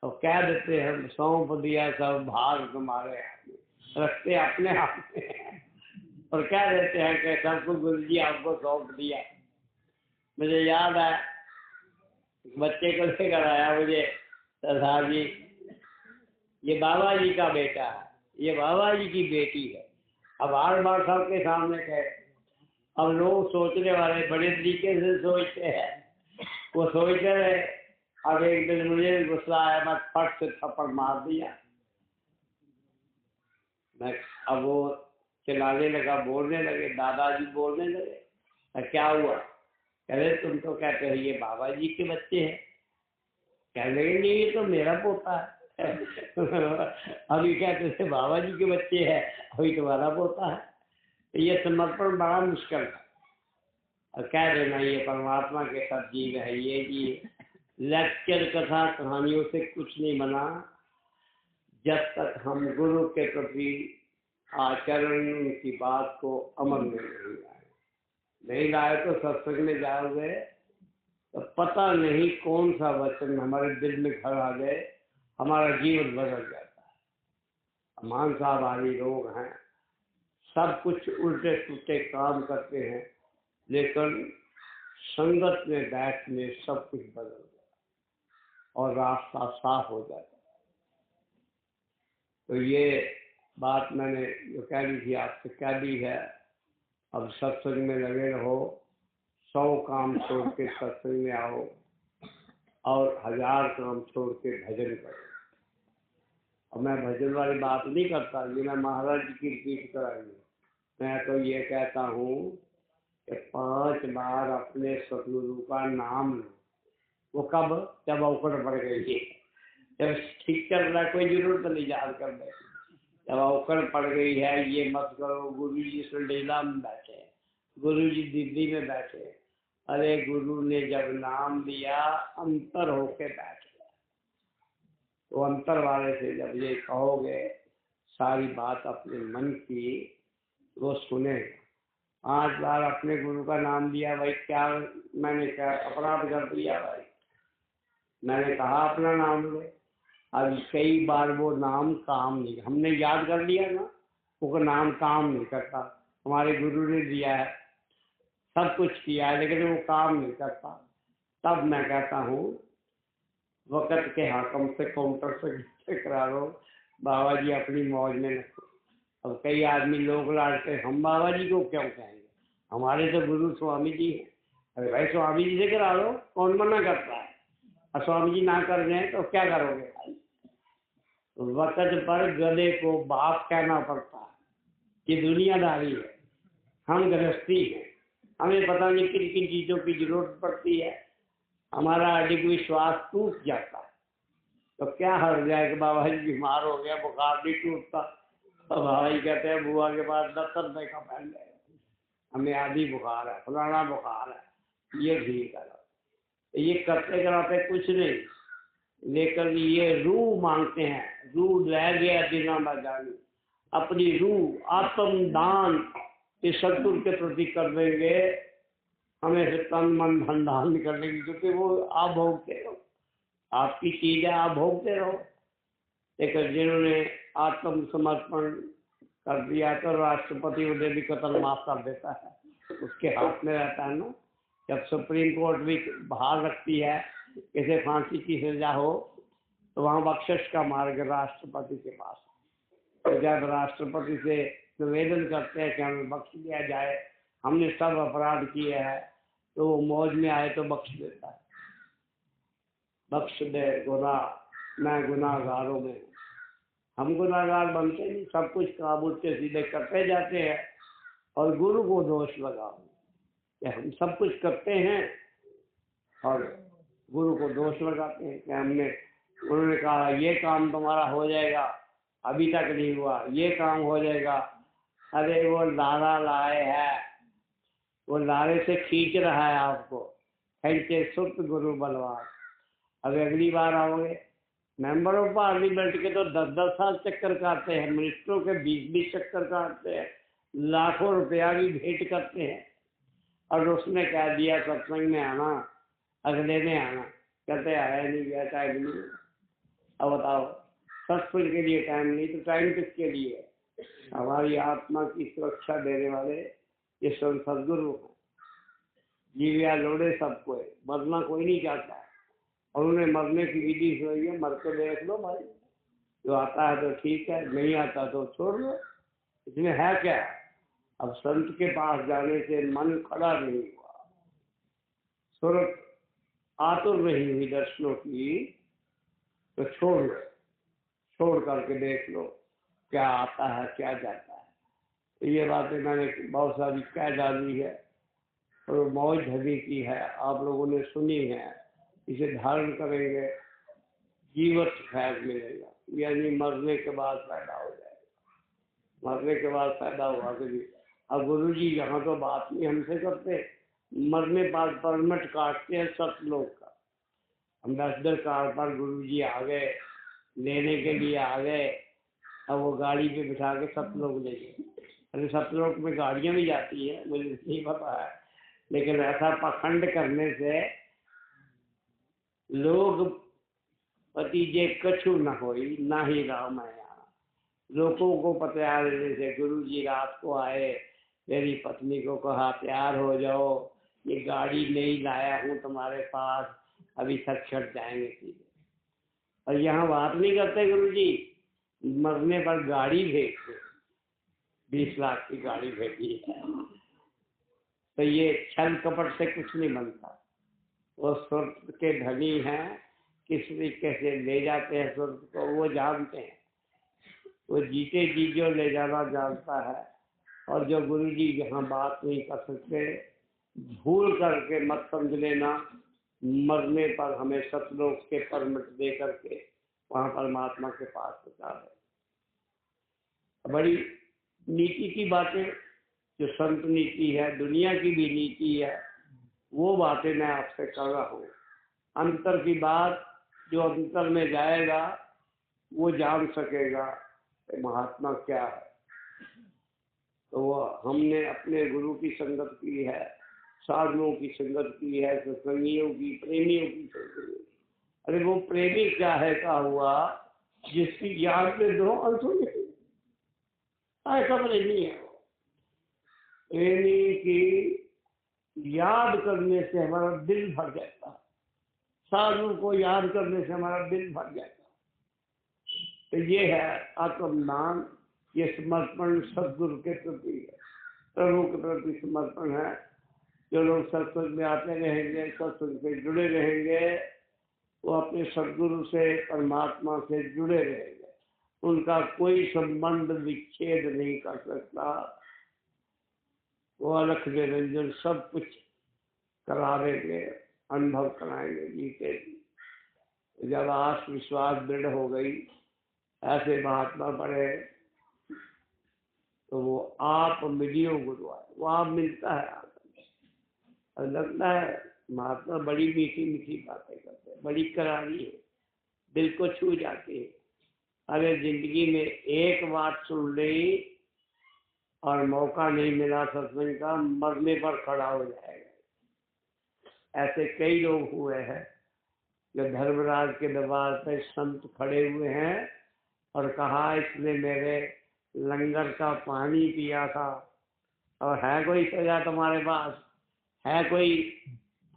तो कह देते हैं सौंप दिया सब भार तुम्हारे हाथ में, रखते अपने हाथ में हैं। और कह देते हैं कि सबको गुरु जी आपको सौंप दिया। मुझे याद है, बच्चे को लेकर आया मुझे, सरदार जी ये बाबा जी का बेटा है, ये बाबा जी की बेटी है। अब बार बार सबके सामने कहे, अब लोग सोचने वाले बड़े तरीके से सोचते हैं, वो सोचते रहे। अब एक दिन मुझे गुस्सा आया, मैं फट से थप्पड़ मार दिया। मैं अब वो चिल्लाने लगा, बोलने लगे, दादाजी बोलने लगे। क्या हुआ? कह रहे तुम तो कहते हो ये बाबा जी के बच्चे हैं। कह लगे नहीं, ये तो मेरा पोता है। अभी कहते थे बाबा जी के बच्चे हैं, अभी तुम्हारा पोता है। तो ये समर्पण बड़ा मुश्किल था। और कह देना ये परमात्मा के सब जीव है, ये जी लेक्चर कथा कहानियों से कुछ नहीं बना, जब तक हम गुरु के प्रति आचरण की बात को अमल में नहीं लाए। तो सत्संग में जाओगे तो पता नहीं कौन सा वचन हमारे दिल में घर आ गए, हमारा जीवन बदल जाता है। मांसाहारी लोग हैं, सब कुछ उल्टे सुलटे काम करते हैं, लेकिन संगत में बैठने सब कुछ बदल जाता और रास्ता साफ हो जाता। तो ये बात मैंने जो कह दी थी आपसे कह दी है। अब सत्संग में लगे रहो, 100 काम छोड़ के सत्संग में आओ और 1000 काम छोड़ के भजन करो। और मैं भजन वाली बात नहीं करता, ये मैं महाराज जी की रिपीट कराएंगे। मैं तो ये कहता हूँ कि 5 बार अपने सतगुरु का नाम लो। वो कब? जब अवकड़ पड़ गई है, जब ठीक चल रहा है कोई जरूरत नहीं याद करने। जब अवकड़ पड़ गई है, ये मत करो, गुरु जी सुंडेला में बैठे, गुरु जी दिल्ली में बैठे। अरे गुरु ने जब नाम दिया अंतर होके बैठ गया। तो अंतर वाले से जब ये कहोगे सारी बात अपने मन की, वो सुने। 5 बार अपने गुरु का नाम लिया भाई, क्या मैंने क्या अपराध कर दिया भाई? मैंने कहा अपना नाम लो। अब कई बार वो नाम काम नहीं, हमने याद कर लिया ना, वो नाम काम नहीं करता। हमारे गुरु ने दिया है, सब कुछ किया है, लेकिन वो काम नहीं करता। तब मैं कहता हूँ वक़्त के हाकम से काउंटर से करा लो, बाबा जी अपनी मौज में रखो। अब कई आदमी लोग लाडते, हम बाबा जी को क्यों कहेंगे, हमारे तो गुरु स्वामी जी हैं। अरे भाई स्वामी जी से करा लो, कौन मना करता है? और स्वामी जी ना कर दें तो क्या करोगे भाई? वक़्त पर गधे को बाप कहना पड़ता है। ये दुनियादारी है, हम गृहस्थी हैं, हमें पता नहीं किन किन चीज़ों की जरूरत पड़ती है। हमारा अधिक विश्वास टूट जाता है तो क्या हर जाए कि बाबा जी बीमार हो गया, बुखार नहीं टूटता, तो बाबा जी कहते हैं बुआ के पास 10 रुपये का पहन गए, हमें आधी बुखार है, फलाना बुखार है, ये ठीक है। ये करते कराते कुछ नहीं, लेकर ये रूह मांगते हैं। रूह रह गया दिना में जानी, अपनी रूह आत्मदान इस सतगुरु के प्रति कर देंगे, हमें से तन मन धन धान निकल लेंगे, क्योंकि वो आप भोगते रहो, आपकी चीज है, आप भोगते रहो। लेकिन जिन्होंने आत्म समर्पण कर दिया तो राष्ट्रपति उन्हें भी कत्ल माफ कर देता है, उसके हाथ में रहता है ना। जब सुप्रीम कोर्ट भी बाहर रखती है किसी फांसी की सजा हो, तो वहाँ बख्शिश का मार्ग राष्ट्रपति के पास। तो जब राष्ट्रपति से निवेदन करते हैं कि हमें बख्श दिया जाए, हमने सब अपराध किए हैं, तो वो मौज में आए तो बख्श देता है। बख्श दे गुनाह, मैं गुनाहगारों में हूँ। हम गुनाहगार बनते नहीं, सब कुछ काम उल्टे सीधे करते जाते हैं और गुरु को दोष लगाओ कि हम सब कुछ करते हैं और गुरु को दोष लगाते हैं कि हमने, उन्होंने कहा ये काम तुम्हारा हो जाएगा, अभी तक नहीं हुआ, ये काम हो जाएगा। अरे वो लारा लाए है, वो लारे से खींच रहा है आपको, खींचे सुत गुरु बलवान। अब अगली बार आओगे, मेंबर ऑफ पार्लियामेंट के तो 10-10 साल चक्कर काटते हैं, मिनिस्टरों के 20-20 चक्कर काटते हैं, लाखों रुपया भी भेंट करते हैं। और उसने कह दिया सत्संग में आना, अगले ने आना, कहते आया नहीं, गया टाइम नहीं। अब बताओ, सत्संग के लिए टाइम नहीं तो टाइम किसके लिए है? हमारी आत्मा की सुरक्षा देने वाले ये सदगुरु हैं। जीविया लोड़े सबको, मरना कोई नहीं चाहता, और उन्हें मरने की विधि हुई है, मर के देख लो भाई, जो आता है तो ठीक है, नहीं आता तो छोड़ लो, इसमें है क्या? अब संत के पास जाने से मन खड़ा नहीं हुआ, सूरत आतुर नहीं हुई दर्शनों की, तो छोड़ लो, छोड़ करके देख लो क्या आता है क्या जाता है। तो ये बातें मैंने बहुत सारी कह डाली है और मौज धजी की है, आप लोगों ने सुनी है, इसे धारण करेंगे, जीवत फैज मिलेगा, यानी मरने के बाद पैदा हो जाएगा। मरने के बाद पैदा हुआ कभी। अब गुरु जी यहाँ तो बात नहीं हमसे करते, मरने पर परमिट काटते हैं सतलोक का। अम्बेसडर कार पर गुरु जी आ गए, लेने के लिए आ गए, अब वो गाड़ी पे बिठा के सतलोक ले गए। अरे सतलोक में गाड़ियाँ भी जाती है, मुझे नहीं पता है, लेकिन ऐसा पाखंड करने से लोग भतीजे कछु न होई, ना ही राम है यहाँ। लोगों को पता देने से गुरु जी रात को आए, मेरी पत्नी को कहा तैयार हो जाओ, ये गाड़ी नहीं लाया हूँ तुम्हारे पास, अभी तक छट जाएंगे सीधे। और यहाँ बात नहीं करते गुरु जी, मरने पर गाड़ी भेजते, 20 लाख की गाड़ी भेजी है। तो ये छल कपट से कुछ नहीं बनता। वो स्वर्ग के धनी हैं, किस तरीके से ले जाते हैं स्वर्ग को वो जानते हैं। वो जीते जी जो ले जाना जानता है। और जो गुरु जी जहाँ बात नहीं कर सकते, भूल करके मत समझ लेना, मरने पर हमें सतलोक के परमिट दे करके वहाँ परमात्मा के पास पहुँचा दे। बड़ी नीति की बातें, जो संत नीति है, दुनिया की भी नीति है, वो बातें मैं आपसे कर रहा हूँ। अंतर की बात, जो अंतर में जाएगा वो जान सकेगा कि महात्मा क्या है। तो वो हमने अपने गुरु की संगत की है, साधुओं की संगत की है, सत्संगियों की, प्रेमियों की संगत। अरे वो प्रेमी क्या है का हुआ जिसकी याद में दो अंशों में ऐसा प्रेमी है। प्रेमी की याद करने से हमारा दिल भर जाता है, साधु को याद करने से हमारा दिल भर जाता है। तो ये है आत्मज्ञान, ये समर्पण सदगुरु के प्रति है, प्रभु के प्रति समर्पण है। जो लोग सत्संग में आते रहेंगे, सत्संग से जुड़े रहेंगे, वो अपने सदगुरु से, परमात्मा से जुड़े रहेंगे। उनका कोई संबंध विच्छेद नहीं कर सकता। वो अलख निरंजन सब कुछ करा देंगे, अनुभव कराएंगे जीते जी। जब आस विश्वास दृढ़ हो गई, ऐसे महात्मा पड़े, तो वो आप मिलियो गुरु आए, वो आप मिलता है। और लगता है महात्मा बड़ी मीठी मीठी बातें करते हैं, बड़ी करारी है, दिल को छू जाती है। अरे जिंदगी में एक बात सुन ली और मौका नहीं मिला सत्संग का, मरने पर खड़ा हो जाएगा। ऐसे कई लोग हुए हैं जो धर्मराज के दरबार पे संत खड़े हुए हैं और कहा इसने मेरे लंगर का पानी पिया था, और है कोई सजा तुम्हारे पास, है कोई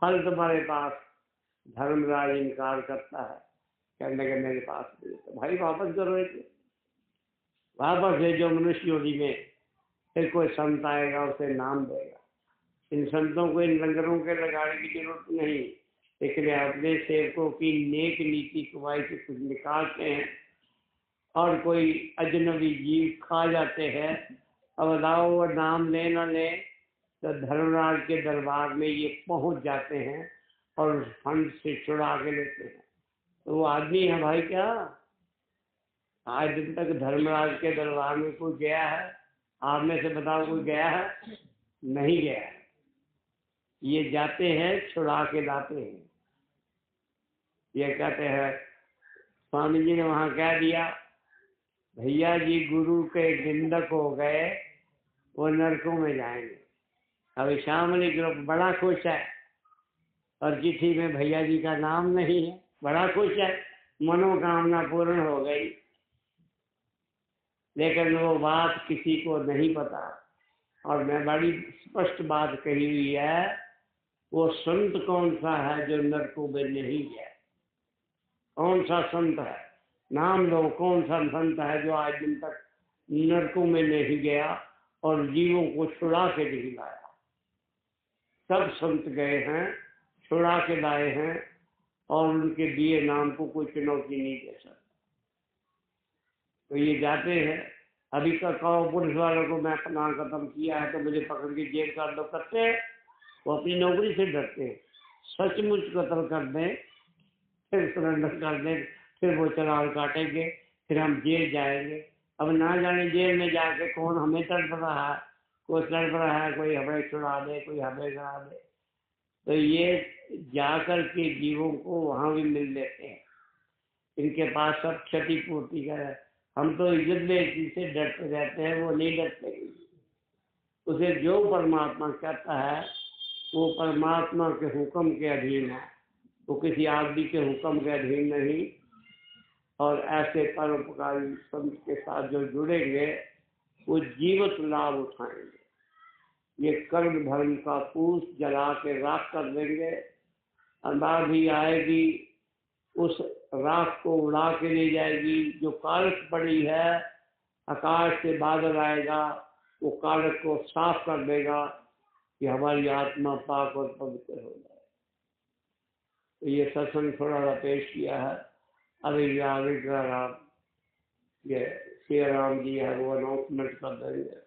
फल तुम्हारे पास? धर्मराज इनकार करता है, कहने के मेरे पास नहीं। तो भाई वापस करो इसे, वापस भेजो मनुष्य योनि में, फिर कोई संत आएगा उसे नाम देगा। इन संतों को इन लंगरों के लगाने की जरूरत नहीं, लेकिन अपने सेवकों की नेक नीति कमाई से कुछ निकालते हैं और कोई अजनबी जीव खा जाते हैं। अब बताओ वो नाम ले न ले, तो धर्मराज के दरबार में ये पहुंच जाते हैं और उस फंड से छुड़ा के लेते हैं। तो वो आदमी है भाई क्या? आज दिन तक धर्मराज के दरबार में कोई गया है? आप में से बताओ कोई गया है? नहीं गया है। ये जाते हैं, छुड़ा के लाते हैं। ये कहते हैं, स्वामी जी ने वहां कह दिया, भैया जी गुरु के निंदक हो गए, वो नरकों में जाएंगे। अभी शामली ग्रुप बड़ा खुश है और चिट्ठी में भैया जी का नाम नहीं है, बड़ा खुश है, मनोकामना पूर्ण हो गई। लेकिन वो बात किसी को नहीं पता, और मैं बड़ी स्पष्ट बात कही हुई है, वो संत कौन सा है जो नरकों में नहीं गया? कौन सा संत है? नाम लो, कौन सा संत है जो आज दिन तक नरकों में नहीं गया और जीवों को छुड़ा के नहीं लाया? सब संत गए हैं, छुड़ा के लाए हैं, और उनके दिए नाम को कोई चुनौती नहीं दे सकता। तो ये जाते हैं। अभी का कहो पुलिस वालों को मैं अपना खत्म किया है तो मुझे पकड़ के जेल कर दो, करते हैं। वो अपनी नौकरी से डरते हैं। सचमुच कत्ल कर दें, फिर सरेंडर कर दें, फिर वो चालान काटेंगे, फिर हम जेल जाएंगे। अब ना जाने जेल में जाके कौन हमें तड़प रहा है, कोई तड़प रहा है, कोई हमें छुड़ा दे, कोई हमें करा दे। तो ये जाकर के जीवों को वहां भी मिल लेते हैं। इनके पास सब क्षतिपूर्ति कर। हम तो इज्जत बेइज्जती से डरते रहते हैं, वो नहीं डरते। उसे जो परमात्मा कहता है वो परमात्मा के हुक्म के अधीन है, वो किसी आदमी के हुक्म के अधीन नहीं। और ऐसे परोपकारी संत के साथ जो जुड़ेंगे वो जीवित लाभ उठाएंगे। ये कर्म धर्म का पूछ जला के राख कर देंगे। अंधाधी आएगी, उस राख को उड़ा के ले जाएगी। जो कालक पड़ी है, आकाश से बादल आएगा, वो कालक को साफ कर देगा। कि हमारी आत्मा पाक और पवित्र हो जाए। तो ये सत्संग थोड़ा सा पेश किया है। अभी आगे का आप ये श्री राम जी है वो अनाउंसमेंट कर देंगे।